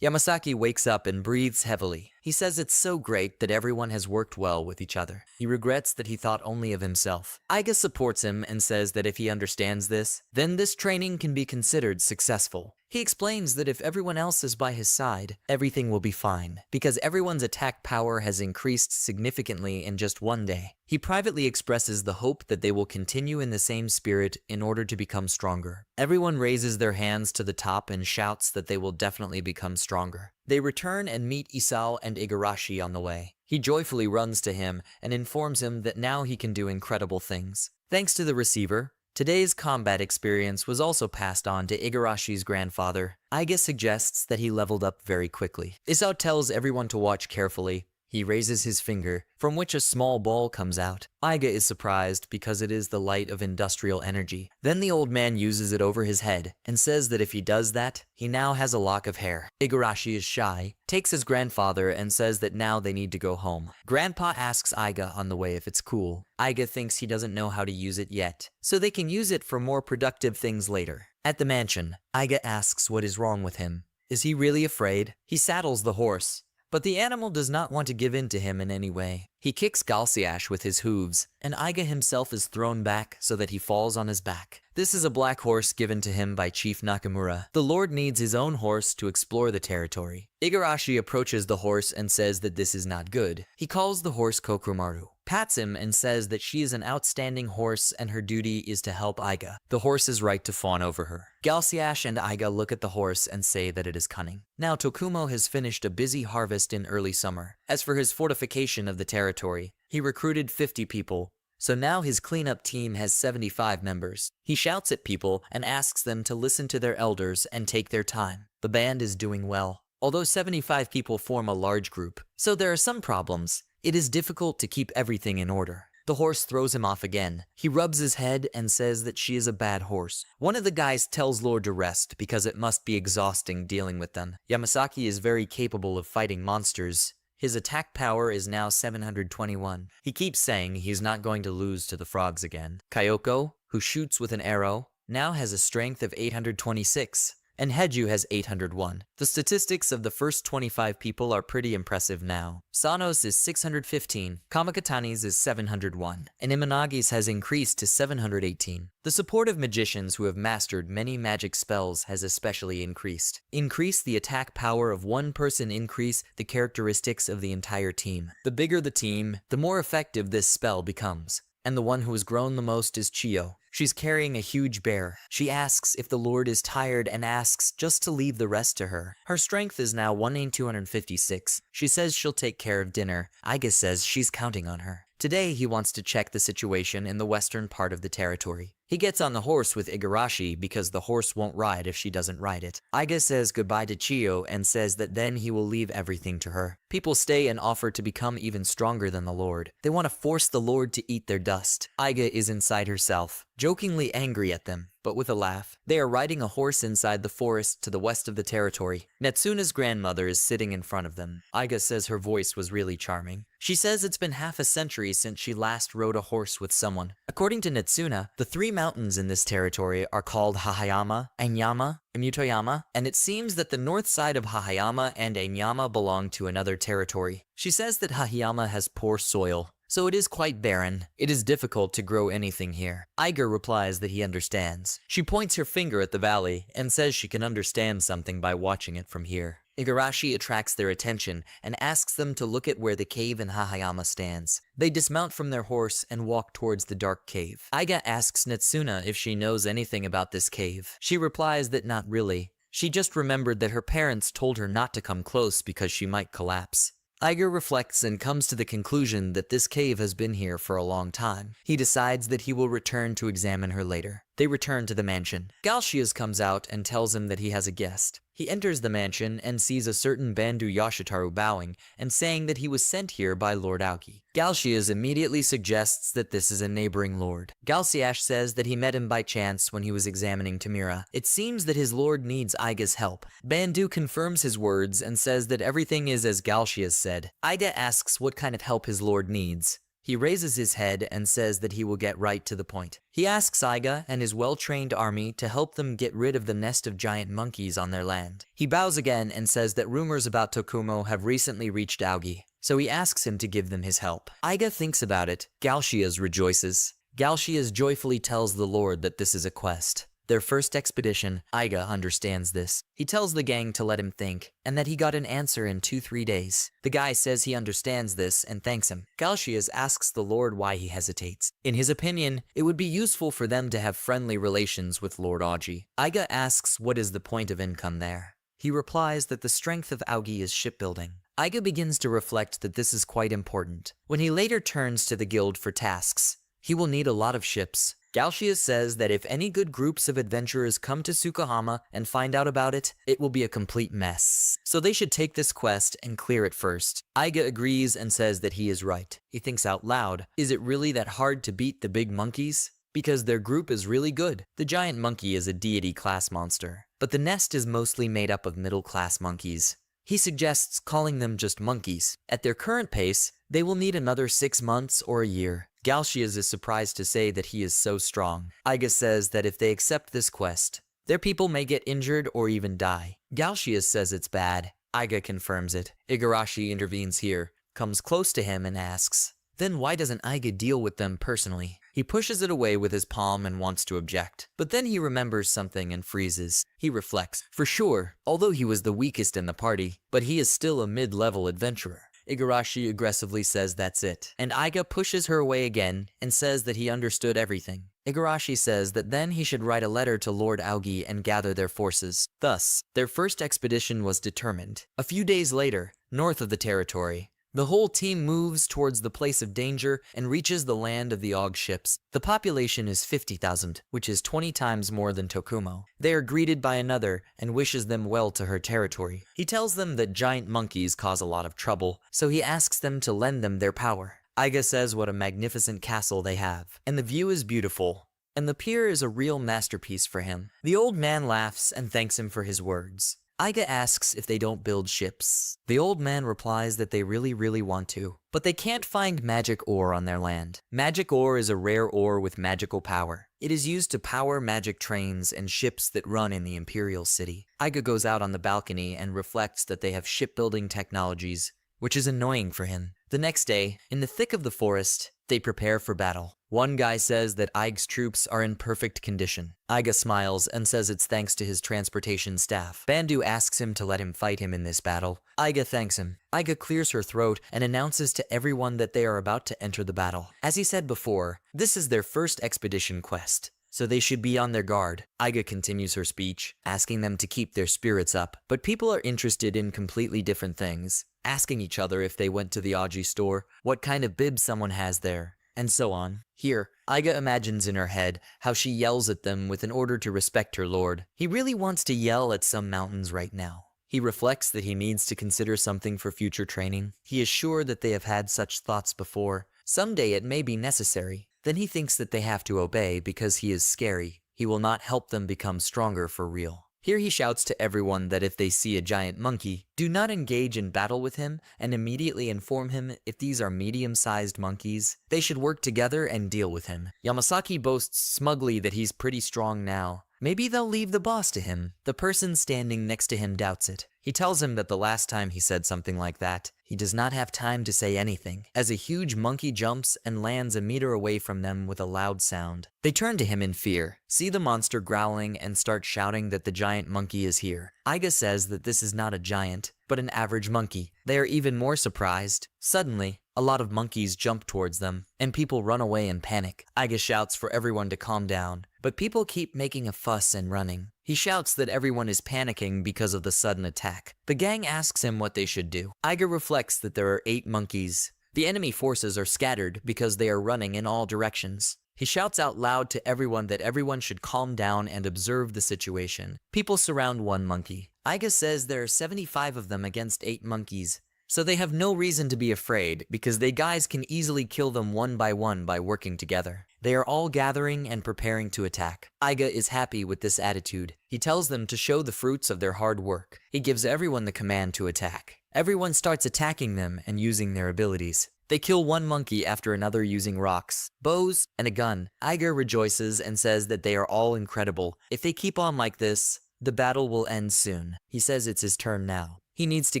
[SPEAKER 1] Yamasaki wakes up and breathes heavily. He says it's so great that everyone has worked well with each other. He regrets that he thought only of himself. Aiga supports him and says that if he understands this, then this training can be considered successful. He explains that if everyone else is by his side, everything will be fine, because everyone's attack power has increased significantly in just one day. He privately expresses the hope that they will continue in the same spirit in order to become stronger. Everyone raises their hands to the top and shouts that they will definitely become stronger. They return and meet Isao and Igarashi on the way. He joyfully runs to him and informs him that now he can do incredible things. Thanks to the receiver, today's combat experience was also passed on to Igarashi's grandfather. Aiga suggests that he leveled up very quickly. Isao tells everyone to watch carefully. He raises his finger, from which a small ball comes out. Aiga is surprised because it is the light of industrial energy. Then the old man uses it over his head and says that if he does that, he now has a lock of hair. Igarashi is shy, takes his grandfather and says that now they need to go home. Grandpa asks Aiga on the way if it's cool. Aiga thinks he doesn't know how to use it yet, so they can use it for more productive things later. At the mansion, Aiga asks what is wrong with him. Is he really afraid? He saddles the horse, but the animal does not want to give in to him in any way. He kicks Galsiash with his hooves, and Aiga himself is thrown back so that he falls on his back. This is a black horse given to him by Chief Nakamura. The Lord needs his own horse to explore the territory. Igarashi approaches the horse and says that this is not good. He calls the horse Kokumaru, pats him and says that she is an outstanding horse and her duty is to help Aiga. The horse is right to fawn over her. Galsiash and Aiga look at the horse and say that it is cunning. Now Tokuma has finished a busy harvest in early summer. As for his fortification of the territory, he recruited 50 people, so now his cleanup team has 75 members. He shouts at people and asks them to listen to their elders and take their time. The band is doing well, although 75 people form a large group, so there are some problems. It is difficult to keep everything in order. The horse throws him off again. He rubs his head and says that she is a bad horse. One of the guys tells Lord to rest because it must be exhausting dealing with them. Yamasaki is very capable of fighting monsters. His attack power is now 721. He keeps saying he's not going to lose to the frogs again. Kyoko, who shoots with an arrow, now has a strength of 826. And Heju has 801. The statistics of the first 25 people are pretty impressive now. Sano's is 615, Kamakatani's is 701, and Imanagi's has increased to 718. The support of magicians who have mastered many magic spells has especially increased. Increase the attack power of one person, increase the characteristics of the entire team. The bigger the team, the more effective this spell becomes. And the one who has grown the most is Chio. She's carrying a huge bear. She asks if the Lord is tired and asks just to leave the rest to her. Her strength is now 1,256. She says she'll take care of dinner. Aiga says she's counting on her. Today he wants to check the situation in the western part of the territory. He gets on the horse with Igarashi because the horse won't ride if she doesn't ride it. Aiga says goodbye to Chio and says that then he will leave everything to her. People stay and offer to become even stronger than the Lord. They want to force the Lord to eat their dust. Aiga is inside herself, jokingly angry at them, but with a laugh. They are riding a horse inside the forest to the west of the territory. Netsuna's grandmother is sitting in front of them. Aiga says her voice was really charming. She says it's been half a century since she last rode a horse with someone. According to Netsuna, the three mountains in this territory are called Hahayama, Anyama, and Mutoyama, and it seems that the north side of Hahayama and Anyama belong to another territory. She says that Hahayama has poor soil, so it is quite barren. It is difficult to grow anything here. Aiga replies that he understands. She points her finger at the valley and says she can understand something by watching it from here. Igarashi attracts their attention and asks them to look at where the cave in Hahayama stands. They dismount from their horse and walk towards the dark cave. Aiga asks Natsuna if she knows anything about this cave. She replies that not really. She just remembered that her parents told her not to come close because she might collapse. Aiga reflects and comes to the conclusion that this cave has been here for a long time. He decides that he will return to examine her later. They return to the mansion. Galshias comes out and tells him that he has a guest. He enters the mansion and sees a certain Bandu Yashitaru bowing and saying that he was sent here by Lord Aoki. Galshias immediately suggests that this is a neighboring lord. Galsiash says that he met him by chance when he was examining Tamira. It seems that his lord needs Aiga's help. Bandu confirms his words and says that everything is as Galshias said. Aiga asks what kind of help his lord needs. He raises his head and says that he will get right to the point. He asks Aiga and his well-trained army to help them get rid of the nest of giant monkeys on their land. He bows again and says that rumors about Tokuma have recently reached Aogi, so he asks him to give them his help. Aiga thinks about it. Galshias rejoices. Galshias joyfully tells the lord that this is a quest. Their first expedition. Aiga understands this. He tells the gang to let him think, and that he got an answer in 2-3 days. The guy says he understands this and thanks him. Galshias asks the lord why he hesitates. In his opinion, it would be useful for them to have friendly relations with Lord Aogi. Aiga asks what is the point of income there. He replies that the strength of Aogi is shipbuilding. Aiga begins to reflect that this is quite important. When he later turns to the guild for tasks, he will need a lot of ships. Galshias says that if any good groups of adventurers come to Tsukahama and find out about it, it will be a complete mess. So they should take this quest and clear it first. Aiga agrees and says that he is right. He thinks out loud, is it really that hard to beat the big monkeys? Because their group is really good. The giant monkey is a deity class monster, but the nest is mostly made up of middle class monkeys. He suggests calling them just monkeys. At their current pace, they will need another 6 months or a year. Galshias is surprised to say that he is so strong. Aiga says that if they accept this quest, their people may get injured or even die. Galshias says it's bad. Aiga confirms it. Igarashi intervenes here, comes close to him and asks, then why doesn't Aiga deal with them personally? He pushes it away with his palm and wants to object. But then he remembers something and freezes. He reflects. For sure, although he was the weakest in the party, but he is still a mid-level adventurer. Igarashi aggressively says that's it, and Aiga pushes her away again and says that he understood everything. Igarashi says that then he should write a letter to Lord Aogi and gather their forces. Thus, their first expedition was determined. A few days later, north of the territory, the whole team moves towards the place of danger and reaches the land of the Og ships. The population is 50,000, which is 20 times more than Tokuma. They are greeted by another and wishes them well to her territory. He tells them that giant monkeys cause a lot of trouble, so he asks them to lend them their power. Aiga says what a magnificent castle they have, and the view is beautiful, and the pier is a real masterpiece for him. The old man laughs and thanks him for his words. Aiga asks if they don't build ships. The old man replies that they really want to, but they can't find magic ore on their land. Magic ore is a rare ore with magical power. It is used to power magic trains and ships that run in the Imperial city. Aiga goes out on the balcony and reflects that they have shipbuilding technologies, which is annoying for him. The next day, in the thick of the forest, they prepare for battle. One guy says that Aiga's troops are in perfect condition. Aiga smiles and says it's thanks to his transportation staff. Bandu asks him to let him fight him in this battle. Aiga thanks him. Aiga clears her throat and announces to everyone that they are about to enter the battle. As he said before, this is their first expedition quest, so they should be on their guard. Aiga continues her speech, asking them to keep their spirits up, but people are interested in completely different things, asking each other if they went to the Aji store, what kind of bib someone has there, and so on. Here, Aiga imagines in her head how she yells at them with an order to respect her lord. He really wants to yell at some mountains right now. He reflects that he needs to consider something for future training. He is sure that they have had such thoughts before. Someday it may be necessary. Then he thinks that they have to obey because he is scary. He will not help them become stronger for real. Here he shouts to everyone that if they see a giant monkey, do not engage in battle with him and immediately inform him if these are medium-sized monkeys. They should work together and deal with him. Yamasaki boasts smugly that he's pretty strong now, Maybe they'll leave the boss to him. The person standing next to him doubts it. He tells him that the last time he said something like that, he does not have time to say anything, as a huge monkey jumps and lands a meter away from them with a loud sound. They turn to him in fear, see the monster growling, and start shouting that the giant monkey is here. Aiga says that this is not a giant, but an average monkey. They are even more surprised. Suddenly, a lot of monkeys jump towards them, and people run away in panic. Aiga shouts for everyone to calm down, but people keep making a fuss and running. He shouts that everyone is panicking because of the sudden attack. The gang asks him what they should do. Aiga reflects that there are 8 monkeys. The enemy forces are scattered because they are running in all directions. He shouts out loud to everyone that everyone should calm down and observe the situation. People surround one monkey. Aiga says there are 75 of them against 8 monkeys. So they have no reason to be afraid because they guys can easily kill them one by working together. They are all gathering and preparing to attack. Aiga is happy with this attitude. He tells them to show the fruits of their hard work. He gives everyone the command to attack. Everyone starts attacking them and using their abilities. They kill one monkey after another using rocks, bows, and a gun. Aiga rejoices and says that they are all incredible. If they keep on like this, the battle will end soon. He says it's his turn now. He needs to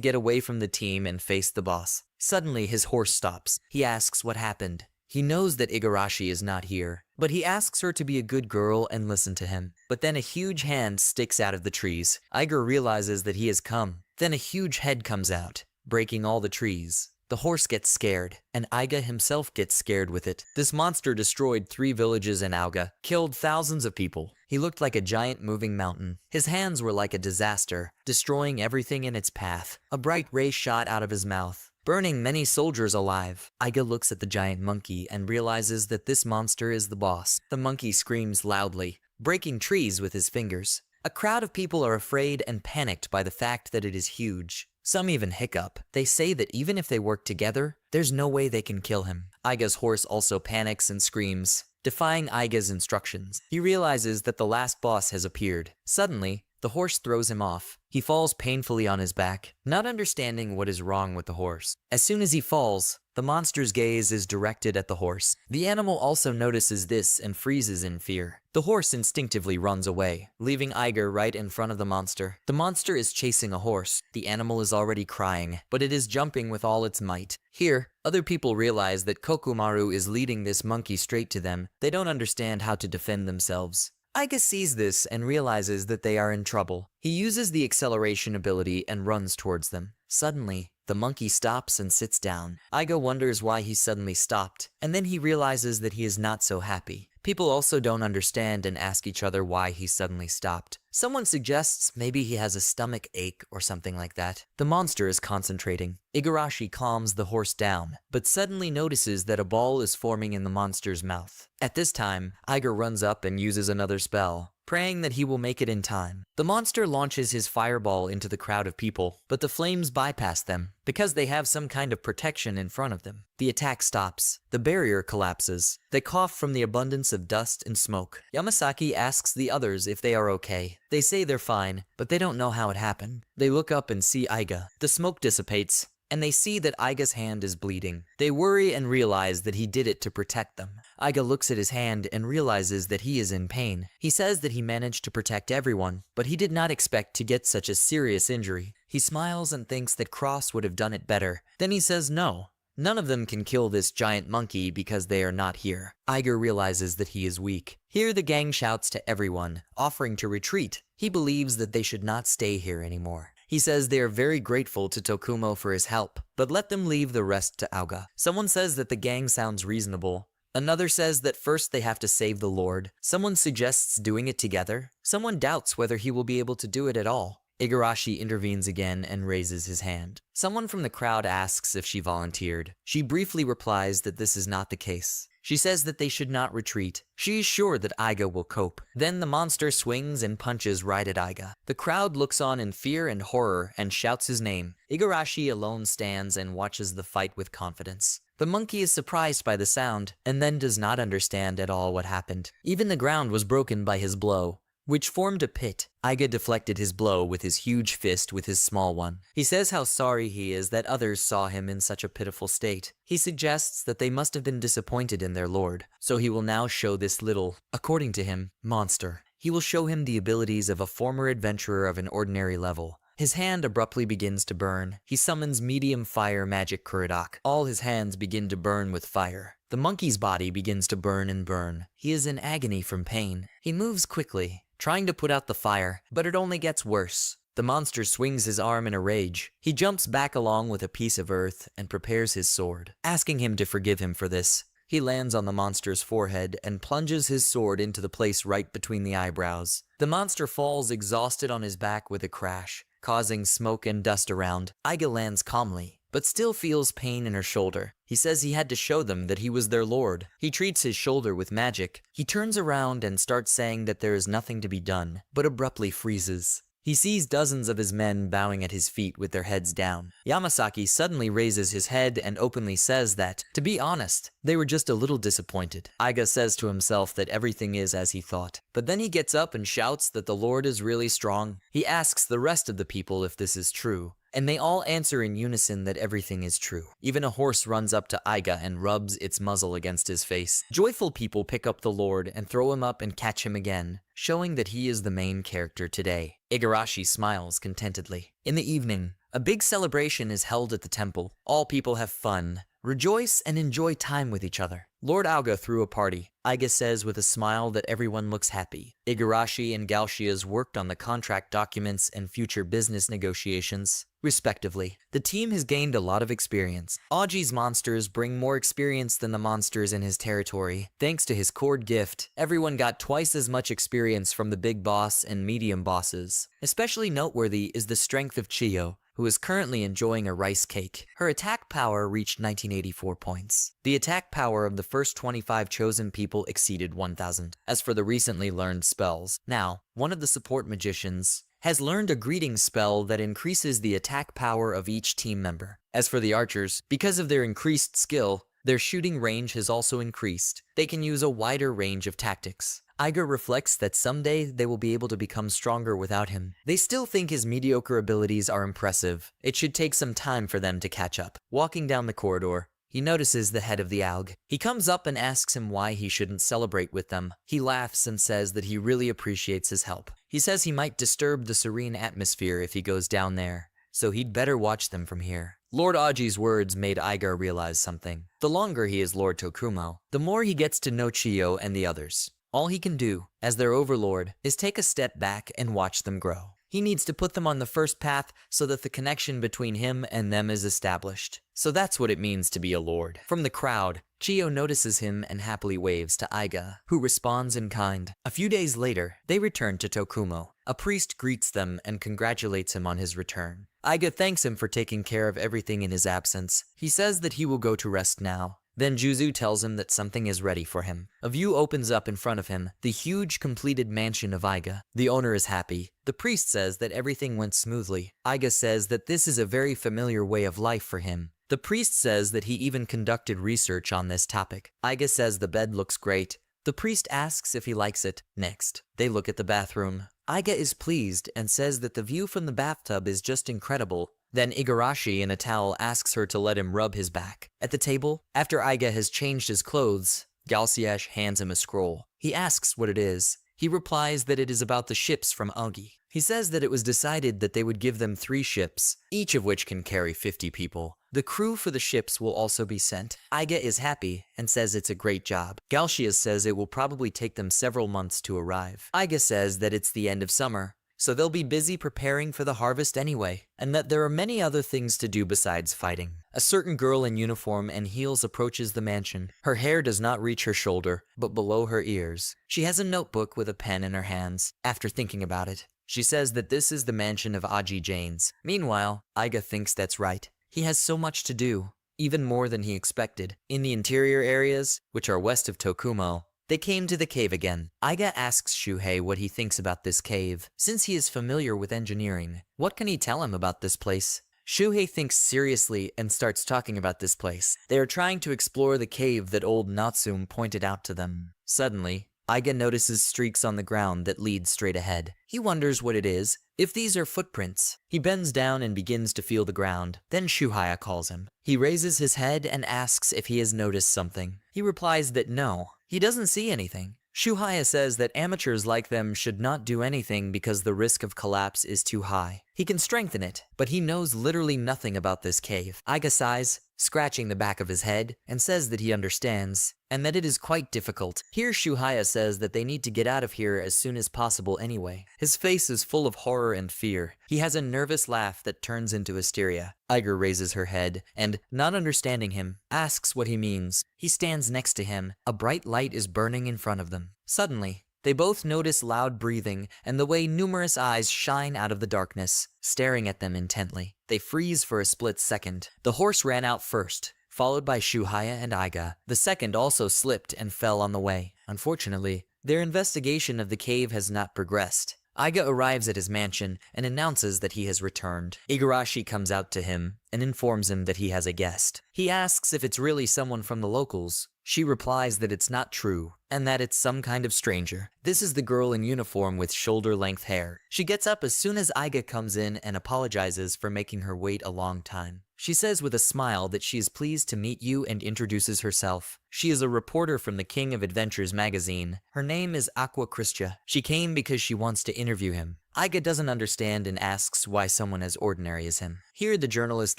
[SPEAKER 1] get away from the team and face the boss. Suddenly, his horse stops. He asks what happened. He knows that Igarashi is not here, but he asks her to be a good girl and listen to him. But then a huge hand sticks out of the trees. Aiga realizes that he has come. Then a huge head comes out, breaking all the trees. The horse gets scared, and Aiga himself gets scared with it. This monster destroyed 3 villages in Aiga, killed thousands of people. He looked like a giant moving mountain. His hands were like a disaster, destroying everything in its path. A bright ray shot out of his mouth, burning many soldiers alive. Aiga looks at the giant monkey and realizes that this monster is the boss. The monkey screams loudly, breaking trees with his fingers. A crowd of people are afraid and panicked by the fact that it is huge. Some even hiccup. They say that even if they work together, there's no way they can kill him. Aiga's horse also panics and screams, defying Aiga's instructions. He realizes that the last boss has appeared. Suddenly, the horse throws him off. He falls painfully on his back, not understanding what is wrong with the horse. As soon as he falls, the monster's gaze is directed at the horse. The animal also notices this and freezes in fear. The horse instinctively runs away, leaving Aiga right in front of the monster. The monster is chasing a horse. The animal is already crying, but it is jumping with all its might. Here, other people realize that Kokumaru is leading this monkey straight to them. They don't understand how to defend themselves. Aiga sees this and realizes that they are in trouble. He uses the acceleration ability and runs towards them. Suddenly, the monkey stops and sits down. Aiga wonders why he suddenly stopped, and then he realizes that he is not so happy. People also don't understand and ask each other why he suddenly stopped. Someone suggests maybe he has a stomach ache or something like that. The monster is concentrating. Igarashi calms the horse down, but suddenly notices that a ball is forming in the monster's mouth. At this time, Aiga runs up and uses another spell, praying that he will make it in time. The monster launches his fireball into the crowd of people, but the flames bypass them, because they have some kind of protection in front of them. The attack stops. The barrier collapses. They cough from the abundance of dust and smoke. Yamasaki asks the others if they are okay. They say they're fine, but they don't know how it happened. They look up and see Aiga. The smoke dissipates, and they see that Aiga's hand is bleeding. They worry and realize that he did it to protect them. Aiga looks at his hand and realizes that he is in pain. He says that he managed to protect everyone, but he did not expect to get such a serious injury. He smiles and thinks that Cross would have done it better. Then he says no. None of them can kill this giant monkey because they are not here. Aiga realizes that he is weak. Here the gang shouts to everyone, offering to retreat. He believes that they should not stay here anymore. He says they are very grateful to Tokuma for his help, but let them leave the rest to Aiga. Someone says that the gang sounds reasonable. Another says that first they have to save the Lord. Someone suggests doing it together. Someone doubts whether he will be able to do it at all. Igarashi intervenes again and raises his hand. Someone from the crowd asks if she volunteered. She briefly replies that this is not the case. She says that they should not retreat. She is sure that Aiga will cope. Then the monster swings and punches right at Aiga. The crowd looks on in fear and horror and shouts his name. Igarashi alone stands and watches the fight with confidence. The monkey is surprised by the sound and then does not understand at all what happened. Even the ground was broken by his blow, which formed a pit. Aiga deflected his blow with his huge fist with his small one. He says how sorry he is that others saw him in such a pitiful state. He suggests that they must have been disappointed in their lord, so he will now show this little, according to him, monster. he will show him the abilities of a former adventurer of an ordinary level. His hand abruptly begins to burn. He summons medium fire magic Kuridak. All his hands begin to burn with fire. The monkey's body begins to burn and burn. He is in agony from pain. He moves quickly, trying to put out the fire, but it only gets worse. The monster swings his arm in a rage. He jumps back along with a piece of earth and prepares his sword, asking him to forgive him for this. He lands on the monster's forehead and plunges his sword into the place right between the eyebrows. The monster falls exhausted on his back with a crash, causing smoke and dust around. Aiga lands calmly, but still feels pain in her shoulder. He says he had to show them that he was their lord. He treats his shoulder with magic. He turns around and starts saying that there is nothing to be done, but abruptly freezes. He sees dozens of his men bowing at his feet with their heads down. Yamasaki suddenly raises his head and openly says that, to be honest, they were just a little disappointed. Aiga says to himself that everything is as he thought. But then he gets up and shouts that the Lord is really strong. He asks the rest of the people if this is true, and they all answer in unison that everything is true. Even a horse runs up to Aiga and rubs its muzzle against his face. Joyful people pick up the Lord and throw him up and catch him again, showing that he is the main character today. Igarashi smiles contentedly. In the evening, a big celebration is held at the temple. All people have fun, rejoice, and enjoy time with each other. Lord Auga threw a party. Aiga says with a smile that everyone looks happy. Igarashi and Galshias worked on the contract documents and future business negotiations, respectively. The team has gained a lot of experience. Aji's monsters bring more experience than the monsters in his territory. Thanks to his cord gift, everyone got twice as much experience from the big boss and medium bosses. Especially noteworthy is the strength of Chio, who is currently enjoying a rice cake. Her attack power reached 1984 points. The attack power of the first 25 chosen people exceeded 1,000. As for the recently learned spells, now, one of the support magicians has learned a greeting spell that increases the attack power of each team member. As for the archers, because of their increased skill, their shooting range has also increased. They can use a wider range of tactics. Aiga reflects that someday they will be able to become stronger without him. They still think his mediocre abilities are impressive. It should take some time for them to catch up. Walking down the corridor, he notices the head of the AUG. He comes up and asks him why he shouldn't celebrate with them. He laughs and says that he really appreciates his help. He says he might disturb the serene atmosphere if he goes down there, so he'd better watch them from here. Lord Aji's words made Aiga realize something. The longer he is Lord Tokuma, the more he gets to know Chio and the others. All he can do, as their overlord, is take a step back and watch them grow. He needs to put them on the first path so that the connection between him and them is established. So that's what it means to be a lord. From the crowd, Chio notices him and happily waves to Aiga, who responds in kind. A few days later, they return to Tokuma. A priest greets them and congratulates him on his return. Aiga thanks him for taking care of everything in his absence. He says that he will go to rest now. Then Juzu tells him that something is ready for him. A view opens up in front of him, the huge completed mansion of Aiga. The owner is happy. The priest says that everything went smoothly. Aiga says that this is a very familiar way of life for him. The priest says that he even conducted research on this topic. Aiga says the bed looks great. The priest asks if he likes it. Next, they look at the bathroom. Aiga is pleased and says that the view from the bathtub is just incredible. Then Igarashi in a towel asks her to let him rub his back. At the table, after Aiga has changed his clothes, Galsiash hands him a scroll. He asks what it is. He replies that it is about the ships from Agi. He says that it was decided that they would give them 3 ships, each of which can carry 50 people. The crew for the ships will also be sent. Aiga is happy and says it's a great job. Galsias says it will probably take them several months to arrive. Aiga says that it's the end of summer, so they'll be busy preparing for the harvest anyway, and that there are many other things to do besides fighting. A certain girl in uniform and heels approaches the mansion. Her hair does not reach her shoulder, but below her ears. She has a notebook with a pen in her hands. After thinking about it, she says that this is the mansion of Aji Janes. Meanwhile, Aiga thinks that's right. He has so much to do, even more than he expected. In the interior areas, which are west of Tokuma, they came to the cave again. Aiga asks Shuhei what he thinks about this cave. Since he is familiar with engineering, what can he tell him about this place? Shuhei thinks seriously and starts talking about this place. They are trying to explore the cave that old Natsum pointed out to them. Suddenly, Aiga notices streaks on the ground that lead straight ahead. He wonders what it is, if these are footprints. He bends down and begins to feel the ground. Then Shuhaya calls him. He raises his head and asks if he has noticed something. He replies that no, he doesn't see anything. Shuhaya says that amateurs like them should not do anything because the risk of collapse is too high. He can strengthen it, but he knows literally nothing about this cave. Aiga sighs, scratching the back of his head, and says that he understands, and that it is quite difficult. Here Shuhaya says that they need to get out of here as soon as possible anyway. His face is full of horror and fear. He has a nervous laugh that turns into hysteria. Aiga raises her head, and, not understanding him, asks what he means. He stands next to him. A bright light is burning in front of them. Suddenly, they both notice loud breathing and the way numerous eyes shine out of the darkness, staring at them intently. They freeze for a split second. The horse ran out first, followed by Shuhaya and Aiga. The second also slipped and fell on the way. Unfortunately, their investigation of the cave has not progressed. Aiga arrives at his mansion and announces that he has returned. Igarashi comes out to him and informs him that he has a guest. He asks if it's really someone from the locals. She replies that it's not true, and that it's some kind of stranger. This is the girl in uniform with shoulder-length hair. She gets up as soon as Aiga comes in and apologizes for making her wait a long time. She says with a smile that she is pleased to meet you and introduces herself. She is a reporter from the King of Adventures magazine. Her name is Aqua Christia. She came because she wants to interview him. Aiga doesn't understand and asks why someone as ordinary as him. Here the journalist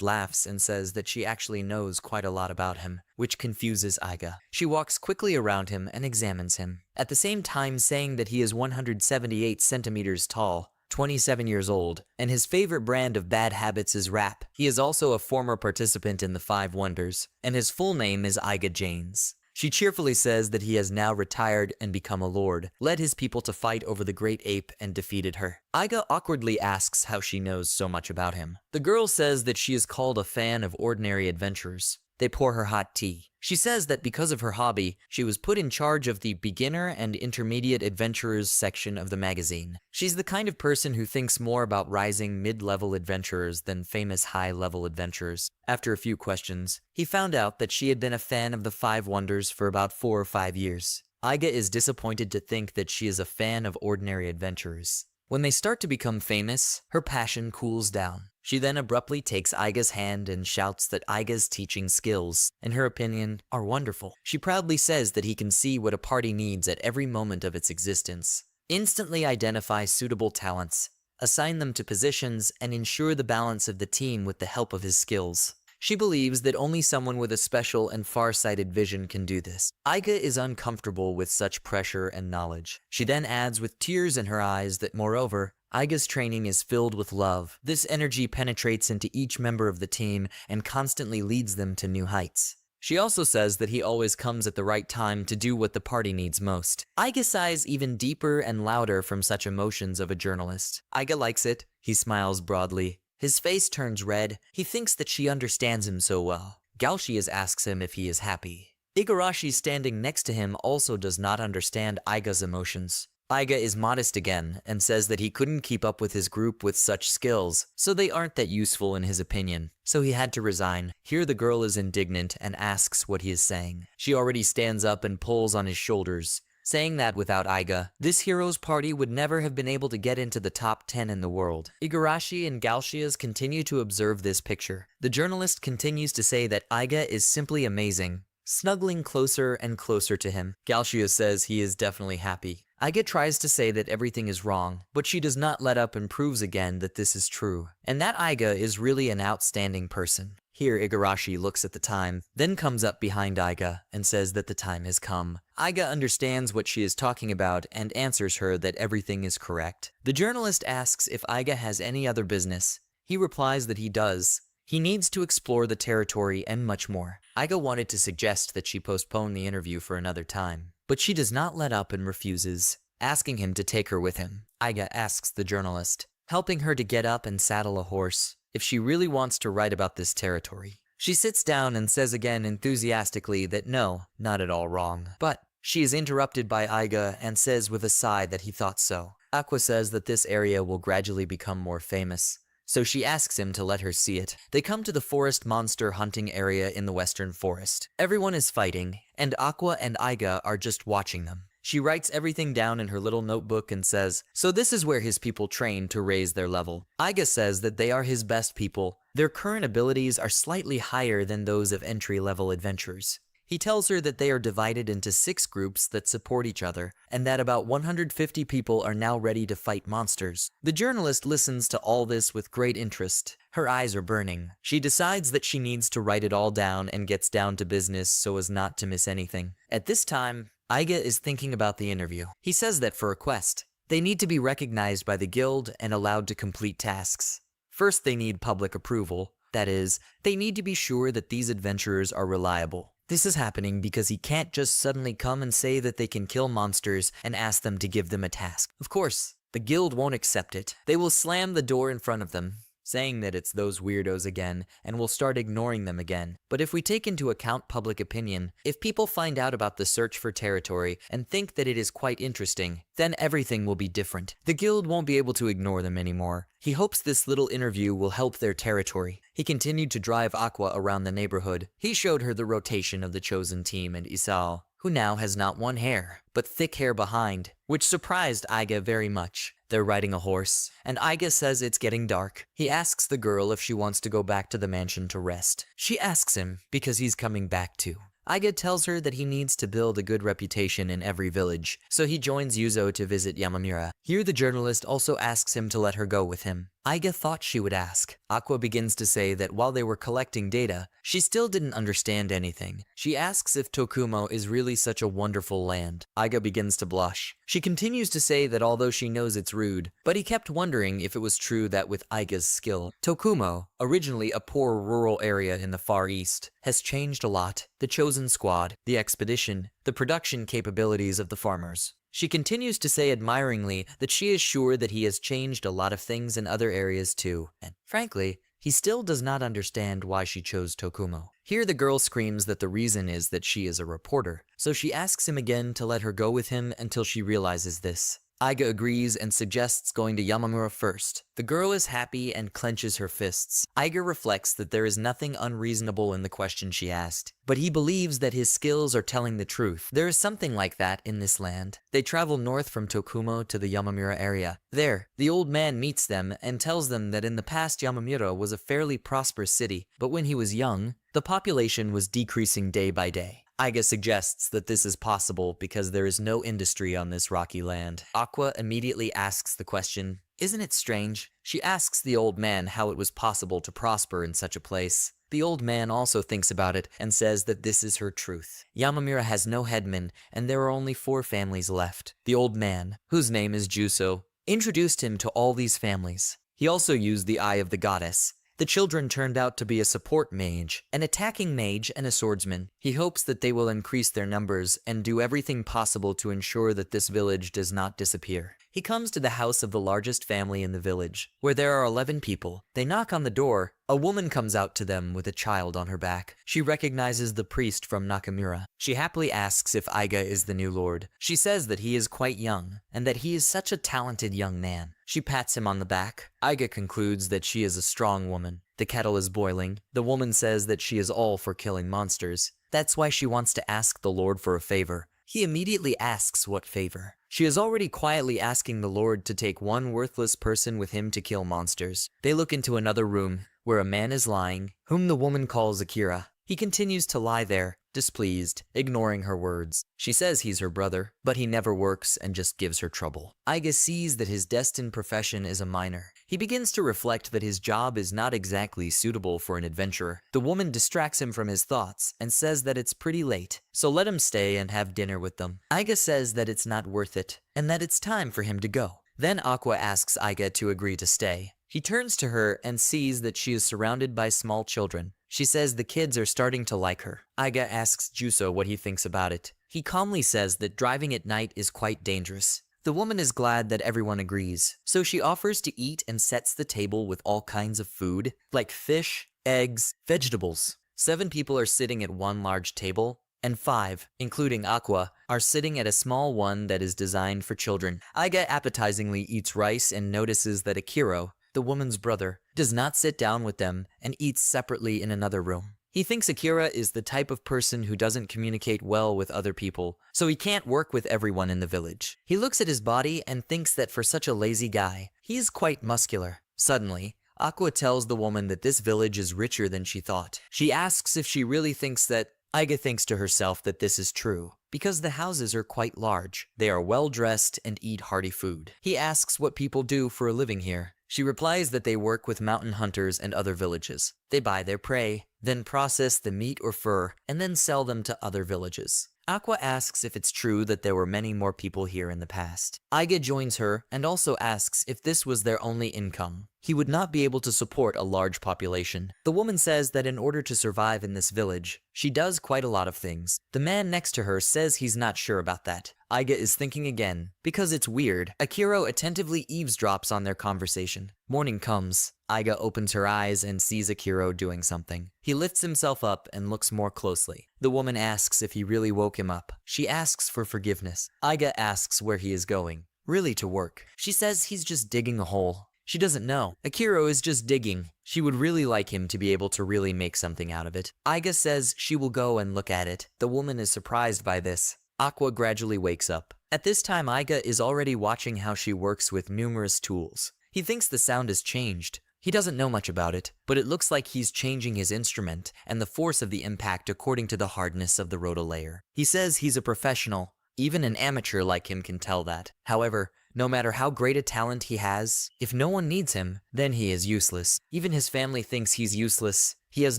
[SPEAKER 1] laughs and says that she actually knows quite a lot about him, which confuses Aiga. She walks quickly around him and examines him, at the same time saying that he is 178 centimeters tall, 27 years old, and his favorite brand of bad habits is rap. He is also a former participant in the Five Wonders, and his full name is Aiga Janes. She cheerfully says that he has now retired and become a lord, led his people to fight over the great ape and defeated her. Aiga awkwardly asks how she knows so much about him. The girl says that she is called a fan of ordinary adventurers. They pour her hot tea. She says that because of her hobby, she was put in charge of the beginner and intermediate adventurers section of the magazine. She's the kind of person who thinks more about rising mid-level adventurers than famous high-level adventurers. After a few questions, he found out that she had been a fan of the Five Wonders for about 4 or 5 years. Aiga is disappointed to think that she is a fan of ordinary adventurers. When they start to become famous, her passion cools down. She then abruptly takes Aiga's hand and shouts that Aiga's teaching skills, in her opinion, are wonderful. She proudly says that he can see what a party needs at every moment of its existence, instantly identify suitable talents, assign them to positions, and ensure the balance of the team with the help of his skills. She believes that only someone with a special and far-sighted vision can do this. Aiga is uncomfortable with such pressure and knowledge. She then adds with tears in her eyes that, moreover, Aiga's training is filled with love. This energy penetrates into each member of the team and constantly leads them to new heights. She also says that he always comes at the right time to do what the party needs most. Aiga sighs even deeper and louder from such emotions of a journalist. Aiga likes it. He smiles broadly. His face turns red. He thinks that she understands him so well. Galshias asks him if he is happy. Igarashi standing next to him also does not understand Aiga's emotions. Aiga is modest again and says that he couldn't keep up with his group with such skills, so they aren't that useful in his opinion, so he had to resign. Here the girl is indignant and asks what he is saying. She already stands up and pulls on his shoulders, saying that without Aiga, this hero's party would never have been able to get into the top 10 in the world. Igarashi and Galshias continue to observe this picture. The journalist continues to say that Aiga is simply amazing, snuggling closer and closer to him. Galshias says he is definitely happy. Aiga tries to say that everything is wrong, but she does not let up and proves again that this is true, and that Aiga is really an outstanding person. Here Igarashi looks at the time, then comes up behind Aiga and says that the time has come. Aiga understands what she is talking about and answers her that everything is correct. The journalist asks if Aiga has any other business. He replies that he does. He needs to explore the territory and much more. Aiga wanted to suggest that she postpone the interview for another time, but she does not let up and refuses, asking him to take her with him. Aiga asks the journalist, helping her to get up and saddle a horse, if she really wants to write about this territory. She sits down and says again enthusiastically that no, not at all wrong. But she is interrupted by Aiga and says with a sigh that he thought so. Aqua says that this area will gradually become more famous, so she asks him to let her see it. They come to the forest monster hunting area in the western forest. Everyone is fighting, and Aqua and Aiga are just watching them. She writes everything down in her little notebook and says, so this is where his people train to raise their level. Aiga says that they are his best people. Their current abilities are slightly higher than those of entry-level adventurers. He tells her that they are divided into 6 groups that support each other, and that about 150 people are now ready to fight monsters. The journalist listens to all this with great interest. Her eyes are burning. She decides that she needs to write it all down and gets down to business so as not to miss anything. At this time, Aiga is thinking about the interview. He says that for a quest, they need to be recognized by the guild and allowed to complete tasks. First, they need public approval. That is, they need to be sure that these adventurers are reliable. This is happening because he can't just suddenly come and say that they can kill monsters and ask them to give them a task. Of course, the guild won't accept it. They will slam the door in front of them, saying that it's those weirdos again, and will start ignoring them again. But if we take into account public opinion, if people find out about the search for territory and think that it is quite interesting, then everything will be different. The guild won't be able to ignore them anymore. He hopes this little interview will help their territory. He continued to drive Aqua around the neighborhood. He showed her the rotation of the chosen team and Isao, who now has not one hair, but thick hair behind, which surprised Aiga very much. They're riding a horse, and Aiga says it's getting dark. He asks the girl if she wants to go back to the mansion to rest. She asks him because he's coming back too. Aiga tells her that he needs to build a good reputation in every village, so he joins Yuzo to visit Yamamura. Here the journalist also asks him to let her go with him. Aiga thought she would ask. Aqua begins to say that while they were collecting data, she still didn't understand anything. She asks if Tokuma is really such a wonderful land. Aiga begins to blush. She continues to say that although she knows it's rude, but he kept wondering if it was true that with Aiga's skill, Tokuma, originally a poor rural area in the Far East, has changed a lot. The chosen squad, the expedition, the production capabilities of the farmers. She continues to say admiringly that she is sure that he has changed a lot of things in other areas too, and frankly, he still does not understand why she chose Tokuma. Here the girl screams that the reason is that she is a reporter, so she asks him again to let her go with him until she realizes this. Aiga agrees and suggests going to Yamamura first. The girl is happy and clenches her fists. Aiga reflects that there is nothing unreasonable in the question she asked, but he believes that his skills are telling the truth. There is something like that in this land. They travel north from Tokuma to the Yamamura area. There, the old man meets them and tells them that in the past Yamamura was a fairly prosperous city, but when he was young, the population was decreasing day by day. Aiga suggests that this is possible because there is no industry on this rocky land. Aqua immediately asks the question, "Isn't it strange?" She asks the old man how it was possible to prosper in such a place. The old man also thinks about it and says that this is her truth. Yamamura has no headman, and there are only 4 families left. The old man, whose name is Juso, introduced him to all these families. He also used the Eye of the Goddess. The children turned out to be a support mage, an attacking mage, and a swordsman. He hopes that they will increase their numbers and do everything possible to ensure that this village does not disappear. He comes to the house of the largest family in the village, where there are 11 people. They knock on the door. A woman comes out to them with a child on her back. She recognizes the priest from Nakamura. She happily asks if Aiga is the new lord. She says that he is quite young, and that he is such a talented young man. She pats him on the back. Aiga concludes that she is a strong woman. The kettle is boiling. The woman says that she is all for killing monsters. That's why she wants to ask the lord for a favor. He immediately asks what favor. She is already quietly asking the lord to take one worthless person with him to kill monsters. They look into another room, where a man is lying, whom the woman calls Akira. He continues to lie there, displeased, ignoring her words. She says he's her brother, but he never works and just gives her trouble. Aiga sees that his destined profession is a miner. He begins to reflect that his job is not exactly suitable for an adventurer. The woman distracts him from his thoughts and says that it's pretty late, so let him stay and have dinner with them. Aiga says that it's not worth it, and that it's time for him to go. Then Aqua asks Aiga to agree to stay. He turns to her and sees that she is surrounded by small children. She says the kids are starting to like her. Aiga asks Juso what he thinks about it. He calmly says that driving at night is quite dangerous. The woman is glad that everyone agrees, so she offers to eat and sets the table with all kinds of food, like fish, eggs, vegetables. 7 people are sitting at one large table, and 5, including Aqua, are sitting at a small one that is designed for children. Aiga appetizingly eats rice and notices that Akira, the woman's brother, does not sit down with them and eats separately in another room. He thinks Akira is the type of person who doesn't communicate well with other people, so he can't work with everyone in the village. He looks at his body and thinks that for such a lazy guy, he is quite muscular. Suddenly, Aqua tells the woman that this village is richer than she thought. She asks if she really thinks that Aiga thinks to herself that this is true, because the houses are quite large. They are well dressed and eat hearty food. He asks what people do for a living here. She replies that they work with mountain hunters and other villages. They buy their prey, then process the meat or fur, and then sell them to other villages. Aqua asks if it's true that there were many more people here in the past. Aiga joins her and also asks if this was their only income. He would not be able to support a large population. The woman says that in order to survive in this village, she does quite a lot of things. The man next to her says he's not sure about that. Aiga is thinking again, because it's weird. Akira attentively eavesdrops on their conversation. Morning comes. Aiga opens her eyes and sees Akira doing something. He lifts himself up and looks more closely. The woman asks if he really woke him up. She asks for forgiveness. Aiga asks where he is going. Really to work. She says he's just digging a hole. She doesn't know. Akira is just digging. She would really like him to be able to really make something out of it. Aiga says she will go and look at it. The woman is surprised by this. Aqua gradually wakes up. At this time, Aiga is already watching how she works with numerous tools. He thinks the sound has changed. He doesn't know much about it, but it looks like he's changing his instrument and the force of the impact according to the hardness of the roto layer. He says he's a professional. Even an amateur like him can tell that. However, no matter how great a talent he has, if no one needs him, then he is useless. Even his family thinks he's useless. He has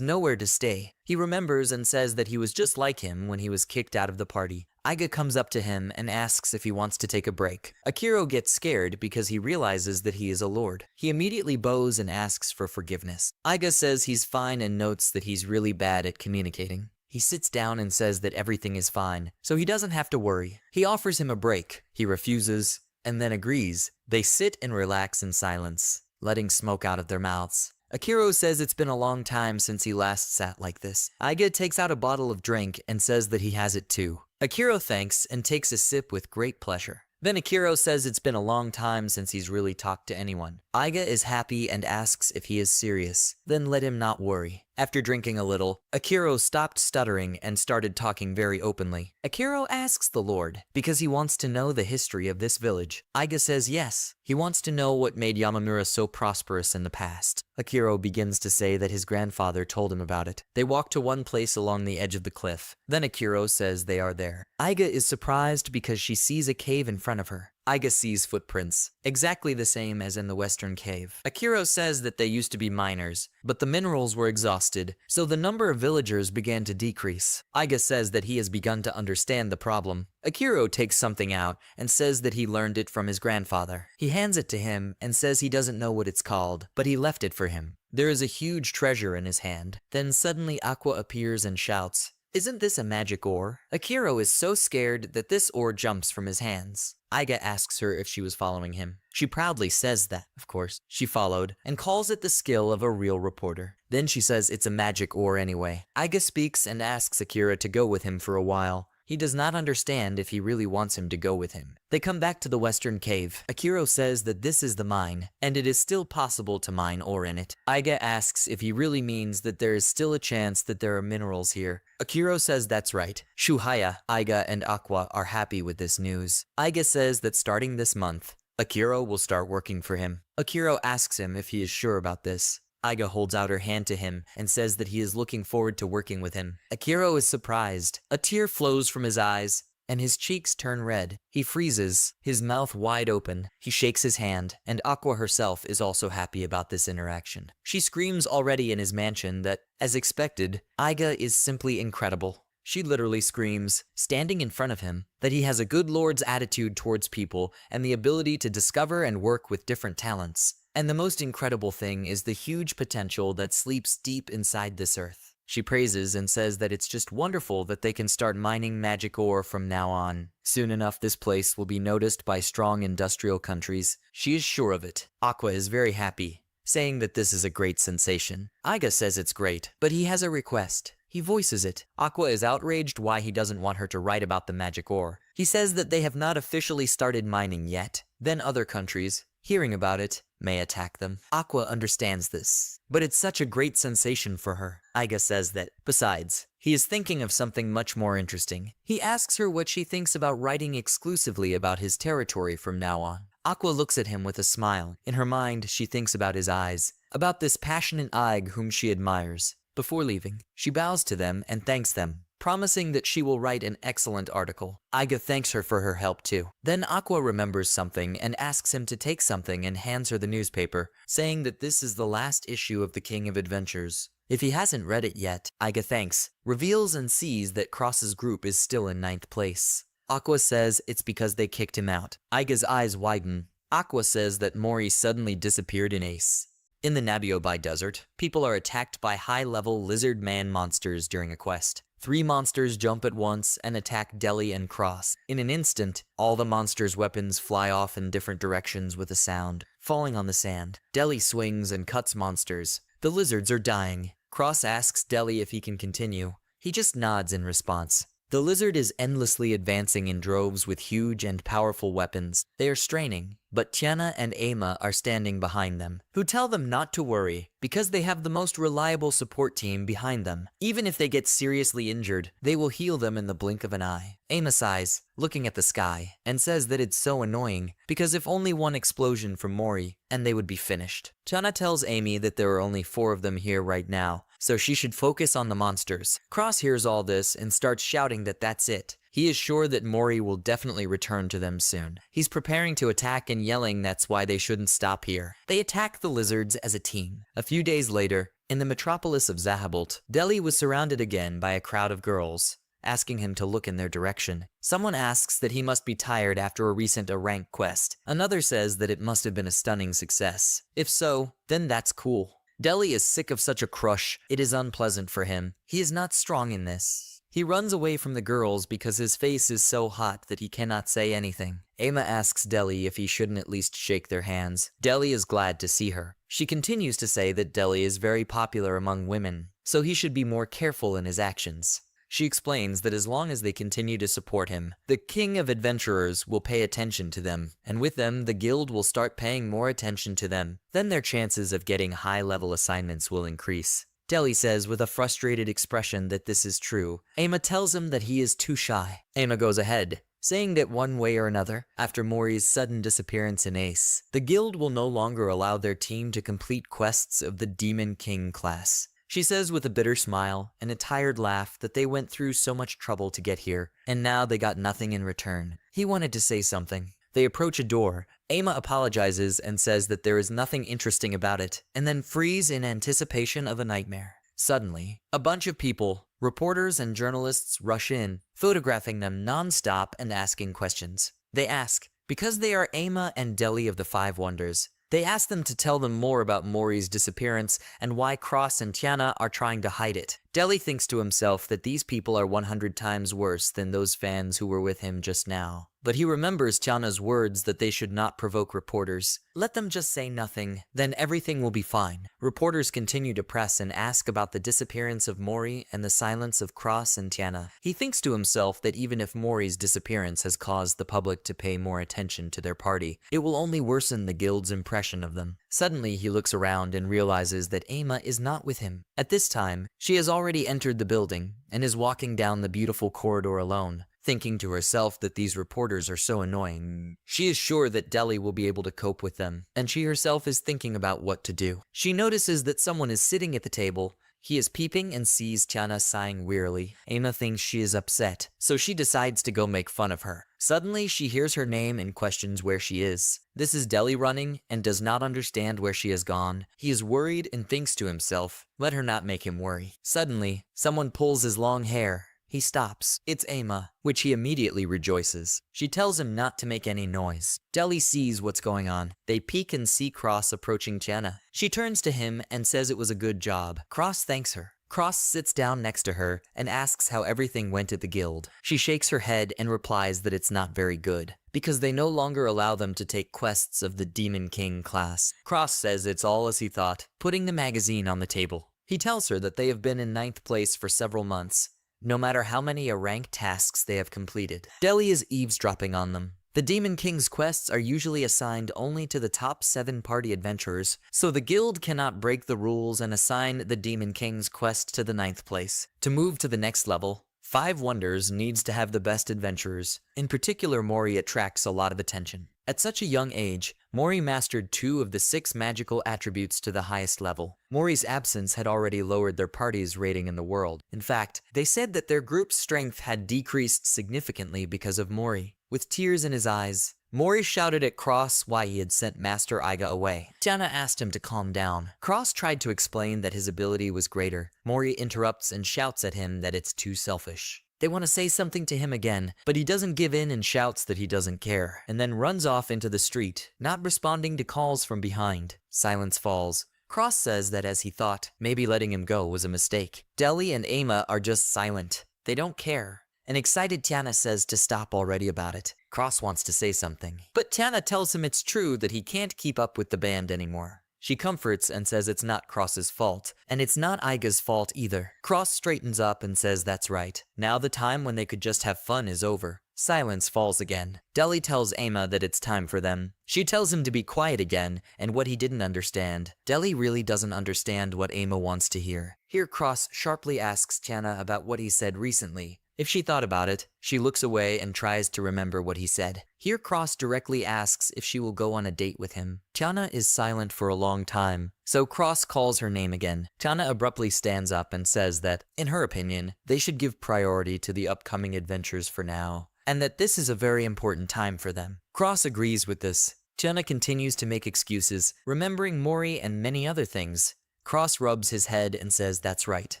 [SPEAKER 1] nowhere to stay. He remembers and says that he was just like him when he was kicked out of the party. Aiga comes up to him and asks if he wants to take a break. Akira gets scared because he realizes that he is a lord. He immediately bows and asks for forgiveness. Aiga says he's fine and notes that he's really bad at communicating. He sits down and says that everything is fine, so he doesn't have to worry. He offers him a break. He refuses, and then agrees. They sit and relax in silence, letting smoke out of their mouths. Akira says it's been a long time since he last sat like this. Aiga takes out a bottle of drink and says that he has it too. Akira thanks and takes a sip with great pleasure. Then Akira says it's been a long time since he's really talked to anyone. Aiga is happy and asks if he is serious, then let him not worry. After drinking a little, Akira stopped stuttering and started talking very openly. Akira asks the Lord because he wants to know the history of this village. Aiga says yes. He wants to know what made Yamamura so prosperous in the past. Akira begins to say that his grandfather told him about it. They walk to one place along the edge of the cliff. Then Akira says they are there. Aiga is surprised because she sees a cave in front of her. Aiga sees footprints, exactly the same as in the western cave. Akira says that they used to be miners, but the minerals were exhausted, so the number of villagers began to decrease. Aiga says that he has begun to understand the problem. Akira takes something out and says that he learned it from his grandfather. He hands it to him and says he doesn't know what it's called, but he left it for him. There is a huge treasure in his hand. Then suddenly Aqua appears and shouts, "Isn't this a magic ore?" Akira is so scared that this ore jumps from his hands. Aiga asks her if she was following him. She proudly says that, of course, she followed, and calls it the skill of a real reporter. Then she says it's a magic ore anyway. Aiga speaks and asks Akira to go with him for a while. He does not understand if he really wants him to go with him. They come back to the western cave. Akira says that this is the mine, and it is still possible to mine ore in it. Aiga asks if he really means that there is still a chance that there are minerals here. Akira says that's right. Shuhaya, Aiga, and Aqua are happy with this news. Aiga says that starting this month, Akira will start working for him. Akira asks him if he is sure about this. Aiga holds out her hand to him and says that he is looking forward to working with him. Akira is surprised. A tear flows from his eyes, and his cheeks turn red. He freezes, his mouth wide open. He shakes his hand, and Aqua herself is also happy about this interaction. She screams already in his mansion that, as expected, Aiga is simply incredible. She literally screams, standing in front of him, that he has a good lord's attitude towards people and the ability to discover and work with different talents. And the most incredible thing is the huge potential that sleeps deep inside this earth. She praises and says that it's just wonderful that they can start mining magic ore from now on. Soon enough, this place will be noticed by strong industrial countries. She is sure of it. Aqua is very happy, saying that this is a great sensation. Aiga says it's great, but he has a request. He voices it. Aqua is outraged why he doesn't want her to write about the magic ore. He says that they have not officially started mining yet. Then other countries, hearing about it, may attack them. Aqua understands this, but it's such a great sensation for her. Aiga says that, besides, he is thinking of something much more interesting. He asks her what she thinks about writing exclusively about his territory from now on. Aqua looks at him with a smile. In her mind, she thinks about his eyes, about this passionate Aig whom she admires. Before leaving, she bows to them and thanks them. promising that she will write an excellent article. Aiga thanks her for her help too. Then Aqua remembers something and asks him to take something and hands her the newspaper, saying that this is the last issue of the King of Adventures. If he hasn't read it yet, Aiga thanks, reveals and sees that Cross's group is still in 9th place. Aqua says it's because they kicked him out. Aiga's eyes widen. Aqua says that Mory suddenly disappeared in Ace. In the Nabiobai Desert, people are attacked by high-level lizard man monsters during a quest. 3 monsters jump at once and attack Deli and Cross. In an instant, all the monsters' weapons fly off in different directions with a sound, falling on the sand. Deli swings and cuts monsters. The lizards are dying. Cross asks Deli if he can continue. He just nods in response. The lizard is endlessly advancing in droves with huge and powerful weapons. They are straining, but Tiana and Ama are standing behind them, who tell them not to worry, because they have the most reliable support team behind them. Even if they get seriously injured, they will heal them in the blink of an eye. Ama sighs, looking at the sky, and says that it's so annoying, because if only one explosion from Mory, and they would be finished. Tiana tells Amy that there are only 4 of them here right now, so she should focus on the monsters. Cross hears all this and starts shouting that that's it. He is sure that Mory will definitely return to them soon. He's preparing to attack and yelling that's why they shouldn't stop here. They attack the lizards as a team. A few days later, in the metropolis of Zahabult, Deli was surrounded again by a crowd of girls, asking him to look in their direction. Someone asks that he must be tired after a recent rank quest. Another says that it must have been a stunning success. If so, then that's cool. Deli is sick of such a crush. It is unpleasant for him. He is not strong in this. He runs away from the girls because his face is so hot that he cannot say anything. Ama asks Deli if he shouldn't at least shake their hands. Deli is glad to see her. She continues to say that Deli is very popular among women, so he should be more careful in his actions. She explains that as long as they continue to support him, the King of Adventurers will pay attention to them, and with them, the guild will start paying more attention to them. Then their chances of getting high-level assignments will increase. Deli says with a frustrated expression that this is true. Ama tells him that he is too shy. Ama goes ahead, saying that one way or another, after Mory's sudden disappearance in Ace, the guild will no longer allow their team to complete quests of the Demon King class. She says with a bitter smile and a tired laugh that they went through so much trouble to get here, and now they got nothing in return. He wanted to say something. They approach a door. Ama apologizes and says that there is nothing interesting about it, and then freeze in anticipation of a nightmare. Suddenly, a bunch of people, reporters and journalists, rush in, photographing them non-stop and asking questions. They ask, because they are Ama and Deli of the 5 Wonders, they ask them to tell them more about Mory's disappearance and why Cross and Tiana are trying to hide it. Deli thinks to himself that these people are 100 times worse than those fans who were with him just now. But he remembers Tiana's words that they should not provoke reporters. Let them just say nothing, then everything will be fine. Reporters continue to press and ask about the disappearance of Mory and the silence of Cross and Tiana. He thinks to himself that even if Mory's disappearance has caused the public to pay more attention to their party, it will only worsen the guild's impression of them. Suddenly, he looks around and realizes that Ama is not with him. At this time, she has already entered the building and is walking down the beautiful corridor alone, thinking to herself that these reporters are so annoying. She is sure that Deli will be able to cope with them, and she herself is thinking about what to do. She notices that someone is sitting at the table. He is peeping and sees Tiana sighing wearily. Ama thinks she is upset, so she decides to go make fun of her. Suddenly, she hears her name and questions where she is. This is Deli running and does not understand where she has gone. He is worried and thinks to himself, let her not make him worry. Suddenly, someone pulls his long hair. He stops. It's Ama, which he immediately rejoices. She tells him not to make any noise. Deli sees what's going on. They peek and see Cross approaching Tiana. She turns to him and says it was a good job. Cross thanks her. Cross sits down next to her and asks how everything went at the guild. She shakes her head and replies that it's not very good, because they no longer allow them to take quests of the Demon King class. Cross says it's all as he thought, putting the magazine on the table. He tells her that they have been in 9th place for several months, no matter how many rank tasks they have completed. Deli is eavesdropping on them. The Demon King's quests are usually assigned only to the top 7 party adventurers, so the guild cannot break the rules and assign the Demon King's quest to the 9th place. To move to the next level, 5 Wonders needs to have the best adventurers. In particular, Mory attracts a lot of attention. At such a young age, Mory mastered 2 of the 6 magical attributes to the highest level. Mory's absence had already lowered their party's rating in the world. In fact, they said that their group's strength had decreased significantly because of Mory. With tears in his eyes, Mory shouted at Cross why he had sent Master Aiga away. Tiana asked him to calm down. Cross tried to explain that his ability was greater. Mory interrupts and shouts at him that it's too selfish. They want to say something to him again, but he doesn't give in and shouts that he doesn't care, and then runs off into the street, not responding to calls from behind. Silence falls. Cross says that as he thought, maybe letting him go was a mistake. Deli and Ama are just silent. They don't care. An excited Tiana says to stop already about it. Cross wants to say something, but Tiana tells him it's true that he can't keep up with the band anymore. She comforts and says it's not Cross's fault, and it's not Aiga's fault either. Cross straightens up and says that's right. Now the time when they could just have fun is over. Silence falls again. Deli tells Ama that it's time for them. She tells him to be quiet again, and what he didn't understand. Deli really doesn't understand what Ama wants to hear. Here Cross sharply asks Tiana about what he said recently. If she thought about it, she looks away and tries to remember what he said. Here Cross directly asks if she will go on a date with him. Tiana is silent for a long time, so Cross calls her name again. Tiana abruptly stands up and says that, in her opinion, they should give priority to the upcoming adventures for now, and that this is a very important time for them. Cross agrees with this. Tiana continues to make excuses, remembering Mory and many other things. Cross rubs his head and says that's right.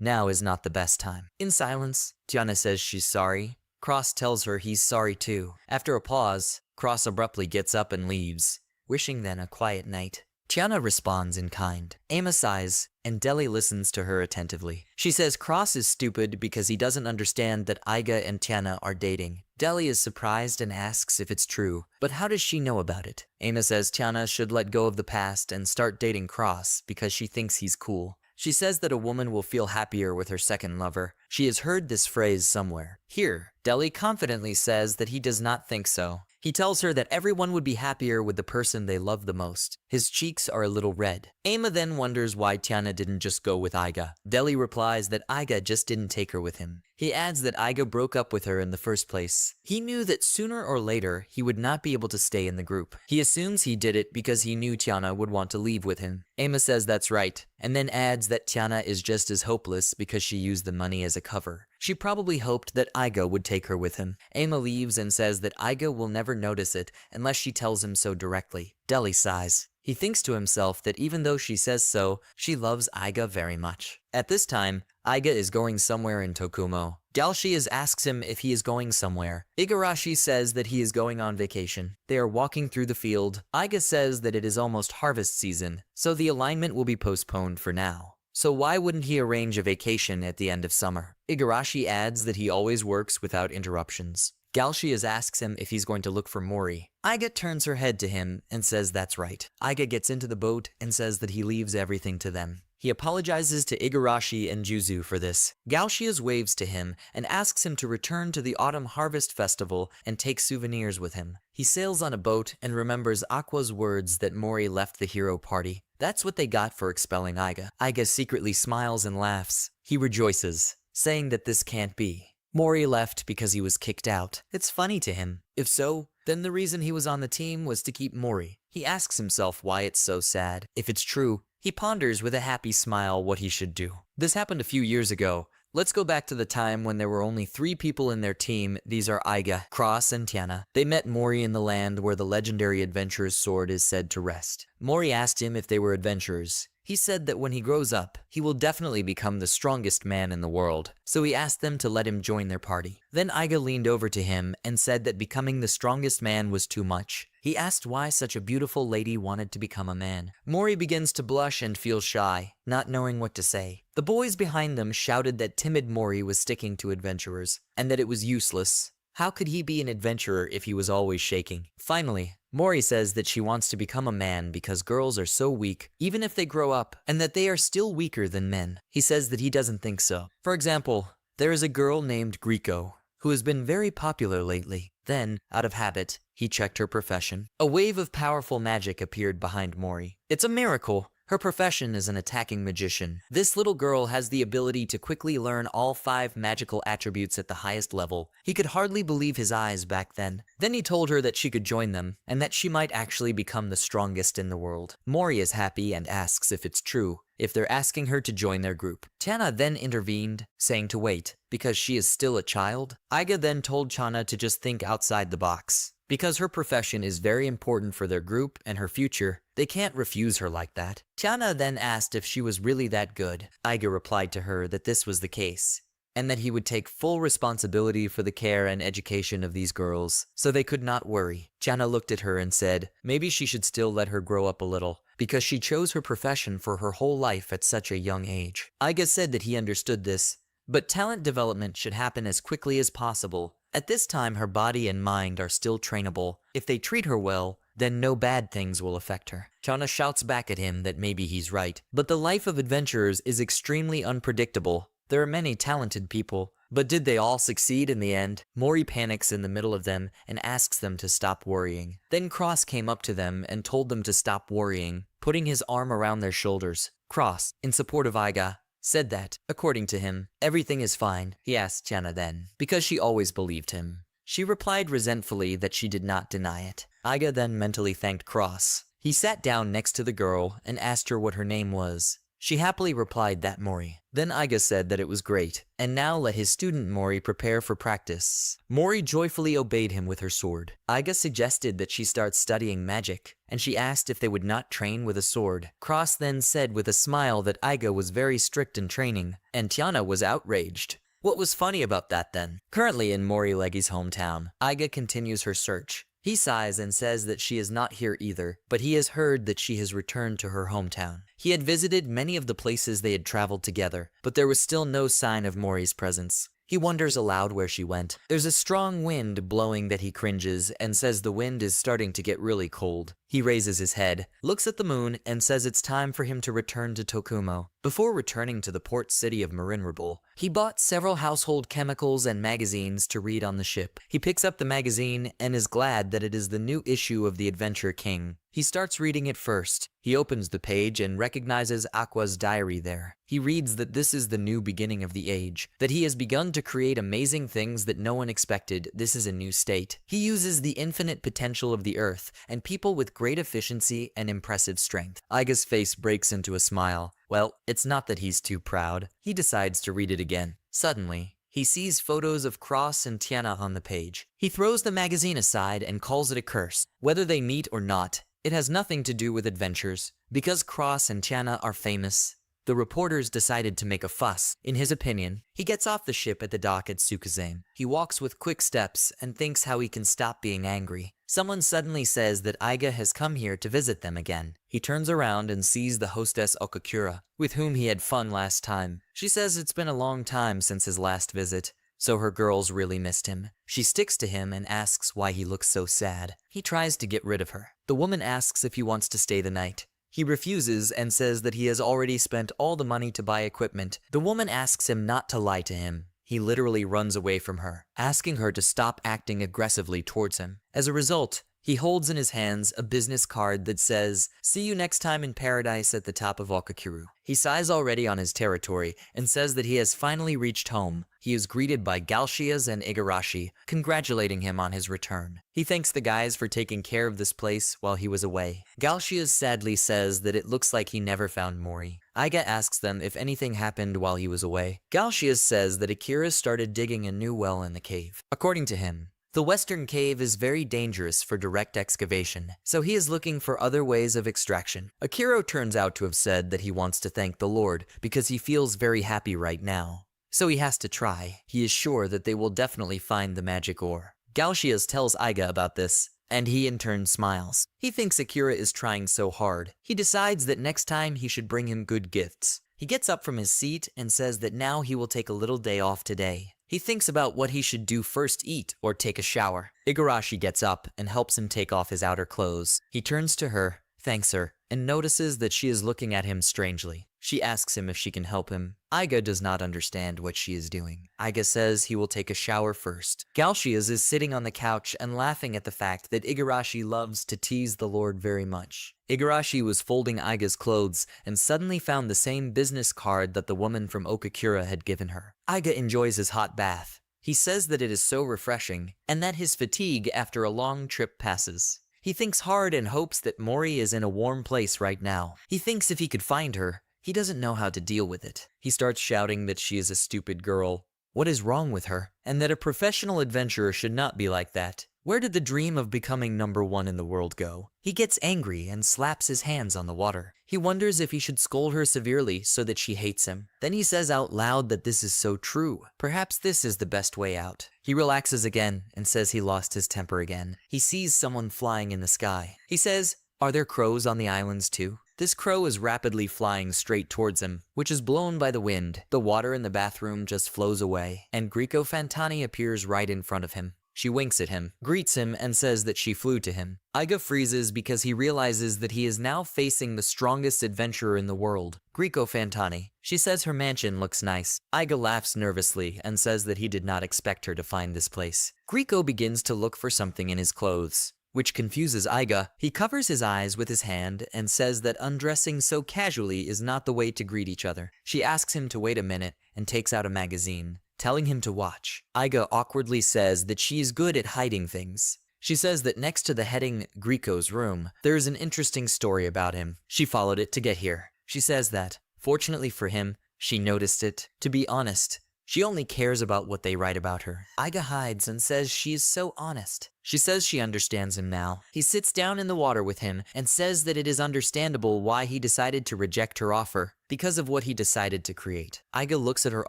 [SPEAKER 1] Now is not the best time. In silence, Tiana says she's sorry. Cross tells her he's sorry too. After a pause, Cross abruptly gets up and leaves, wishing them a quiet night. Tiana responds in kind. Ama sighs, and Deli listens to her attentively. She says Cross is stupid because he doesn't understand that Aiga and Tiana are dating. Deli is surprised and asks if it's true, but how does she know about it? Ama says Tiana should let go of the past and start dating Cross because she thinks he's cool. She says that a woman will feel happier with her second lover. She has heard this phrase somewhere. Here, Deli confidently says that he does not think so. He tells her that everyone would be happier with the person they love the most. His cheeks are a little red. Ama then wonders why Tiana didn't just go with Aiga. Deli replies that Aiga just didn't take her with him. He adds that Aiga broke up with her in the first place. He knew that sooner or later he would not be able to stay in the group. He assumes he did it because he knew Tiana would want to leave with him. Ama says that's right, and then adds that Tiana is just as hopeless because she used the money as a cover. She probably hoped that Aiga would take her with him. Ama leaves and says that Aiga will never notice it unless she tells him so directly. Deli sighs. He thinks to himself that even though she says so, she loves Aiga very much. At this time, Aiga is going somewhere in Tokuma. Dalshias asks him if he is going somewhere. Igarashi says that he is going on vacation. They are walking through the field. Aiga says that it is almost harvest season, so the alignment will be postponed for now. So why wouldn't he arrange a vacation at the end of summer? Igarashi adds that he always works without interruptions. Galshias asks him if he's going to look for Mory. Aiga turns her head to him and says that's right. Aiga gets into the boat and says that he leaves everything to them. He apologizes to Igarashi and Juzu for this. Galshias waves to him and asks him to return to the Autumn Harvest Festival and take souvenirs with him. He sails on a boat and remembers Aqua's words that Mory left the hero party. That's what they got for expelling Aiga. Aiga secretly smiles and laughs. He rejoices, saying that this can't be. Mory left because he was kicked out. It's funny to him. If so, then the reason he was on the team was to keep Mory. He asks himself why it's so sad. If it's true, he ponders with a happy smile what he should do. This happened a few years ago. Let's go back to the time when there were only 3 people in their team. These are Aiga, Cross, and Tiana. They met Mory in the land where the legendary adventurer's sword is said to rest. Mory asked him if they were adventurers. He said that when he grows up, he will definitely become the strongest man in the world, so he asked them to let him join their party. Then Aiga leaned over to him and said that becoming the strongest man was too much. He asked why such a beautiful lady wanted to become a man. Mory begins to blush and feel shy, not knowing what to say. The boys behind them shouted that timid Mory was sticking to adventurers, and that it was useless. How could he be an adventurer if he was always shaking? Finally, Mory says that she wants to become a man because girls are so weak, even if they grow up, and that they are still weaker than men. He says that he doesn't think so. For example, there is a girl named Grio, who has been very popular lately. Then, out of habit, he checked her profession. A wave of powerful magic appeared behind Mory. It's a miracle. Her profession is an attacking magician. This little girl has the ability to quickly learn all 5 magical attributes at the highest level. He could hardly believe his eyes back then. Then he told her that she could join them, and that she might actually become the strongest in the world. Mory is happy and asks if it's true, if they're asking her to join their group. Chana then intervened, saying to wait, because she is still a child. Aiga then told Chana to just think outside the box. Because her profession is very important for their group and her future, they can't refuse her like that. Chana then asked if she was really that good. Aiga replied to her that this was the case, and that he would take full responsibility for the care and education of these girls, so they could not worry. Chana looked at her and said, maybe she should still let her grow up a little, because she chose her profession for her whole life at such a young age. Aiga said that he understood this, but talent development should happen as quickly as possible. At this time, her body and mind are still trainable. If they treat her well, then no bad things will affect her. Chana shouts back at him that maybe he's right, but the life of adventurers is extremely unpredictable. There are many talented people, but did they all succeed in the end? Mory panics in the middle of them and asks them to stop worrying. Then Cross came up to them and told them to stop worrying, putting his arm around their shoulders. Cross, in support of Aiga, said that, according to him, everything is fine. He asked Chana then, because she always believed him. She replied resentfully that she did not deny it. Aiga then mentally thanked Cross. He sat down next to the girl and asked her what her name was. She happily replied that Mory. Then Aiga said that it was great, and now let his student Mory prepare for practice. Mory joyfully obeyed him with her sword. Aiga suggested that she start studying magic, and she asked if they would not train with a sword. Cross then said with a smile that Aiga was very strict in training, and Tiana was outraged. What was funny about that then? Currently in Mory Leggy's hometown, Aiga continues her search. He sighs and says that she is not here either, but he has heard that she has returned to her hometown. He had visited many of the places they had traveled together, but there was still no sign of Mory's presence. He wonders aloud where she went. There's a strong wind blowing that he cringes and says the wind is starting to get really cold. He raises his head, looks at the moon, and says it's time for him to return to Tokuma. Before returning to the port city of Morinrable, he bought several household chemicals and magazines to read on the ship. He picks up the magazine and is glad that it is the new issue of the Adventure King. He starts reading it first. He opens the page and recognizes Aqua's diary there. He reads that this is the new beginning of the age, that he has begun to create amazing things that no one expected. This is a new state. He uses the infinite potential of the earth and people with great efficiency and impressive strength. Aiga's face breaks into a smile. Well, it's not that he's too proud. He decides to read it again. Suddenly, he sees photos of Cross and Tiana on the page. He throws the magazine aside and calls it a curse. Whether they meet or not, it has nothing to do with adventures. Because Cross and Tiana are famous, the reporters decided to make a fuss. In his opinion, he gets off the ship at the dock at Tsukazane. He walks with quick steps and thinks how he can stop being angry. Someone suddenly says that Aiga has come here to visit them again. He turns around and sees the hostess Okakura, with whom he had fun last time. She says it's been a long time since his last visit, so her girls really missed him. She sticks to him and asks why he looks so sad. He tries to get rid of her. The woman asks if he wants to stay the night. He refuses and says that he has already spent all the money to buy equipment. The woman asks him not to lie to him. He literally runs away from her, asking her to stop acting aggressively towards him. As a result, he holds in his hands a business card that says, "See you next time in paradise," at the top of Okakuru. He sighs already on his territory and says that he has finally reached home. He is greeted by Galshias and Igarashi, congratulating him on his return. He thanks the guys for taking care of this place while he was away. Galshias sadly says that it looks like he never found Mory. Aiga asks them if anything happened while he was away. Galshias says that Akira started digging a new well in the cave. According to him, the western cave is very dangerous for direct excavation, so he is looking for other ways of extraction. Akira turns out to have said that he wants to thank the Lord because he feels very happy right now. So he has to try. He is sure that they will definitely find the magic ore. Galshias tells Aiga about this, and he in turn smiles. He thinks Akira is trying so hard. He decides that next time he should bring him good gifts. He gets up from his seat and says that now he will take a little day off today. He thinks about what he should do first, eat or take a shower. Igarashi gets up and helps him take off his outer clothes. He turns to her, thanks her, and notices that she is looking at him strangely. She asks him if she can help him. Aiga does not understand what she is doing. Aiga says he will take a shower first. Galshias is sitting on the couch and laughing at the fact that Igarashi loves to tease the Lord very much. Igarashi was folding Aiga's clothes and suddenly found the same business card that the woman from Okakura had given her. Aiga enjoys his hot bath. He says that it is so refreshing, and that his fatigue after a long trip passes. He thinks hard and hopes that Mory is in a warm place right now. He thinks if he could find her, he doesn't know how to deal with it. He starts shouting that she is a stupid girl. What is wrong with her? And that a professional adventurer should not be like that. Where did the dream of becoming #1 in the world go? He gets angry and slaps his hands on the water. He wonders if he should scold her severely so that she hates him. Then he says out loud that this is so true. Perhaps this is the best way out. He relaxes again and says he lost his temper again. He sees someone flying in the sky. He says, "Are there crows on the islands too?" This crow is rapidly flying straight towards him, which is blown by the wind. The water in the bathroom just flows away, and Grieco Fantani appears right in front of him. She winks at him, greets him, and says that she flew to him. Aiga freezes because he realizes that he is now facing the strongest adventurer in the world, Grieco Fantani. She says her mansion looks nice. Aiga laughs nervously and says that he did not expect her to find this place. Grieco begins to look for something in his clothes, which confuses Aiga. He covers his eyes with his hand and says that undressing so casually is not the way to greet each other. She asks him to wait a minute and takes out a magazine, telling him to watch. Aiga awkwardly says that she is good at hiding things. She says that next to the heading Grieco's room, there is an interesting story about him. She followed it to get here. She says that, fortunately for him, she noticed it. To be honest, she only cares about what they write about her. Aiga hides and says she is so honest. She says she understands him now. He sits down in the water with him and says that it is understandable why he decided to reject her offer, because of what he decided to create. Aiga looks at her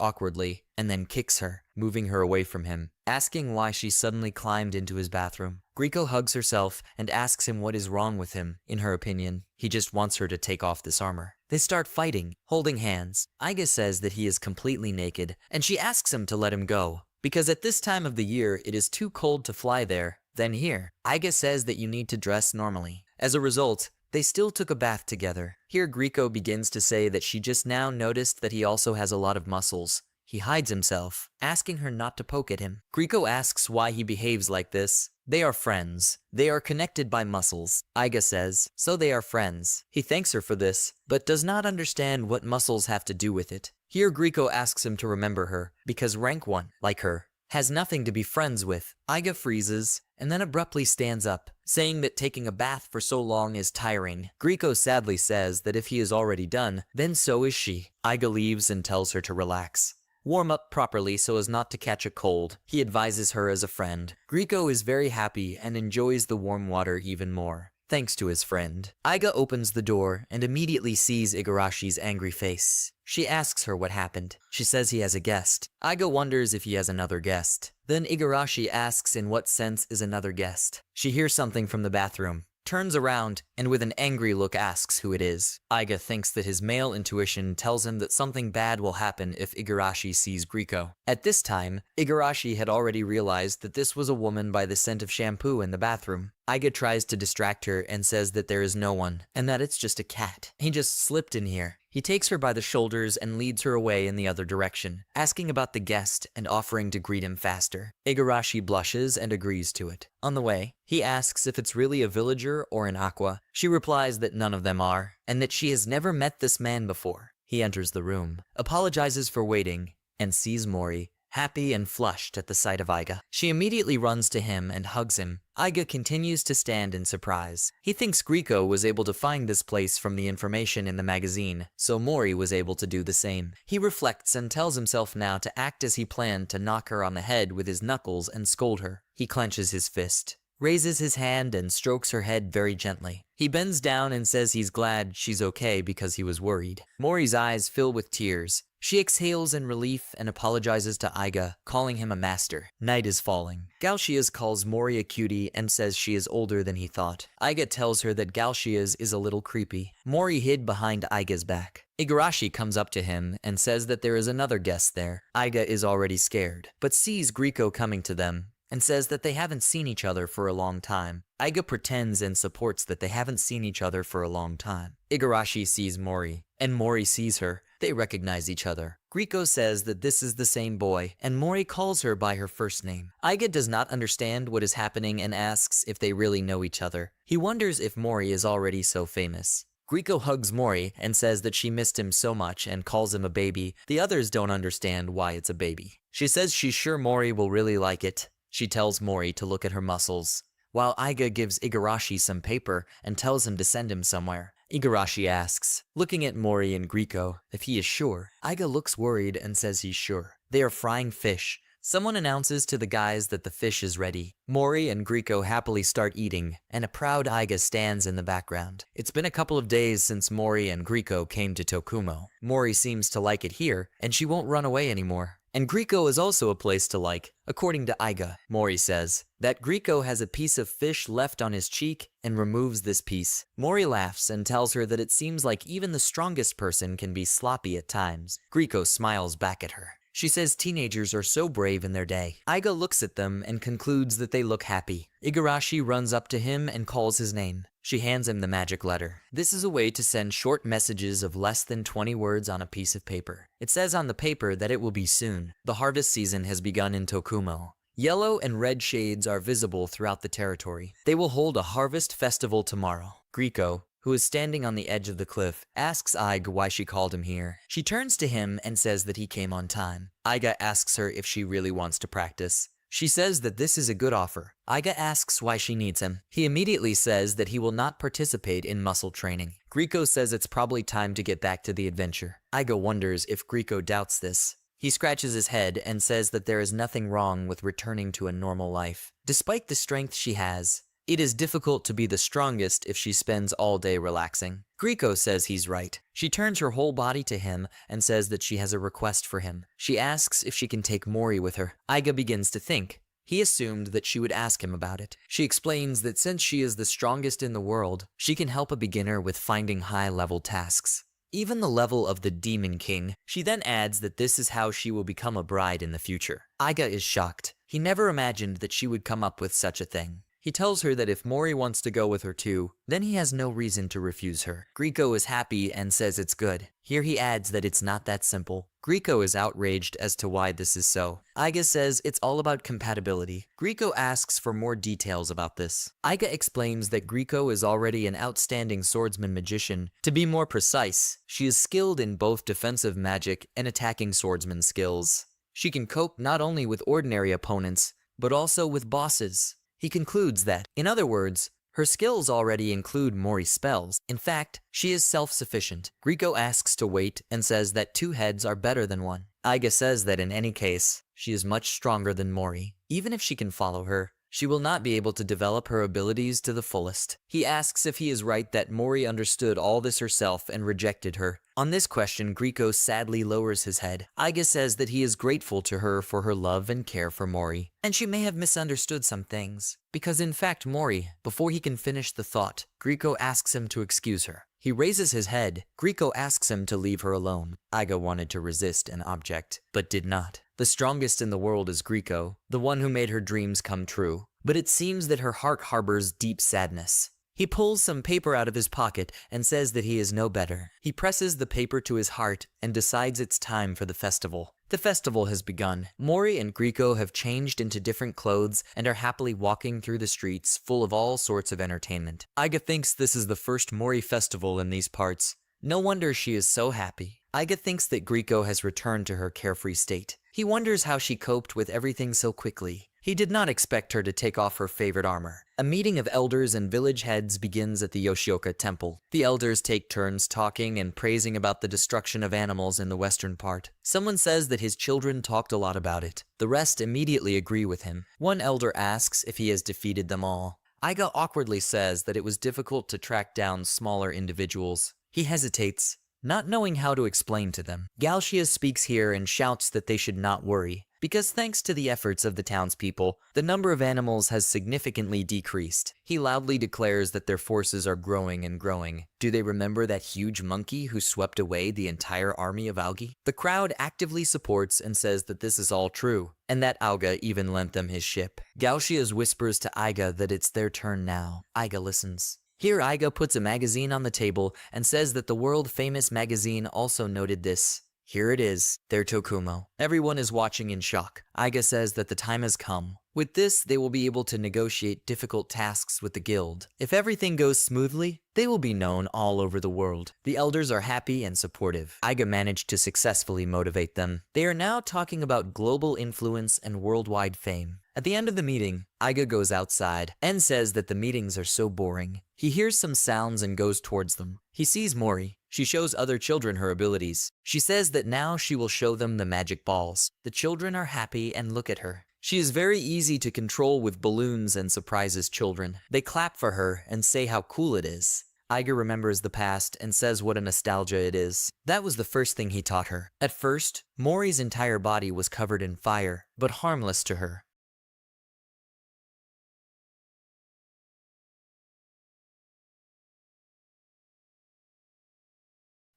[SPEAKER 1] awkwardly and then kicks her, moving her away from him, asking why she suddenly climbed into his bathroom. Grieco hugs herself and asks him what is wrong with him. In her opinion, he just wants her to take off this armor. They start fighting, holding hands. Aiga says that he is completely naked, and she asks him to let him go, because at this time of the year it is too cold to fly there. Then here, Aiga says that you need to dress normally. As a result, they still took a bath together. Here Grieco begins to say that she just now noticed that he also has a lot of muscles. He hides himself, asking her not to poke at him. Grieco asks why he behaves like this. They are friends. They are connected by muscles. Aiga says, so they are friends. He thanks her for this, but does not understand what muscles have to do with it. Here Grieco asks him to remember her, because rank 1, like her, has nothing to be friends with. Aiga freezes, and then abruptly stands up, saying that taking a bath for so long is tiring. Grieco sadly says that if he is already done, then so is she. Aiga leaves and tells her to relax. Warm up properly so as not to catch a cold. He advises her as a friend. Grieco is very happy and enjoys the warm water even more, thanks to his friend. Aiga opens the door and immediately sees Igarashi's angry face. She asks her what happened. She says he has a guest. Aiga wonders if he has another guest. Then Igarashi asks in what sense is another guest. She hears something from the bathroom, turns around, and with an angry look asks who it is. Aiga thinks that his male intuition tells him that something bad will happen if Igarashi sees Grieco. At this time, Igarashi had already realized that this was a woman by the scent of shampoo in the bathroom. Aiga tries to distract her and says that there is no one, and that it's just a cat. He just slipped in here. He takes her by the shoulders and leads her away in the other direction, asking about the guest and offering to greet him faster. Igarashi blushes and agrees to it. On the way, he asks if it's really a villager or an aqua. She replies that none of them are, and that she has never met this man before. He enters the room, apologizes for waiting, and sees Mory, happy and flushed at the sight of Aiga. She immediately runs to him and hugs him. Aiga continues to stand in surprise. He thinks Grieco was able to find this place from the information in the magazine, so Mory was able to do the same. He reflects and tells himself now to act as he planned to knock her on the head with his knuckles and scold her. He clenches his fist, raises his hand and strokes her head very gently. He bends down and says he's glad she's okay because he was worried. Mory's eyes fill with tears. She exhales in relief and apologizes to Aiga, calling him a master. Night is falling. Galshias calls Mory a cutie and says she is older than he thought. Aiga tells her that Galshias is a little creepy. Mory hid behind Aiga's back. Igarashi comes up to him and says that there is another guest there. Aiga is already scared, but sees Grieco coming to them and says that they haven't seen each other for a long time. Aiga pretends and supports that they haven't seen each other for a long time. Igarashi sees Mory, and Mory sees her. They recognize each other. Grio says that this is the same boy, and Mory calls her by her first name. Aiga does not understand what is happening and asks if they really know each other. He wonders if Mory is already so famous. Grio hugs Mory and says that she missed him so much and calls him a baby. The others don't understand why it's a baby. She says she's sure Mory will really like it. She tells Mory to look at her muscles, while Aiga gives Igarashi some paper and tells him to send him somewhere. Igarashi asks, looking at Mory and Grio, if he is sure. Aiga looks worried and says he's sure. They are frying fish. Someone announces to the guys that the fish is ready. Mory and Grio happily start eating, and a proud Aiga stands in the background. It's been a couple of days since Mory and Grio came to Tokuma. Mory seems to like it here, and she won't run away anymore. And Grio is also a place to like, according to Aiga. Mory says that Grio has a piece of fish left on his cheek and removes this piece. Mory laughs and tells her that it seems like even the strongest person can be sloppy at times. Grio smiles back at her. She says teenagers are so brave in their day. Aiga looks at them and concludes that they look happy. Igarashi runs up to him and calls his name. She hands him the magic letter. This is a way to send short messages of less than 20 words on a piece of paper. It says on the paper that it will be soon. The harvest season has begun in Tokuma. Yellow and red shades are visible throughout the territory. They will hold a harvest festival tomorrow. Grio, who is standing on the edge of the cliff, asks Aiga why she called him here. She turns to him and says that he came on time. Aiga asks her if she really wants to practice. She says that this is a good offer. Aiga asks why she needs him. He immediately says that he will not participate in muscle training. Grio says it's probably time to get back to the adventure. Aiga wonders if Grio doubts this. He scratches his head and says that there is nothing wrong with returning to a normal life. Despite the strength she has, it is difficult to be the strongest if she spends all day relaxing. Grio says he's right. She turns her whole body to him and says that she has a request for him. She asks if she can take Mory with her. Aiga begins to think. He assumed that she would ask him about it. She explains that since she is the strongest in the world, she can help a beginner with finding high-level tasks, even the level of the Demon King. She then adds that this is how she will become a bride in the future. Aiga is shocked. He never imagined that she would come up with such a thing. He tells her that if Mory wants to go with her too, then he has no reason to refuse her. Grio is happy and says it's good. Here he adds that it's not that simple. Grio is outraged as to why this is so. Aiga says it's all about compatibility. Grio asks for more details about this. Aiga explains that Grio is already an outstanding swordsman magician. To be more precise, she is skilled in both defensive magic and attacking swordsman skills. She can cope not only with ordinary opponents, but also with bosses. He concludes that, in other words, her skills already include Mory's spells. In fact, she is self-sufficient. Grio asks to wait and says that 2 heads are better than 1. Aiga says that in any case, she is much stronger than Mory. Even if she can follow her, she will not be able to develop her abilities to the fullest. He asks if he is right that Mory understood all this herself and rejected her. On this question, Grio sadly lowers his head. Aiga says that he is grateful to her for her love and care for Mory, and she may have misunderstood some things. Because in fact Mory, before he can finish the thought, Grio asks him to excuse her. He raises his head. Grio asks him to leave her alone. Aiga wanted to resist and object, but did not. The strongest in the world is Grio, the one who made her dreams come true. But it seems that her heart harbors deep sadness. He pulls some paper out of his pocket and says that he is no better. He presses the paper to his heart and decides it's time for the festival. The festival has begun. Mory and Grio have changed into different clothes and are happily walking through the streets full of all sorts of entertainment. Aiga thinks this is the first Mory festival in these parts. No wonder she is so happy. Aiga thinks that Grio has returned to her carefree state. He wonders how she coped with everything so quickly. He did not expect her to take off her favorite armor. A meeting of elders and village heads begins at the Yoshioka temple. The elders take turns talking and praising about the destruction of animals in the western part. Someone says that his children talked a lot about it. The rest immediately agree with him. One elder asks if he has defeated them all. Aiga awkwardly says that it was difficult to track down smaller individuals. He hesitates. not knowing how to explain to them. Galshia speaks here and shouts that they should not worry, because thanks to the efforts of the townspeople, the number of animals has significantly decreased. He loudly declares that their forces are growing and growing. Do they remember that huge monkey who swept away the entire army of Augi? The crowd actively supports and says that this is all true, and that Auga even lent them his ship. Galshia whispers to Aiga that it's their turn now. Aiga listens. Here Aiga puts a magazine on the table and says that the world-famous magazine also noted this. Here it is, their Tokuma. Everyone is watching in shock. Aiga says that the time has come. With this, they will be able to negotiate difficult tasks with the guild. If everything goes smoothly, they will be known all over the world. The elders are happy and supportive. Aiga managed to successfully motivate them. They are now talking about global influence and worldwide fame. At the end of the meeting, Aiga goes outside and says that the meetings are so boring. He hears some sounds and goes towards them. He sees Mory. She shows other children her abilities. She says that now she will show them the magic balls. The children are happy and look at her. She is very easy to control with balloons and surprises children. They clap for her and say how cool it is. Aiga remembers the past and says what a nostalgia it is. That was the first thing he taught her. At first, Mory's entire body was covered in fire, but harmless to her.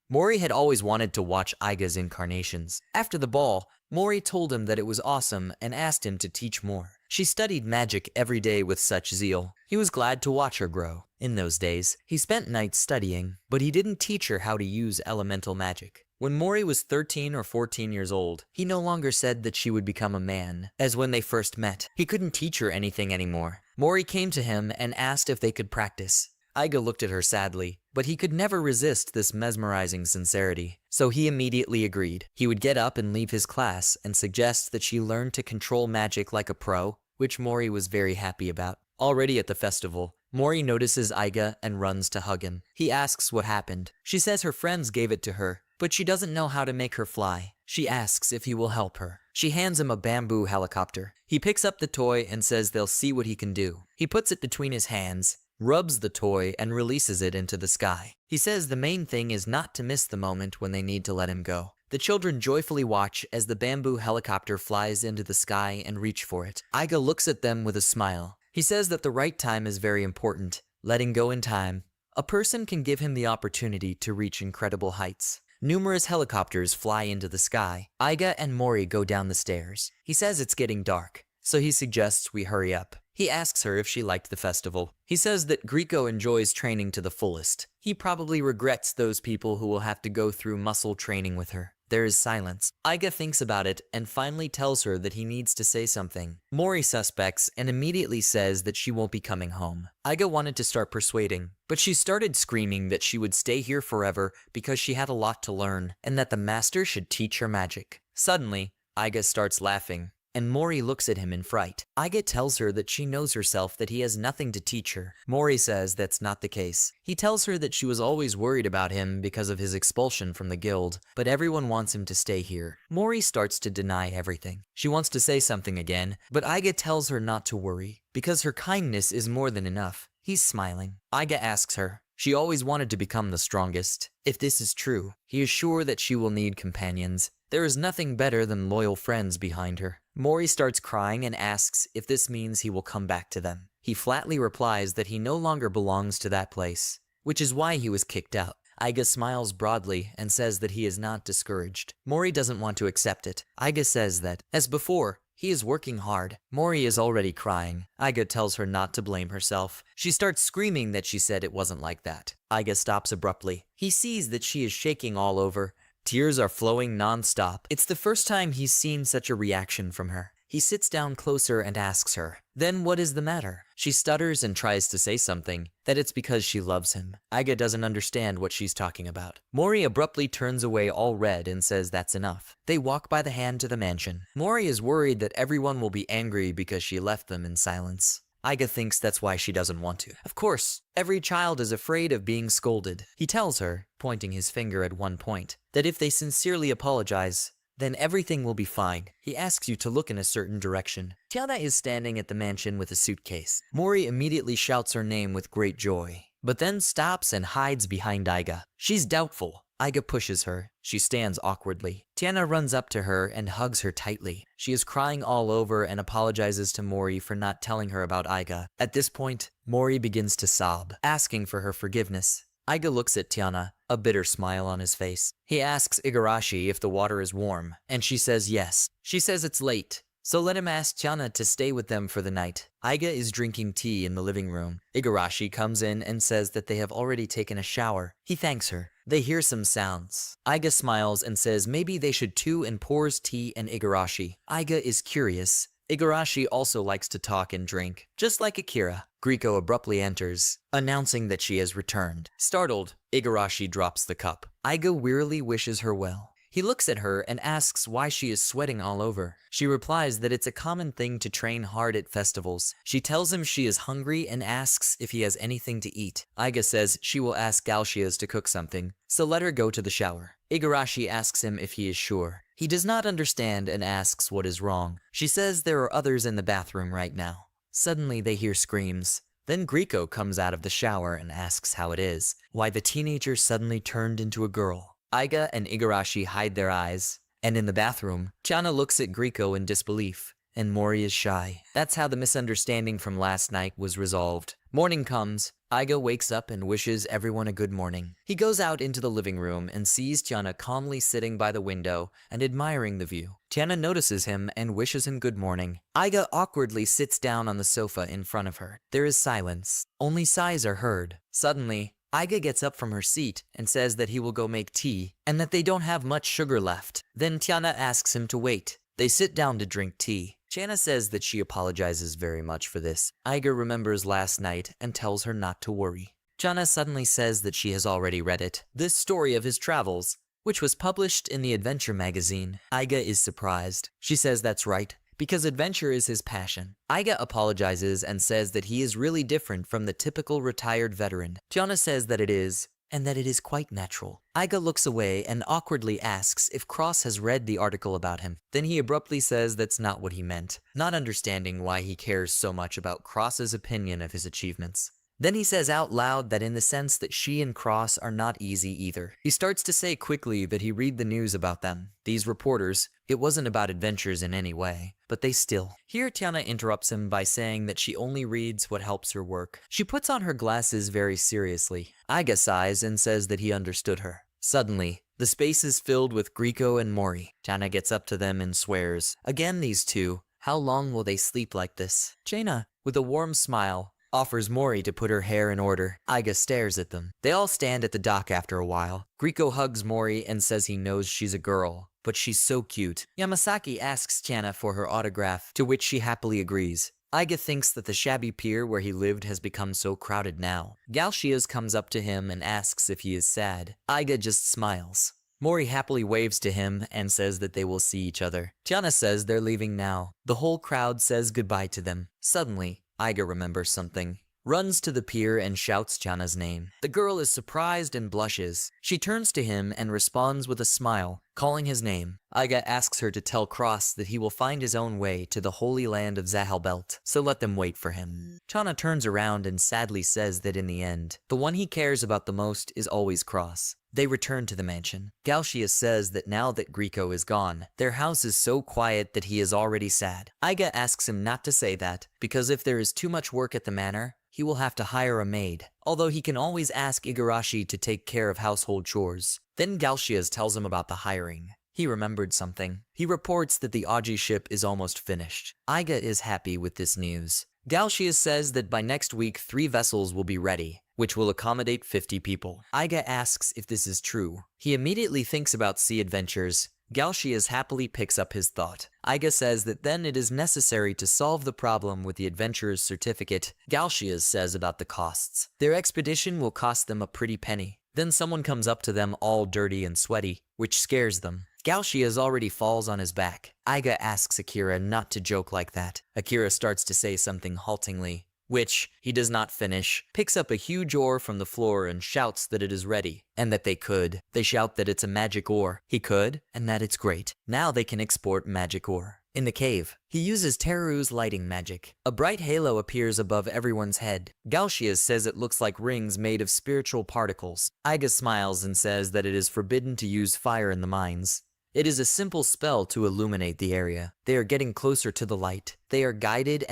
[SPEAKER 1] Mory had always wanted to watch Aiga's incarnations. After the ball, Mory told him that it was awesome and asked him to teach more. She studied magic every day with such zeal. He was glad to watch her grow. In those days, he spent nights studying, but he didn't teach her how to use elemental magic. When Mory was 13 or 14 years old, he no longer said that she would become a man, as when they first met. He couldn't teach her anything anymore. Mory came to him and asked if they could practice. Aiga looked at her sadly, but he could never resist this mesmerizing sincerity, so he immediately agreed. He would get up and leave his class and suggest that she learn to control magic like a pro, which Mory was very happy about. Already at the festival, Mory notices Aiga and runs to hug him. He asks what happened. She says her friends gave it to her, but she doesn't know how to make her fly. She asks if he will help her. She hands him a bamboo helicopter. He picks up the toy and says they'll see what he can do. He puts it between his hands, rubs the toy, and releases it into the sky. He says the main thing is not to miss the moment when they need to let him go. The children joyfully watch as the bamboo helicopter flies into the sky and reach for it. Aiga looks at them with a smile. He says that the right time is very important. Letting go in time, a person can give him the opportunity to reach incredible heights. Numerous helicopters fly into the sky. Aiga and Mory go down the stairs. He says it's getting dark, so he suggests we hurry up. He asks her if she liked the festival. He says that Grio enjoys training to the fullest. He probably regrets those people who will have to go through muscle training with her. There is silence. Aiga thinks about it and finally tells her that he needs to say something. Mory suspects and immediately says that she won't be coming home. Aiga wanted to start persuading, but she started screaming that she would stay here forever because she had a lot to learn and that the master should teach her magic. Suddenly, Aiga starts laughing, and Mory looks at him in fright. Aiga tells her that she knows herself that he has nothing to teach her. Mory says that's not the case. He tells her that she was always worried about him because of his expulsion from the guild, but everyone wants him to stay here. Mory starts to deny everything. She wants to say something again, but Aiga tells her not to worry, because her kindness is more than enough. He's smiling. Aiga asks her. She always wanted to become the strongest. If this is true, he is sure that she will need companions. There is nothing better than loyal friends behind her. Mory starts crying and asks if this means he will come back to them. He flatly replies that he no longer belongs to that place, which is why he was kicked out. Aiga smiles broadly and says that he is not discouraged. Mory doesn't want to accept it. Aiga says that, as before, he is working hard. Mory is already crying. Aiga tells her not to blame herself. She starts screaming that she said it wasn't like that. Aiga stops abruptly. He sees that she is shaking all over. Tears are flowing non-stop. It's the first time he's seen such a reaction from her. He sits down closer and asks her, "Then what is the matter?" She stutters and tries to say something, that it's because she loves him. Aiga doesn't understand what she's talking about. Mory abruptly turns away all red and says that's enough. They walk by the hand to the mansion. Mory is worried that everyone will be angry because she left them in silence. Aiga thinks that's why she doesn't want to. Of course, every child is afraid of being scolded. He tells her, pointing his finger at one point, that if they sincerely apologize, then everything will be fine. He asks you to look in a certain direction. Tiana is standing at the mansion with a suitcase. Mory immediately shouts her name with great joy, but then stops and hides behind Aiga. She's doubtful. Aiga pushes her. She stands awkwardly. Tiana runs up to her and hugs her tightly. She is crying all over and apologizes to Mory for not telling her about Aiga. At this point, Mory begins to sob, asking for her forgiveness. Aiga looks at Tiana, a bitter smile on his face. He asks Igarashi if the water is warm, and she says yes. She says it's late, so let him ask Tiana to stay with them for the night. Aiga is drinking tea in the living room. Igarashi comes in and says that they have already taken a shower. He thanks her. They hear some sounds. Aiga smiles and says maybe they should too and pours tea and Igarashi. Aiga is curious. Igarashi also likes to talk and drink, just like Akira. Grio abruptly enters, announcing that she has returned. Startled, Igarashi drops the cup. Aiga wearily wishes her well. He looks at her and asks why she is sweating all over. She replies that it's a common thing to train hard at festivals. She tells him she is hungry and asks if he has anything to eat. Aiga says she will ask Galshias to cook something, so let her go to the shower. Igarashi asks him if he is sure. He does not understand and asks what is wrong. She says there are others in the bathroom right now. Suddenly they hear screams. Then Grio comes out of the shower and asks how it is, why the teenager suddenly turned into a girl. Aiga and Igarashi hide their eyes, and in the bathroom, Tiana looks at Grio in disbelief, and Mory is shy. That's how the misunderstanding from last night was resolved. Morning comes. Aiga wakes up and wishes everyone a good morning. He goes out into the living room and sees Tiana calmly sitting by the window and admiring the view. Tiana notices him and wishes him good morning. Aiga awkwardly sits down on the sofa in front of her. There is silence. Only sighs are heard. Suddenly, Aiga gets up from her seat and says that he will go make tea and that they don't have much sugar left. Then Tiana asks him to wait. They sit down to drink tea. Tiana says that she apologizes very much for this. Aiga remembers last night and tells her not to worry. Tiana suddenly says that she has already read it. This story of his travels, which was published in the adventure magazine. Aiga is surprised. She says that's right, because adventure is his passion. Aiga apologizes and says that he is really different from the typical retired veteran. Tiana says that it is, and that it is quite natural. Aiga looks away and awkwardly asks if Cross has read the article about him. Then he abruptly says that's not what he meant, not understanding why he cares so much about Cross's opinion of his achievements. Then he says out loud that in the sense that she and Cross are not easy either. He starts to say quickly that he read the news about them. These reporters, it wasn't about adventures in any way, but they still. Here Tiana interrupts him by saying that she only reads what helps her work. She puts on her glasses very seriously. Aiga sighs and says that he understood her. Suddenly, the space is filled with Grio and Mory. Tiana gets up to them and swears. Again these two. How long will they sleep like this? Tiana, with a warm smile, offers Mory to put her hair in order. Aiga stares at them. They all stand at the dock after a while. Grio hugs Mory and says he knows she's a girl, but she's so cute. Yamasaki asks Tiana for her autograph, to which she happily agrees. Aiga thinks that the shabby pier where he lived has become so crowded now. Galshias comes up to him and asks if he is sad. Aiga just smiles. Mory happily waves to him and says that they will see each other. Tiana says they're leaving now. The whole crowd says goodbye to them. Suddenly, Aiga remembers something, runs to the pier and shouts Tiana's name. The girl is surprised and blushes. She turns to him and responds with a smile, calling his name. Aiga asks her to tell Cross that he will find his own way to the holy land of Zahalbelt, so let them wait for him. Tiana turns around and sadly says that in the end, the one he cares about the most is always Cross. They return to the mansion. Galshias says that now that Grio is gone, their house is so quiet that he is already sad. Aiga asks him not to say that, because if there is too much work at the manor, he will have to hire a maid, although he can always ask Igarashi to take care of household chores. Then Galshias tells him about the hiring. He remembered something. He reports that the Aji ship is almost finished. Aiga is happy with this news. Galshias says that by next week 3 vessels will be ready, which will accommodate 50 people. Aiga asks if this is true. He immediately thinks about sea adventures. Galshias happily picks up his thought. Aiga says that then it is necessary to solve the problem with the adventurer's certificate. Galshias says about the costs. Their expedition will cost them a pretty penny. Then someone comes up to them all dirty and sweaty, which scares them. Galshias already falls on his back. Aiga asks Akira not to joke like that. Akira starts to say something haltingly, which he does not finish, picks up a huge oar from the floor and shouts that it is ready, and that they could. They shout that it's a magic oar. He could, and that it's great. Now they can export magic ore. In the cave, he uses Teru's lighting magic. A bright halo appears above everyone's head. Galcias says it looks like rings made of spiritual particles. Aiga smiles and says that it is forbidden to use fire in the mines. It is a simple spell to illuminate the area. They are getting closer to the light. They are guided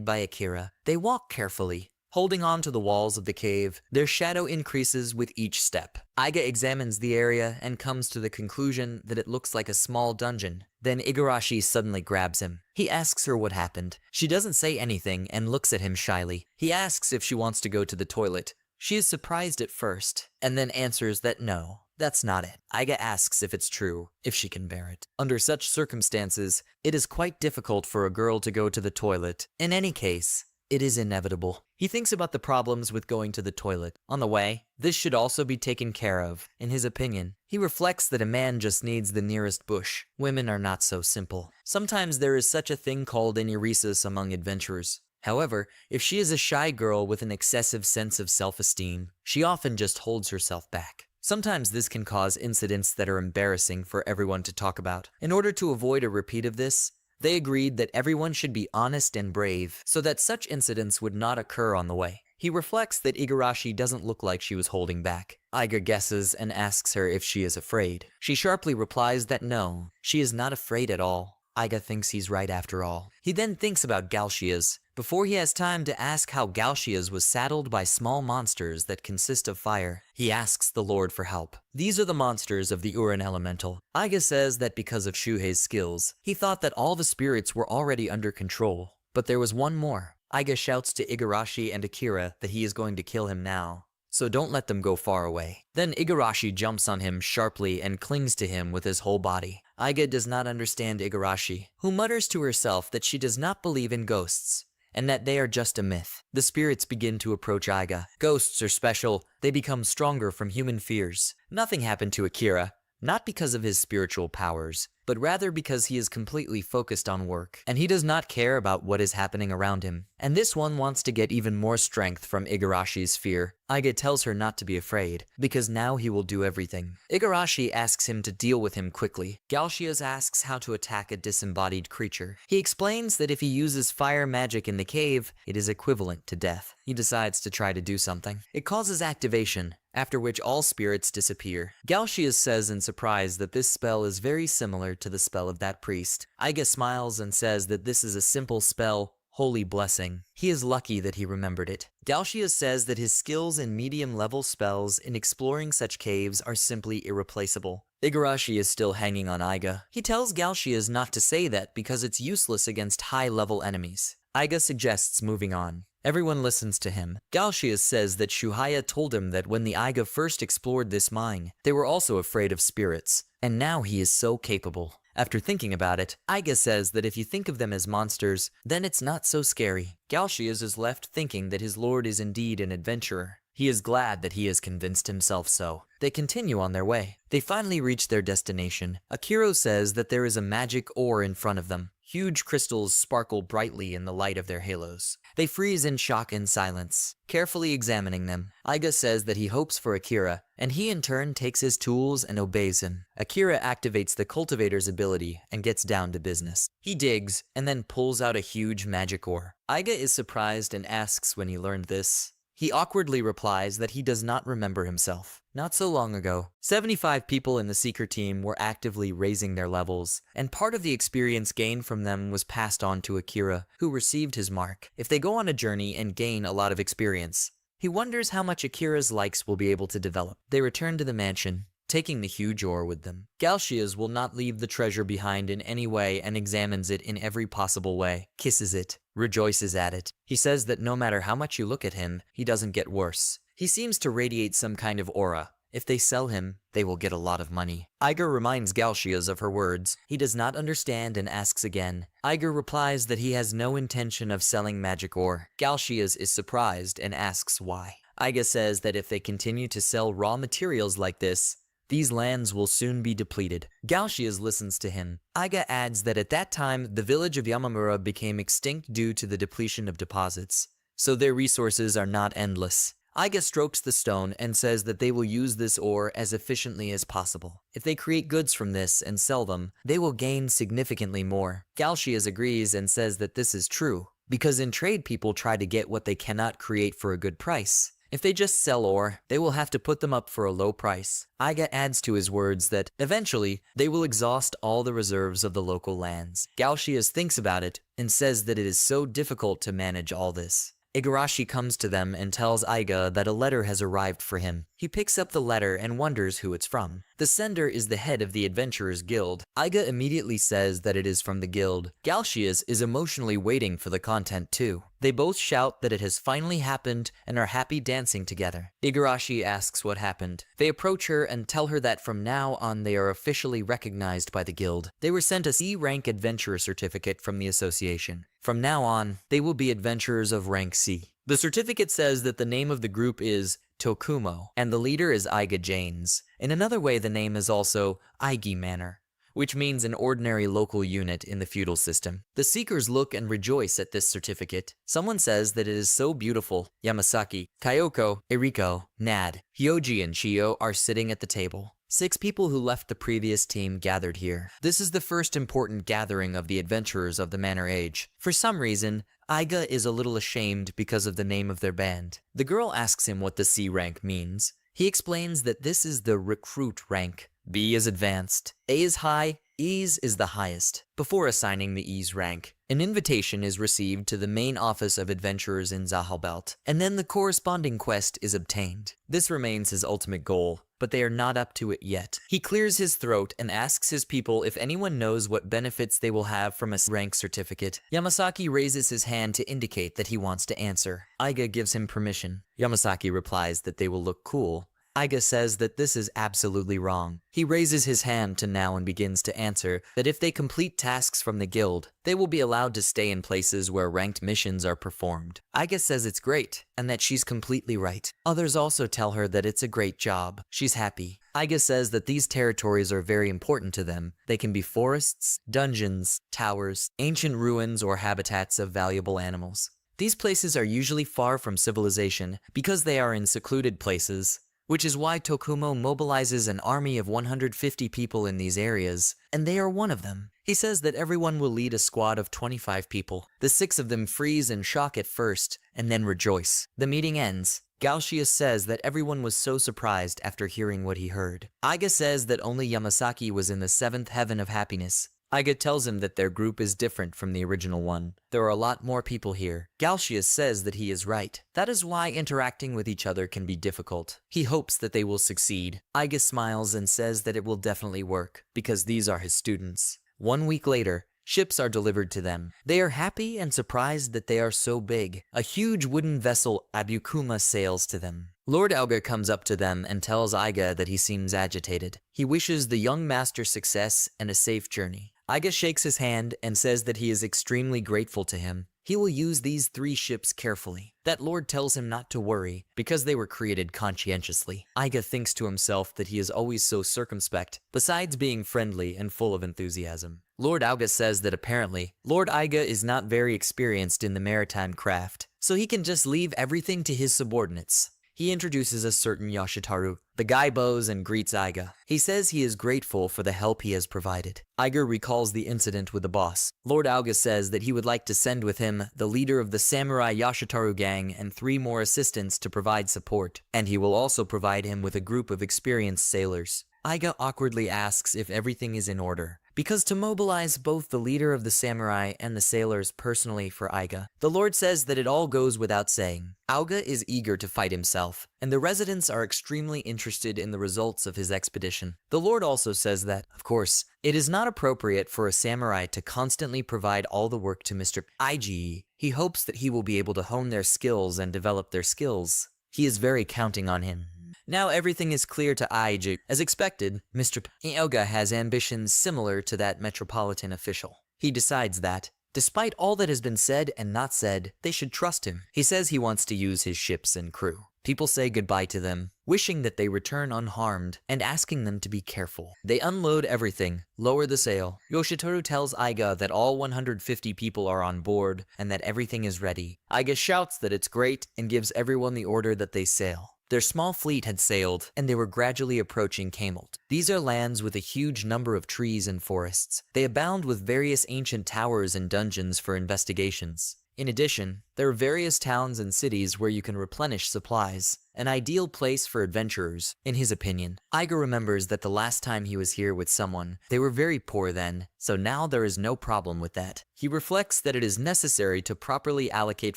[SPEAKER 1] by Akira. They walk carefully, holding on to the walls of the cave. Their shadow increases with each step. Aiga examines the area and comes to the conclusion that it looks like a small dungeon. Then Igarashi suddenly grabs him. He asks her what happened. She doesn't say anything and looks at him shyly. He asks if she wants to go to the toilet. She is surprised at first, and then answers that no, that's not it. Aiga asks if it's true, if she can bear it. Under such circumstances, it is quite difficult for a girl to go to the toilet. In any case, it is inevitable. He thinks about the problems with going to the toilet. On the way, this should also be taken care of. In his opinion, he reflects that a man just needs the nearest bush. Women are not so simple. Sometimes there is such a thing called enuresis among adventurers. However, if she is a shy girl with an excessive sense of self-esteem, she often just holds herself back. Sometimes this can cause incidents that are embarrassing for everyone to talk about. In order to avoid a repeat of this, they agreed that everyone should be honest and brave so that such incidents would not occur on the way. He reflects that Igarashi doesn't look like she was holding back. Aiga guesses and asks her if she is afraid. She sharply replies that no, she is not afraid at all. Aiga thinks he's right after all. He then thinks about Galcias, before he has time to ask how Galcias was saddled by small monsters that consist of fire. He asks the Lord for help. These are the monsters of the Uran Elemental. Aiga says that because of Shuhei's skills, he thought that all the spirits were already under control. But there was one more. Aiga shouts to Igarashi and Akira that he is going to kill him now, so don't let them go far away. Then Igarashi jumps on him sharply and clings to him with his whole body. Aiga does not understand Igarashi, who mutters to herself that she does not believe in ghosts, and that they are just a myth. The spirits begin to approach Aiga. Ghosts are special. They become stronger from human fears. Nothing happened to Akira, not because of his spiritual powers, but rather because he is completely focused on work, and he does not care about what is happening around him. And this one wants to get even more strength from Igarashi's fear. Aiga tells her not to be afraid, because now he will do everything. Igarashi asks him to deal with him quickly. Galcias asks how to attack a disembodied creature. He explains that if he uses fire magic in the cave, it is equivalent to death. He decides to try to do something. It causes activation, after which all spirits disappear. Galcias says in surprise that this spell is very similar to the spell of that priest. Aiga smiles and says that this is a simple spell, Holy Blessing. He is lucky that he remembered it. Galcias says that his skills in medium-level spells in exploring such caves are simply irreplaceable. Igarashi is still hanging on Aiga. He tells Galcias not to say that because it's useless against high-level enemies. Aiga suggests moving on. Everyone listens to him. Galcias says that Shuhaya told him that when the Aiga first explored this mine, they were also afraid of spirits, and now he is so capable. After thinking about it, Aiga says that if you think of them as monsters, then it's not so scary. Galcias is left thinking that his lord is indeed an adventurer. He is glad that he has convinced himself so. They continue on their way. They finally reach their destination. Akira says that there is a magic ore in front of them. Huge crystals sparkle brightly in the light of their halos. They freeze in shock and silence, carefully examining them. Aiga says that he hopes for Akira, and he in turn takes his tools and obeys him. Akira activates the cultivator's ability and gets down to business. He digs, and then pulls out a huge magic ore. Aiga is surprised and asks when he learned this. He awkwardly replies that he does not remember himself. Not so long ago, 75 people in the Seeker team were actively raising their levels, and part of the experience gained from them was passed on to Akira, who received his mark. If they go on a journey and gain a lot of experience, he wonders how much Akira's likes will be able to develop. They return to the mansion, taking the huge ore with them. Galcias will not leave the treasure behind in any way and examines it in every possible way, kisses it, rejoices at it. He says that no matter how much you look at him, he doesn't get worse. He seems to radiate some kind of aura. If they sell him, they will get a lot of money. Aiga reminds Galcias of her words. He does not understand and asks again. Aiga replies that he has no intention of selling magic ore. Galcias is surprised and asks why. Aiga says that if they continue to sell raw materials like this, these lands will soon be depleted. Galcias listens to him. Aiga adds that at that time, the village of Yamamura became extinct due to the depletion of deposits, so their resources are not endless. Aiga strokes the stone and says that they will use this ore as efficiently as possible. If they create goods from this and sell them, they will gain significantly more. Galcias agrees and says that this is true, because in trade people try to get what they cannot create for a good price. If they just sell ore, they will have to put them up for a low price. Aiga adds to his words that, eventually, they will exhaust all the reserves of the local lands. Galcias thinks about it and says that it is so difficult to manage all this. Igarashi comes to them and tells Aiga that a letter has arrived for him. He picks up the letter and wonders who it's from. The sender is the head of the Adventurers Guild. Aiga immediately says that it is from the guild. Galcias is emotionally waiting for the content too. They both shout that it has finally happened and are happy dancing together. Igarashi asks what happened. They approach her and tell her that from now on they are officially recognized by the guild. They were sent a C-rank adventurer certificate from the association. From now on, they will be adventurers of rank C. The certificate says that the name of the group is Tokuma, and the leader is Aiga Janes. In another way, the name is also Aigi Manor, which means an ordinary local unit in the feudal system. The seekers look and rejoice at this certificate. Someone says that it is so beautiful. Yamasaki, Kayoko, Eriko, Nad, Hyoji, and Chio are sitting at the table. 6 people who left the previous team gathered here. This is the first important gathering of the adventurers of the Manor Age. For some reason, Aiga is a little ashamed because of the name of their band. The girl asks him what the C rank means. He explains that this is the recruit rank. B is advanced, A is high, E's is the highest. Before assigning the E's rank, an invitation is received to the main office of adventurers in Zahalbelt, and then the corresponding quest is obtained. This remains his ultimate goal, but they are not up to it yet. He clears his throat and asks his people if anyone knows what benefits they will have from a rank certificate. Yamasaki raises his hand to indicate that he wants to answer. Aiga gives him permission. Yamasaki replies that they will look cool. Aiga says that this is absolutely wrong. He raises his hand to now and begins to answer that if they complete tasks from the guild, they will be allowed to stay in places where ranked missions are performed. Aiga says it's great, and that she's completely right. Others also tell her that it's a great job. She's happy. Aiga says that these territories are very important to them. They can be forests, dungeons, towers, ancient ruins, or habitats of valuable animals. These places are usually far from civilization because they are in secluded places, which is why Tokuma mobilizes an army of 150 people in these areas, and they are one of them. He says that everyone will lead a squad of 25 people. The 6 of them freeze in shock at first, and then rejoice. The meeting ends. Galcias says that everyone was so surprised after hearing what he heard. Aiga says that only Yamasaki was in the 7th heaven of happiness. Aiga tells him that their group is different from the original one. There are a lot more people here. Galcias says that he is right. That is why interacting with each other can be difficult. He hopes that they will succeed. Aiga smiles and says that it will definitely work, because these are his students. 1 week later, ships are delivered to them. They are happy and surprised that they are so big. A huge wooden vessel, Abukuma, sails to them. Lord Aiga comes up to them and tells Aiga that he seems agitated. He wishes the young master success and a safe journey. Aiga shakes his hand and says that he is extremely grateful to him. He will use these 3 ships carefully. That lord tells him not to worry, because they were created conscientiously. Aiga thinks to himself that he is always so circumspect, besides being friendly and full of enthusiasm. Lord Aiga says that apparently, Lord Aiga is not very experienced in the maritime craft, so he can just leave everything to his subordinates. He introduces a certain Yoshitaru. The guy bows and greets Aiga. He says he is grateful for the help he has provided. Aiga recalls the incident with the boss. Lord Aiga says that he would like to send with him the leader of the samurai Yoshitaru gang and 3 more assistants to provide support, and he will also provide him with a group of experienced sailors. Aiga awkwardly asks if everything is in order, because to mobilize both the leader of the samurai and the sailors personally for Aiga, the lord says that it all goes without saying. Aiga is eager to fight himself, and the residents are extremely interested in the results of his expedition. The lord also says that, of course, it is not appropriate for a samurai to constantly provide all the work to Mr. Ige. He hopes that he will be able to hone their skills and develop their skills. He is very counting on him. Now everything is clear to Aiga. As expected, Mr. Aiga has ambitions similar to that metropolitan official. He decides that, despite all that has been said and not said, they should trust him. He says he wants to use his ships and crew. People say goodbye to them, wishing that they return unharmed and asking them to be careful. They unload everything, lower the sail. Yoshitoru tells Aiga that all 150 people are on board and that everything is ready. Aiga shouts that it's great and gives everyone the order that they sail. Their small fleet had sailed, and they were gradually approaching Kamelt. These are lands with a huge number of trees and forests. They abound with various ancient towers and dungeons for investigations. In addition, there are various towns and cities where you can replenish supplies, an ideal place for adventurers, in his opinion. Aiga remembers that the last time he was here with someone, they were very poor then, so now there is no problem with that. He reflects that it is necessary to properly allocate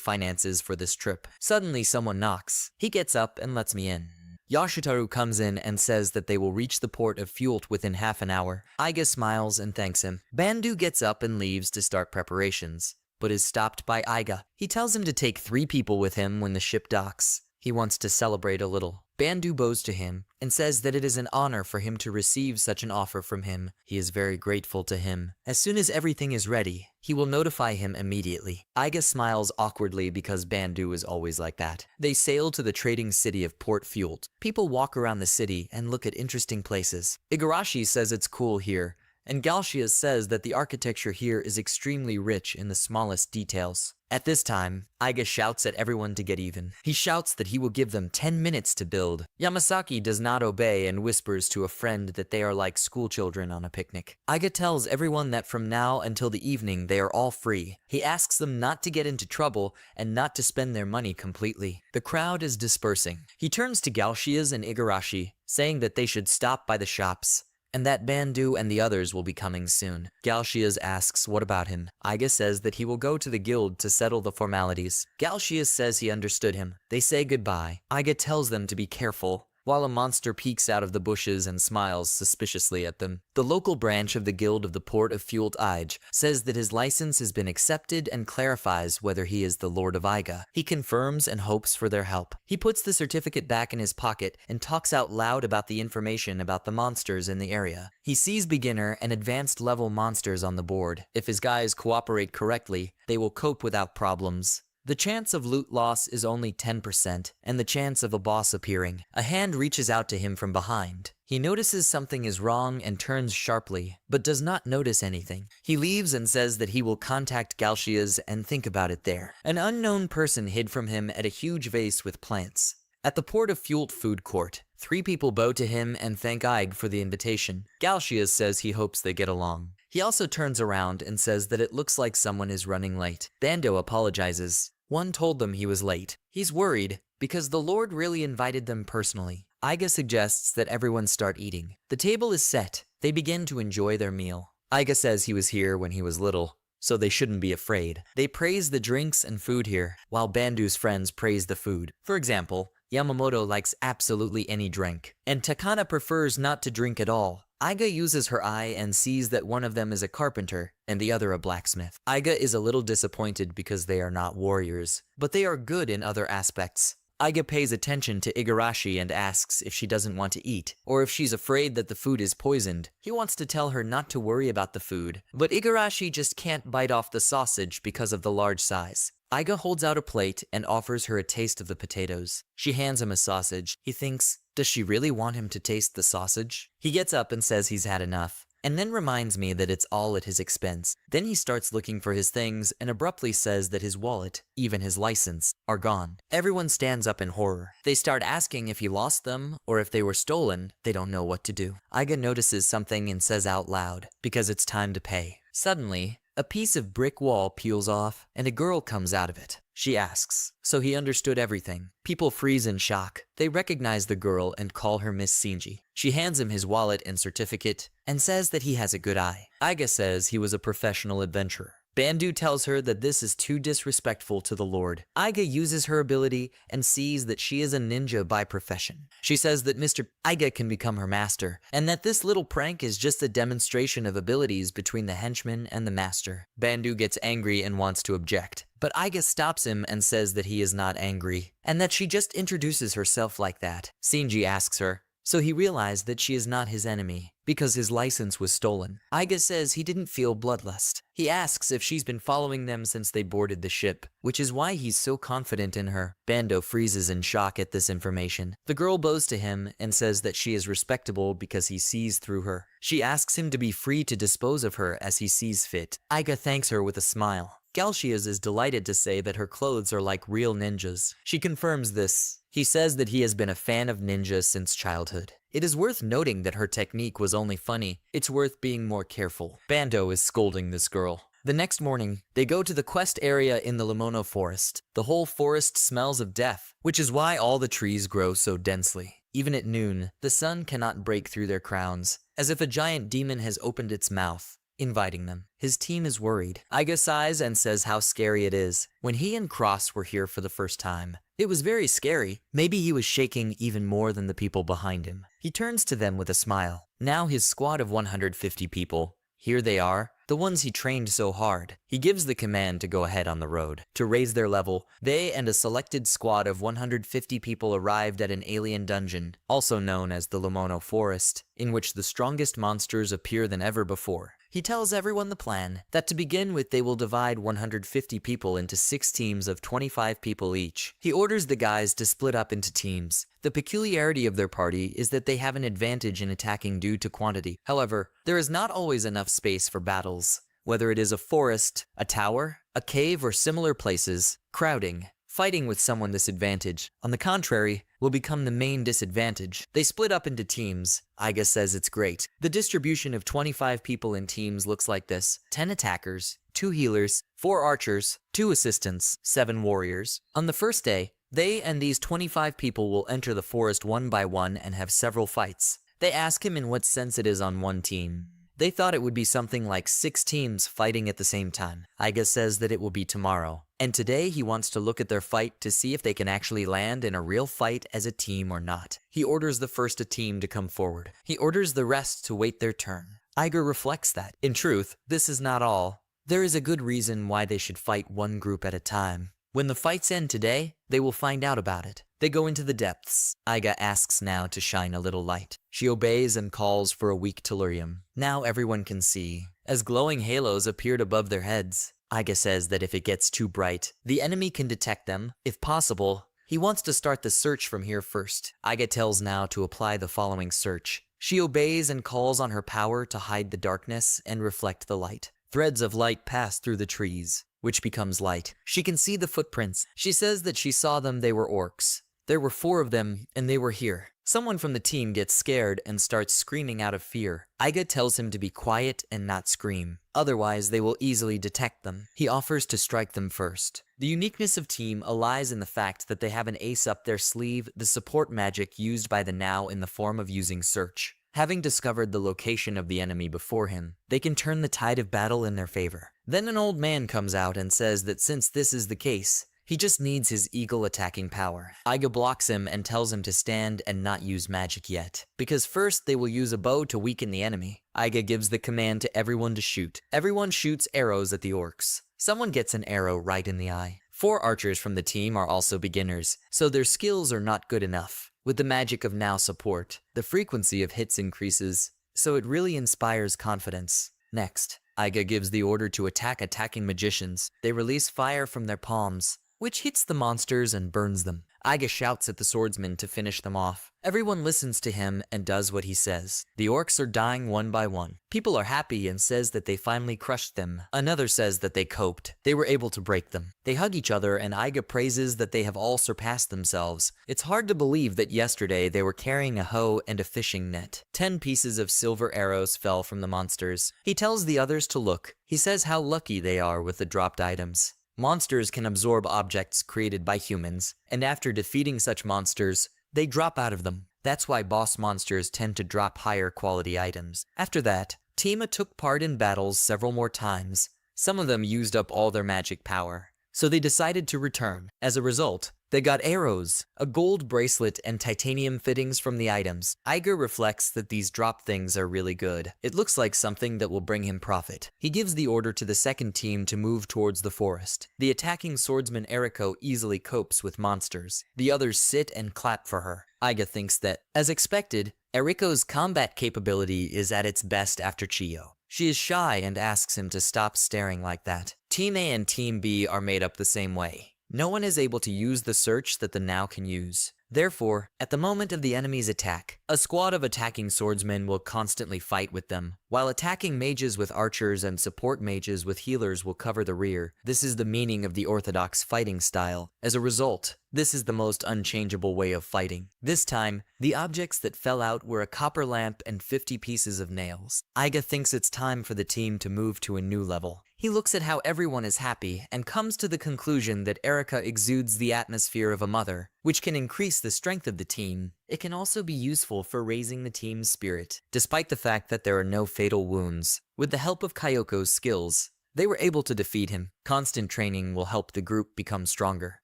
[SPEAKER 1] finances for this trip. Suddenly someone knocks. He gets up and lets me in. Yoshitoru comes in and says that they will reach the port of Fuelt within half an hour. Aiga smiles and thanks him. Bandu gets up and leaves to start preparations, but is stopped by Aiga. He tells him to take 3 people with him when the ship docks. He wants to celebrate a little. Bandu bows to him and says that it is an honor for him to receive such an offer from him. He is very grateful to him. As soon as everything is ready, he will notify him immediately. Aiga smiles awkwardly because Bandu is always like that. They sail to the trading city of Port Fuelt. People walk around the city and look at interesting places. Igarashi says it's cool here, and Galshia says that the architecture here is extremely rich in the smallest details. At this time, Aiga shouts at everyone to get even. He shouts that he will give them 10 minutes to build. Yamasaki does not obey and whispers to a friend that they are like schoolchildren on a picnic. Aiga tells everyone that from now until the evening they are all free. He asks them not to get into trouble and not to spend their money completely. The crowd is dispersing. He turns to Galshias and Igarashi, saying that they should stop by the shops, and that Bandu and the others will be coming soon. Galshias asks what about him. Aiga says that he will go to the guild to settle the formalities. Galshias says he understood him. They say goodbye. Aiga tells them to be careful, while a monster peeks out of the bushes and smiles suspiciously at them. The local branch of the Guild of the Port of Fuelt Aiga says that his license has been accepted and clarifies whether he is the Lord of Aiga. He confirms and hopes for their help. He puts the certificate back in his pocket and talks out loud about the information about the monsters in the area. He sees beginner and advanced level monsters on the board. If his guys cooperate correctly, they will cope without problems. The chance of loot loss is only 10%, and the chance of a boss appearing. A hand reaches out to him from behind. He notices something is wrong and turns sharply, but does not notice anything. He leaves and says that he will contact Galshias and think about it there. An unknown person hid from him at a huge vase with plants. At the Port of Fuelt food court, 3 people bow to him and thank Aiga for the invitation. Galshias says he hopes they get along. He also turns around and says that it looks like someone is running late. Bando apologizes. One told them he was late. He's worried because the Lord really invited them personally. Aiga suggests that everyone start eating. The table is set. They begin to enjoy their meal. Aiga says he was here when he was little, so they shouldn't be afraid. They praise the drinks and food here, while Bandu's friends praise the food. For example, Yamamoto likes absolutely any drink, and Takana prefers not to drink at all. Aiga uses her eye and sees that one of them is a carpenter and the other a blacksmith. Aiga is a little disappointed because they are not warriors, but they are good in other aspects. Aiga pays attention to Igarashi and asks if she doesn't want to eat, or if she's afraid that the food is poisoned. He wants to tell her not to worry about the food, but Igarashi just can't bite off the sausage because of the large size. Aiga holds out a plate and offers her a taste of the potatoes. She hands him a sausage. He thinks, does she really want him to taste the sausage? He gets up and says he's had enough, and then reminds me that it's all at his expense. Then he starts looking for his things and abruptly says that his wallet, even his license, are gone. Everyone stands up in horror. They start asking if he lost them or if they were stolen. They don't know what to do. Aiga notices something and says out loud, because it's time to pay. Suddenly, a piece of brick wall peels off, and a girl comes out of it. She asks, so he understood everything. People freeze in shock. They recognize the girl and call her Miss Shinji. She hands him his wallet and certificate, and says that he has a good eye. Aiga says he was a professional adventurer. Bandu tells her that this is too disrespectful to the Lord. Aiga uses her ability and sees that she is a ninja by profession. She says that Mr. Aiga can become her master, and that this little prank is just a demonstration of abilities between the henchman and the master. Bandu gets angry and wants to object, but Aiga stops him and says that he is not angry, and that she just introduces herself like that. Shinji asks her, so he realized that she is not his enemy, because his license was stolen. Aiga says he didn't feel bloodlust. He asks if she's been following them since they boarded the ship, which is why he's so confident in her. Bando freezes in shock at this information. The girl bows to him and says that she is respectable because he sees through her. She asks him to be free to dispose of her as he sees fit. Aiga thanks her with a smile. Galshias is delighted to say that her clothes are like real ninjas. She confirms this. He says that he has been a fan of ninjas since childhood. It is worth noting that her technique was only funny. It's worth being more careful. Bando is scolding this girl. The next morning, they go to the quest area in the Limono forest. The whole forest smells of death, which is why all the trees grow so densely. Even at noon, the sun cannot break through their crowns, as if a giant demon has opened its mouth, inviting them. His team is worried. Aiga sighs and says how scary it is. When he and Cross were here for the first time, it was very scary. Maybe he was shaking even more than the people behind him. He turns to them with a smile. Now his squad of 150 people, here they are, the ones he trained so hard. He gives the command to go ahead on the road. To raise their level, they and a selected squad of 150 people arrived at an alien dungeon, also known as the Limono Forest, in which the strongest monsters appear than ever before. He tells everyone the plan, that to begin with they will divide 150 people into 6 teams of 25 people each. He orders the guys to split up into teams. The peculiarity of their party is that they have an advantage in attacking due to quantity. However, there is not always enough space for battles. Whether it is a forest, a tower, a cave, or similar places, crowding, fighting with someone this advantage, on the contrary, will become the main disadvantage. They split up into teams. Aiga says it's great. The distribution of 25 people in teams looks like this: 10 attackers, 2 healers, 4 archers, 2 assistants, 7 warriors. On the first day, they and these 25 people will enter the forest one by one and have several fights. They ask him in what sense it is on one team. They thought it would be something like 6 teams fighting at the same time. Aiga says that it will be tomorrow. And today he wants to look at their fight to see if they can actually land in a real fight as a team or not. He orders the first team to come forward. He orders the rest to wait their turn. Aiga reflects that, in truth, this is not all. There is a good reason why they should fight one group at a time. When the fights end today, they will find out about it. They go into the depths. Aiga asks now to shine a little light. She obeys and calls for a weak tellurium. Now everyone can see, as glowing halos appeared above their heads. Aiga says that if it gets too bright, the enemy can detect them. If possible, he wants to start the search from here first. Aiga tells now to apply the following search. She obeys and calls on her power to hide the darkness and reflect the light. Threads of light pass through the trees, which becomes light. She can see the footprints. She says that she saw them, they were orcs. There were 4 of them, and they were here. Someone from the team gets scared and starts screaming out of fear. Aiga tells him to be quiet and not scream. Otherwise, they will easily detect them. He offers to strike them first. The uniqueness of Team lies in the fact that they have an ace up their sleeve, the support magic used by the Now in the form of using search. Having discovered the location of the enemy before him, they can turn the tide of battle in their favor. Then an old man comes out and says that since this is the case, he just needs his eagle attacking power. Aiga blocks him and tells him to stand and not use magic yet, because first they will use a bow to weaken the enemy. Aiga gives the command to everyone to shoot. Everyone shoots arrows at the orcs. Someone gets an arrow right in the eye. 4 archers from the team are also beginners, so their skills are not good enough. With the magic of Now support, the frequency of hits increases, so it really inspires confidence. Next, Aiga gives the order to attack attacking magicians. They release fire from their palms, which hits the monsters and burns them. Aiga shouts at the swordsman to finish them off. Everyone listens to him and does what he says. The orcs are dying one by one. People are happy and says that they finally crushed them. Another says that they coped. They were able to break them. They hug each other and Aiga praises that they have all surpassed themselves. It's hard to believe that yesterday they were carrying a hoe and a fishing net. 10 pieces of silver arrows fell from the monsters. He tells the others to look. He says how lucky they are with the dropped items. Monsters can absorb objects created by humans, and after defeating such monsters, they drop out of them. That's why boss monsters tend to drop higher quality items. After that, Tima took part in battles several more times. Some of them used up all their magic power, so they decided to return. As a result, they got arrows, a gold bracelet, and titanium fittings from the items. Aiga reflects that these drop things are really good. It looks like something that will bring him profit. He gives the order to the second team to move towards the forest. The attacking swordsman Eriko easily copes with monsters. The others sit and clap for her. Aiga thinks that, as expected, Eriko's combat capability is at its best after Chio. She is shy and asks him to stop staring like that. Team A and Team B are made up the same way. No one is able to use the search that the now can use. Therefore, at the moment of the enemy's attack, a squad of attacking swordsmen will constantly fight with them, while attacking mages with archers and support mages with healers will cover the rear. This is the meaning of the orthodox fighting style. As a result, this is the most unchangeable way of fighting. This time, the objects that fell out were a copper lamp and 50 pieces of nails. Aiga thinks it's time for the team to move to a new level. He looks at how everyone is happy and comes to the conclusion that Erika exudes the atmosphere of a mother, which can increase the strength of the team. It can also be useful for raising the team's spirit, despite the fact that there are no fatal wounds. With the help of Kyoko's skills, they were able to defeat him. Constant training will help the group become stronger.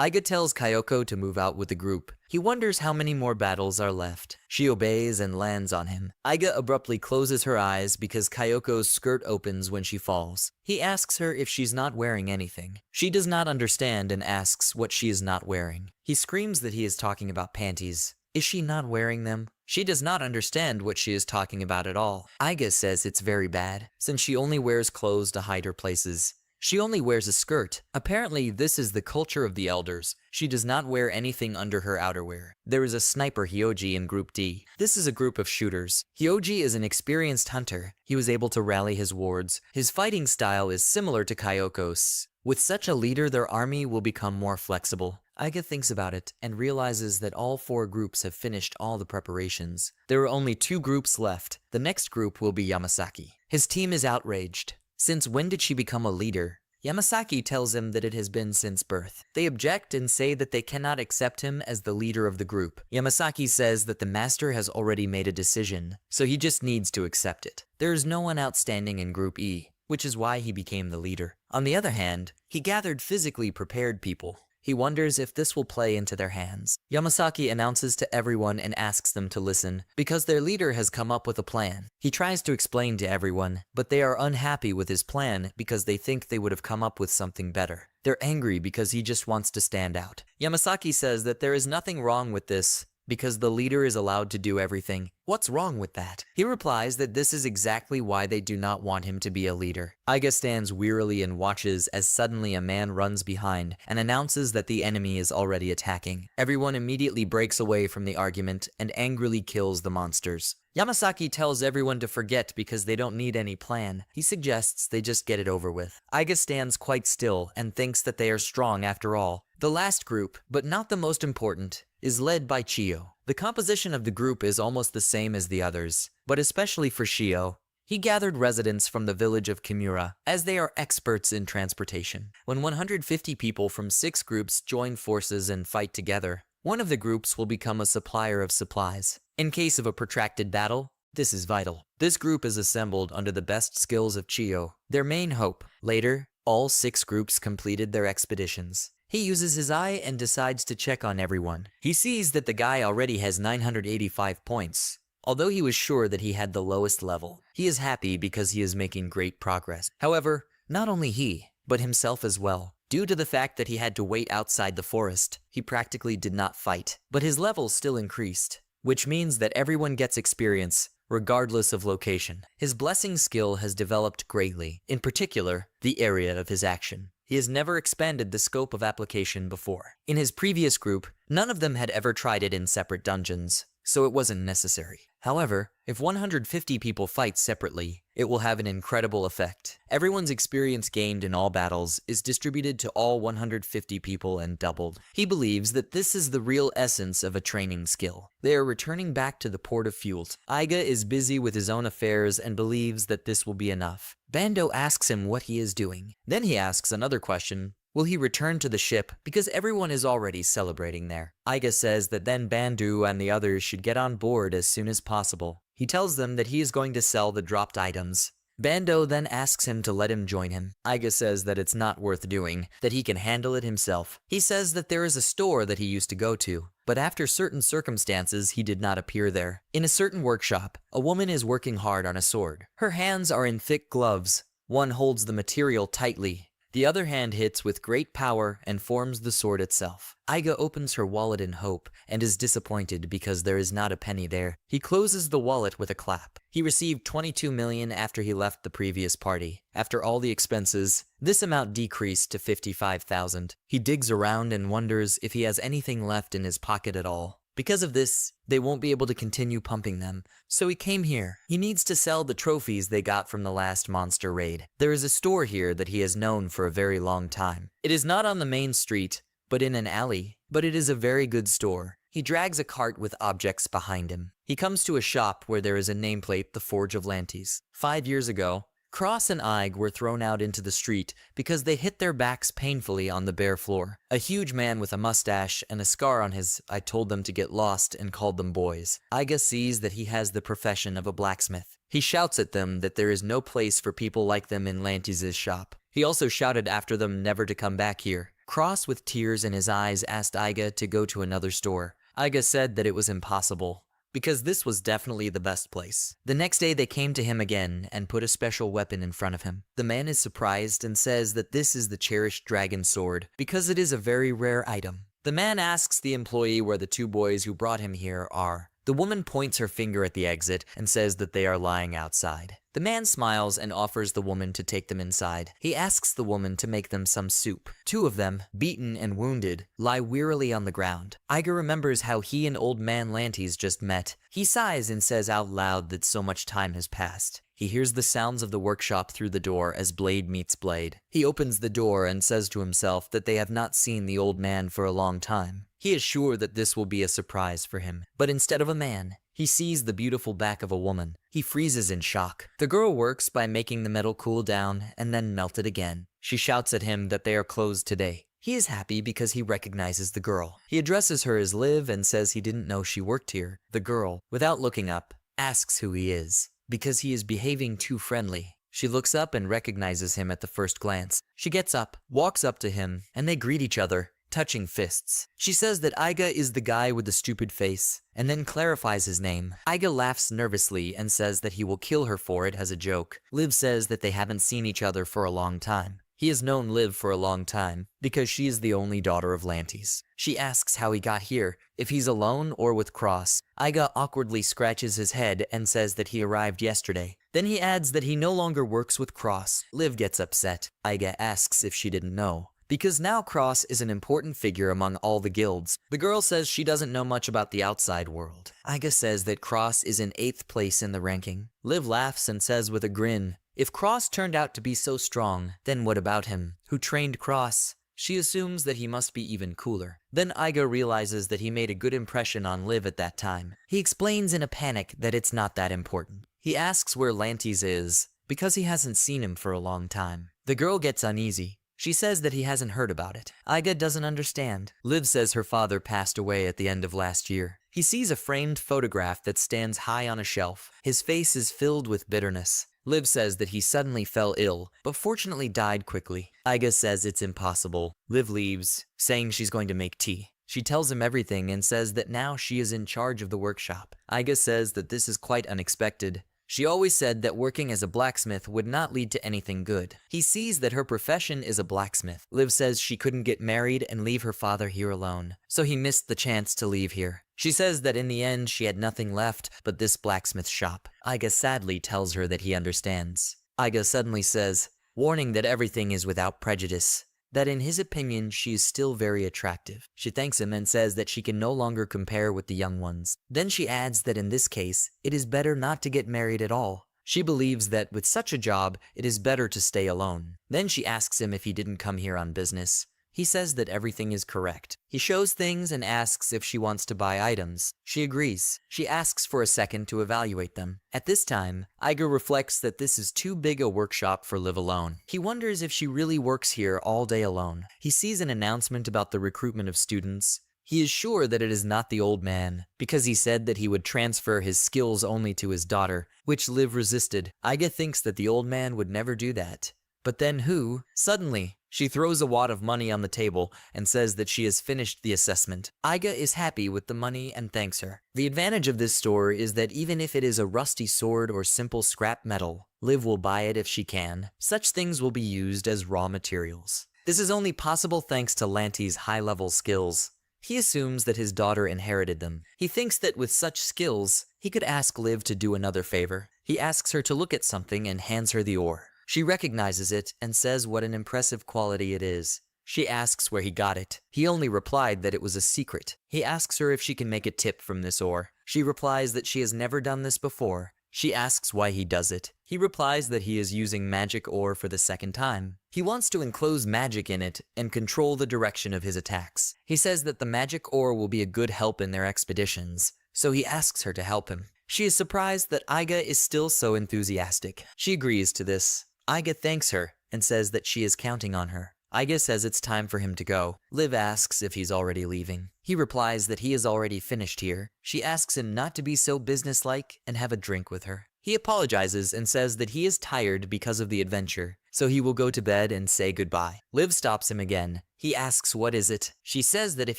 [SPEAKER 1] Aiga tells Kyoko to move out with the group. He wonders how many more battles are left. She obeys and lands on him. Aiga abruptly closes her eyes because Kyoko's skirt opens when she falls. He asks her if she's not wearing anything. She does not understand and asks what she is not wearing. He screams that he is talking about panties. Is she not wearing them? She does not understand what she is talking about at all. Aiga says it's very bad, since she only wears clothes to hide her places. She only wears a skirt. Apparently, this is the culture of the elders. She does not wear anything under her outerwear. There is a sniper Hyoji in Group D. This is a group of shooters. Hyoji is an experienced hunter. He was able to rally his wards. His fighting style is similar to Kyoko's. With such a leader, their army will become more flexible. Aiga thinks about it and realizes that all 4 groups have finished all the preparations. There are only 2 groups left. The next group will be Yamasaki. His team is outraged. Since when did she become a leader? Yamasaki tells him that it has been since birth. They object and say that they cannot accept him as the leader of the group. Yamasaki says that the master has already made a decision, so he just needs to accept it. There is no one outstanding in Group E, which is why he became the leader. On the other hand, he gathered physically prepared people. He wonders if this will play into their hands. Yamasaki announces to everyone and asks them to listen, because their leader has come up with a plan. He tries to explain to everyone, but they are unhappy with his plan because they think they would have come up with something better. They're angry because he just wants to stand out. Yamasaki says that there is nothing wrong with this, because the leader is allowed to do everything. What's wrong with that? He replies that this is exactly why they do not want him to be a leader. Aiga stands wearily and watches as suddenly a man runs behind and announces that the enemy is already attacking. Everyone immediately breaks away from the argument and angrily kills the monsters. Yamasaki tells everyone to forget because they don't need any plan. He suggests they just get it over with. Aiga stands quite still and thinks that they are strong after all. The last group, but not the most important, is led by Chio. The composition of the group is almost the same as the others, but especially for Chio. He gathered residents from the village of Kimura, as they are experts in transportation. When 150 people from 6 groups join forces and fight together, one of the groups will become a supplier of supplies. In case of a protracted battle, this is vital. This group is assembled under the best skills of Chio, their main hope. Later, all 6 groups completed their expeditions. He uses his eye and decides to check on everyone. He sees that the guy already has 985 points. Although he was sure that he had the lowest level, he is happy because he is making great progress. However, not only he, but himself as well. Due to the fact that he had to wait outside the forest, he practically did not fight, but his level still increased, which means that everyone gets experience, regardless of location. His blessing skill has developed greatly, in particular, the area of his action. He has never expanded the scope of application before. In his previous group, none of them had ever tried it in separate dungeons, so it wasn't necessary. However, if 150 people fight separately, it will have an incredible effect. Everyone's experience gained in all battles is distributed to all 150 people and doubled. He believes that this is the real essence of a training skill. They are returning back to the port of Fuelt. Aiga is busy with his own affairs and believes that this will be enough. Bando asks him what he is doing. Then he asks another question. Will he return to the ship because everyone is already celebrating there? Aiga says that then Bandu and the others should get on board as soon as possible. He tells them that he is going to sell the dropped items. Bando then asks him to let him join him. Aiga says that it's not worth doing, that he can handle it himself. He says that there is a store that he used to go to, but after certain circumstances he did not appear there. In a certain workshop, a woman is working hard on a sword. Her hands are in thick gloves. One holds the material tightly. The other hand hits with great power and forms the sword itself. Aiga opens her wallet in hope and is disappointed because there is not a penny there. He closes the wallet with a clap. He received 22 million after he left the previous party. After all the expenses, this amount decreased to 55,000. He digs around and wonders if he has anything left in his pocket at all. Because of this, they won't be able to continue pumping them, so he came here. He needs to sell the trophies they got from the last monster raid. There is a store here that he has known for a very long time. It is not on the main street, but in an alley, but it is a very good store. He drags a cart with objects behind him. He comes to a shop where there is a nameplate, the Forge of Lantes. 5 years ago, Cross and Aiga were thrown out into the street because they hit their backs painfully on the bare floor. A huge man with a mustache and a scar on his "I told them to get lost" and called them boys. Aiga sees that he has the profession of a blacksmith. He shouts at them that there is no place for people like them in Lantes' shop. He also shouted after them never to come back here. Cross, with tears in his eyes, asked Aiga to go to another store. Aiga said that it was impossible, because this was definitely the best place. The next day they came to him again and put a special weapon in front of him. The man is surprised and says that this is the cherished dragon sword, because it is a very rare item. The man asks the employee where the two boys who brought him here are. The woman points her finger at the exit and says that they are lying outside. The man smiles and offers the woman to take them inside. He asks the woman to make them some soup. Two of them, beaten and wounded, lie wearily on the ground. Aiga remembers how he and Old Man Lantes just met. He sighs and says out loud that so much time has passed. He hears the sounds of the workshop through the door as blade meets blade. He opens the door and says to himself that they have not seen the old man for a long time. He is sure that this will be a surprise for him. But instead of a man, he sees the beautiful back of a woman. He freezes in shock. The girl works by making the metal cool down and then melt it again. She shouts at him that they are closed today. He is happy because he recognizes the girl. He addresses her as Liv and says he didn't know she worked here. The girl, without looking up, asks who he is, because he is behaving too friendly. She looks up and recognizes him at the first glance. She gets up, walks up to him, and they greet each other, touching fists. She says that Aiga is the guy with the stupid face, and then clarifies his name. Aiga laughs nervously and says that he will kill her for it as a joke. Liv says that they haven't seen each other for a long time. He has known Liv for a long time, because she is the only daughter of Lantes. She asks how he got here, if he's alone or with Cross. Aiga awkwardly scratches his head and says that he arrived yesterday. Then he adds that he no longer works with Cross. Liv gets upset. Aiga asks if she didn't know, because now Cross is an important figure among all the guilds. The girl says she doesn't know much about the outside world. Aiga says that Cross is in 8th place in the ranking. Liv laughs and says with a grin, if Cross turned out to be so strong, then what about him, who trained Cross? She assumes that he must be even cooler. Then Aiga realizes that he made a good impression on Liv at that time. He explains in a panic that it's not that important. He asks where Lantes is, because he hasn't seen him for a long time. The girl gets uneasy. She says that he hasn't heard about it. Aiga doesn't understand. Liv says her father passed away at the end of last year. He sees a framed photograph that stands high on a shelf. His face is filled with bitterness. Liv says that he suddenly fell ill, but fortunately died quickly. Aiga says it's impossible. Liv leaves, saying she's going to make tea. She tells him everything and says that now she is in charge of the workshop. Aiga says that this is quite unexpected. She always said that working as a blacksmith would not lead to anything good. He sees that her profession is a blacksmith. Liv says she couldn't get married and leave her father here alone, so he missed the chance to leave here. She says that in the end she had nothing left but this blacksmith shop. Aiga sadly tells her that he understands. Aiga suddenly says, warning that everything is without prejudice, that in his opinion she is still very attractive. She thanks him and says that she can no longer compare with the young ones. Then she adds that in this case, it is better not to get married at all. She believes that with such a job, it is better to stay alone. Then she asks him if he didn't come here on business. He says that everything is correct. He shows things and asks if she wants to buy items. She agrees. She asks for a second to evaluate them. At this time, Aiga reflects that this is too big a workshop for Liv alone. He wonders if she really works here all day alone. He sees an announcement about the recruitment of students, He is sure that it is not the old man, because he said that he would transfer his skills only to his daughter, which Liv resisted. Aiga thinks that the old man would never do that. But then who? Suddenly, she throws a wad of money on the table and says that she has finished the assessment. Aiga is happy with the money and thanks her. The advantage of this store is that even if it is a rusty sword or simple scrap metal, Liv will buy it if she can. Such things will be used as raw materials. This is only possible thanks to Lanty's high-level skills. He assumes that his daughter inherited them. He thinks that with such skills, he could ask Liv to do another favor. He asks her to look at something and hands her the ore. She recognizes it and says what an impressive quality it is. She asks where he got it. He only replied that it was a secret. He asks her if she can make a tip from this ore. She replies that she has never done this before. She asks why he does it. He replies that he is using magic ore for the second time. He wants to enclose magic in it and control the direction of his attacks. He says that the magic ore will be a good help in their expeditions, so he asks her to help him. She is surprised that Aiga is still so enthusiastic. She agrees to this. Aiga thanks her and says that she is counting on her. Aiga says it's time for him to go. Liv asks if he's already leaving. He replies that he is already finished here. She asks him not to be so businesslike and have a drink with her. He apologizes and says that he is tired because of the adventure, so he will go to bed and say goodbye. Liv stops him again. He asks what is it. She says that if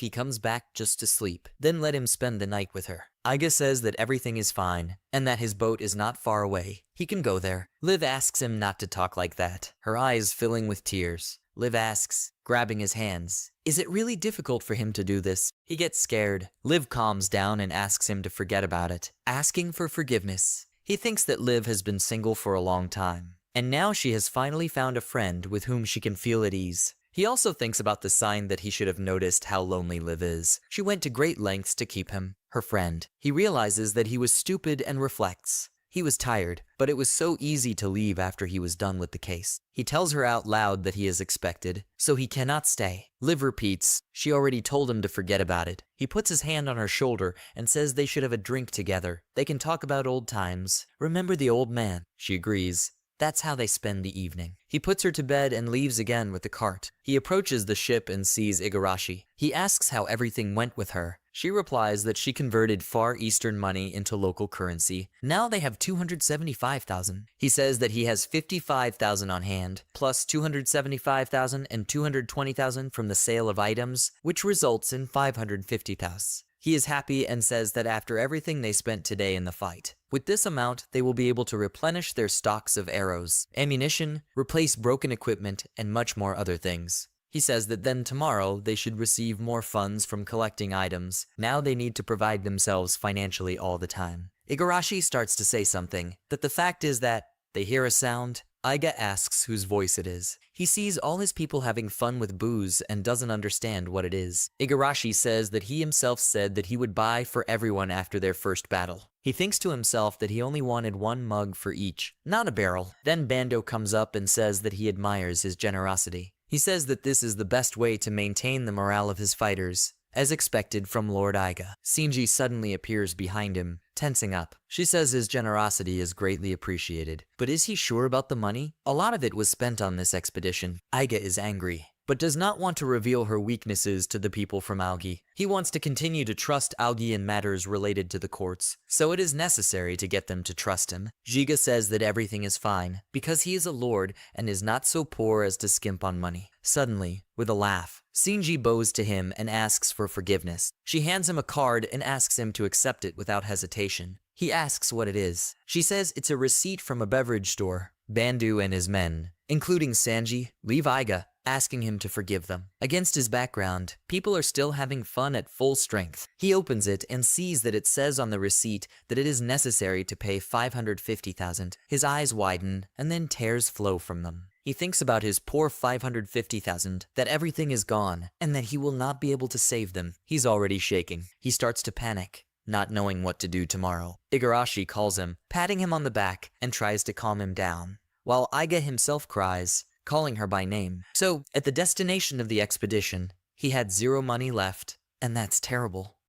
[SPEAKER 1] he comes back just to sleep, then let him spend the night with her. Aiga says that everything is fine, and that his boat is not far away. He can go there. Liv asks him not to talk like that, her eyes filling with tears. Liv asks, grabbing his hands, is it really difficult for him to do this? He gets scared. Liv calms down and asks him to forget about it, asking for forgiveness. He thinks that Liv has been single for a long time, and now she has finally found a friend with whom she can feel at ease. He also thinks about the sign that he should have noticed how lonely Liv is. She went to great lengths to keep him, her friend. He realizes that he was stupid and reflects. He was tired, but it was so easy to leave after he was done with the case. He tells her out loud that he is expected, so he cannot stay. Liv repeats, she already told him to forget about it. He puts his hand on her shoulder and says they should have a drink together. They can talk about old times. Remember the old man? She agrees. That's how they spend the evening. He puts her to bed and leaves again with the cart. He approaches the ship and sees Igarashi. He asks how everything went with her. She replies that she converted Far Eastern money into local currency. Now they have 275,000. He says that he has 55,000 on hand, plus 275,000 and 220,000 from the sale of items, which results in 550,000. He is happy and says that after everything they spent today in the fight, with this amount, they will be able to replenish their stocks of arrows, ammunition, replace broken equipment, and much more other things. He says that then tomorrow they should receive more funds from collecting items. Now they need to provide themselves financially all the time. Igarashi starts to say something, that the fact is that they hear a sound. Aiga asks whose voice it is. He sees all his people having fun with booze and doesn't understand what it is. Igarashi says that he himself said that he would buy for everyone after their first battle. He thinks to himself that he only wanted one mug for each, not a barrel. Then Bando comes up and says that he admires his generosity. He says that this is the best way to maintain the morale of his fighters, as expected from Lord Aiga. Shinji suddenly appears behind him, tensing up. She says his generosity is greatly appreciated. But is he sure about the money? A lot of it was spent on this expedition. Aiga is angry, but does not want to reveal her weaknesses to the people from Algi. He wants to continue to trust Algi in matters related to the courts, so it is necessary to get them to trust him. Jiga says that everything is fine, because he is a lord and is not so poor as to skimp on money. Suddenly, with a laugh, Shinji bows to him and asks for forgiveness. She hands him a card and asks him to accept it without hesitation. He asks what it is. She says it's a receipt from a beverage store. Bandu and his men, including Sanji, leave Aiga, asking him to forgive them. Against his background, people are still having fun at full strength. He opens it and sees that it says on the receipt that it is necessary to pay 550,000. His eyes widen and then tears flow from them. He thinks about his poor 550,000, that everything is gone, and that he will not be able to save them. He's already shaking. He starts to panic, not knowing what to do tomorrow. Igarashi calls him, patting him on the back, and tries to calm him down, while Aiga himself cries, calling her by name. So, at the destination of the expedition, he had 0 money left, and that's terrible.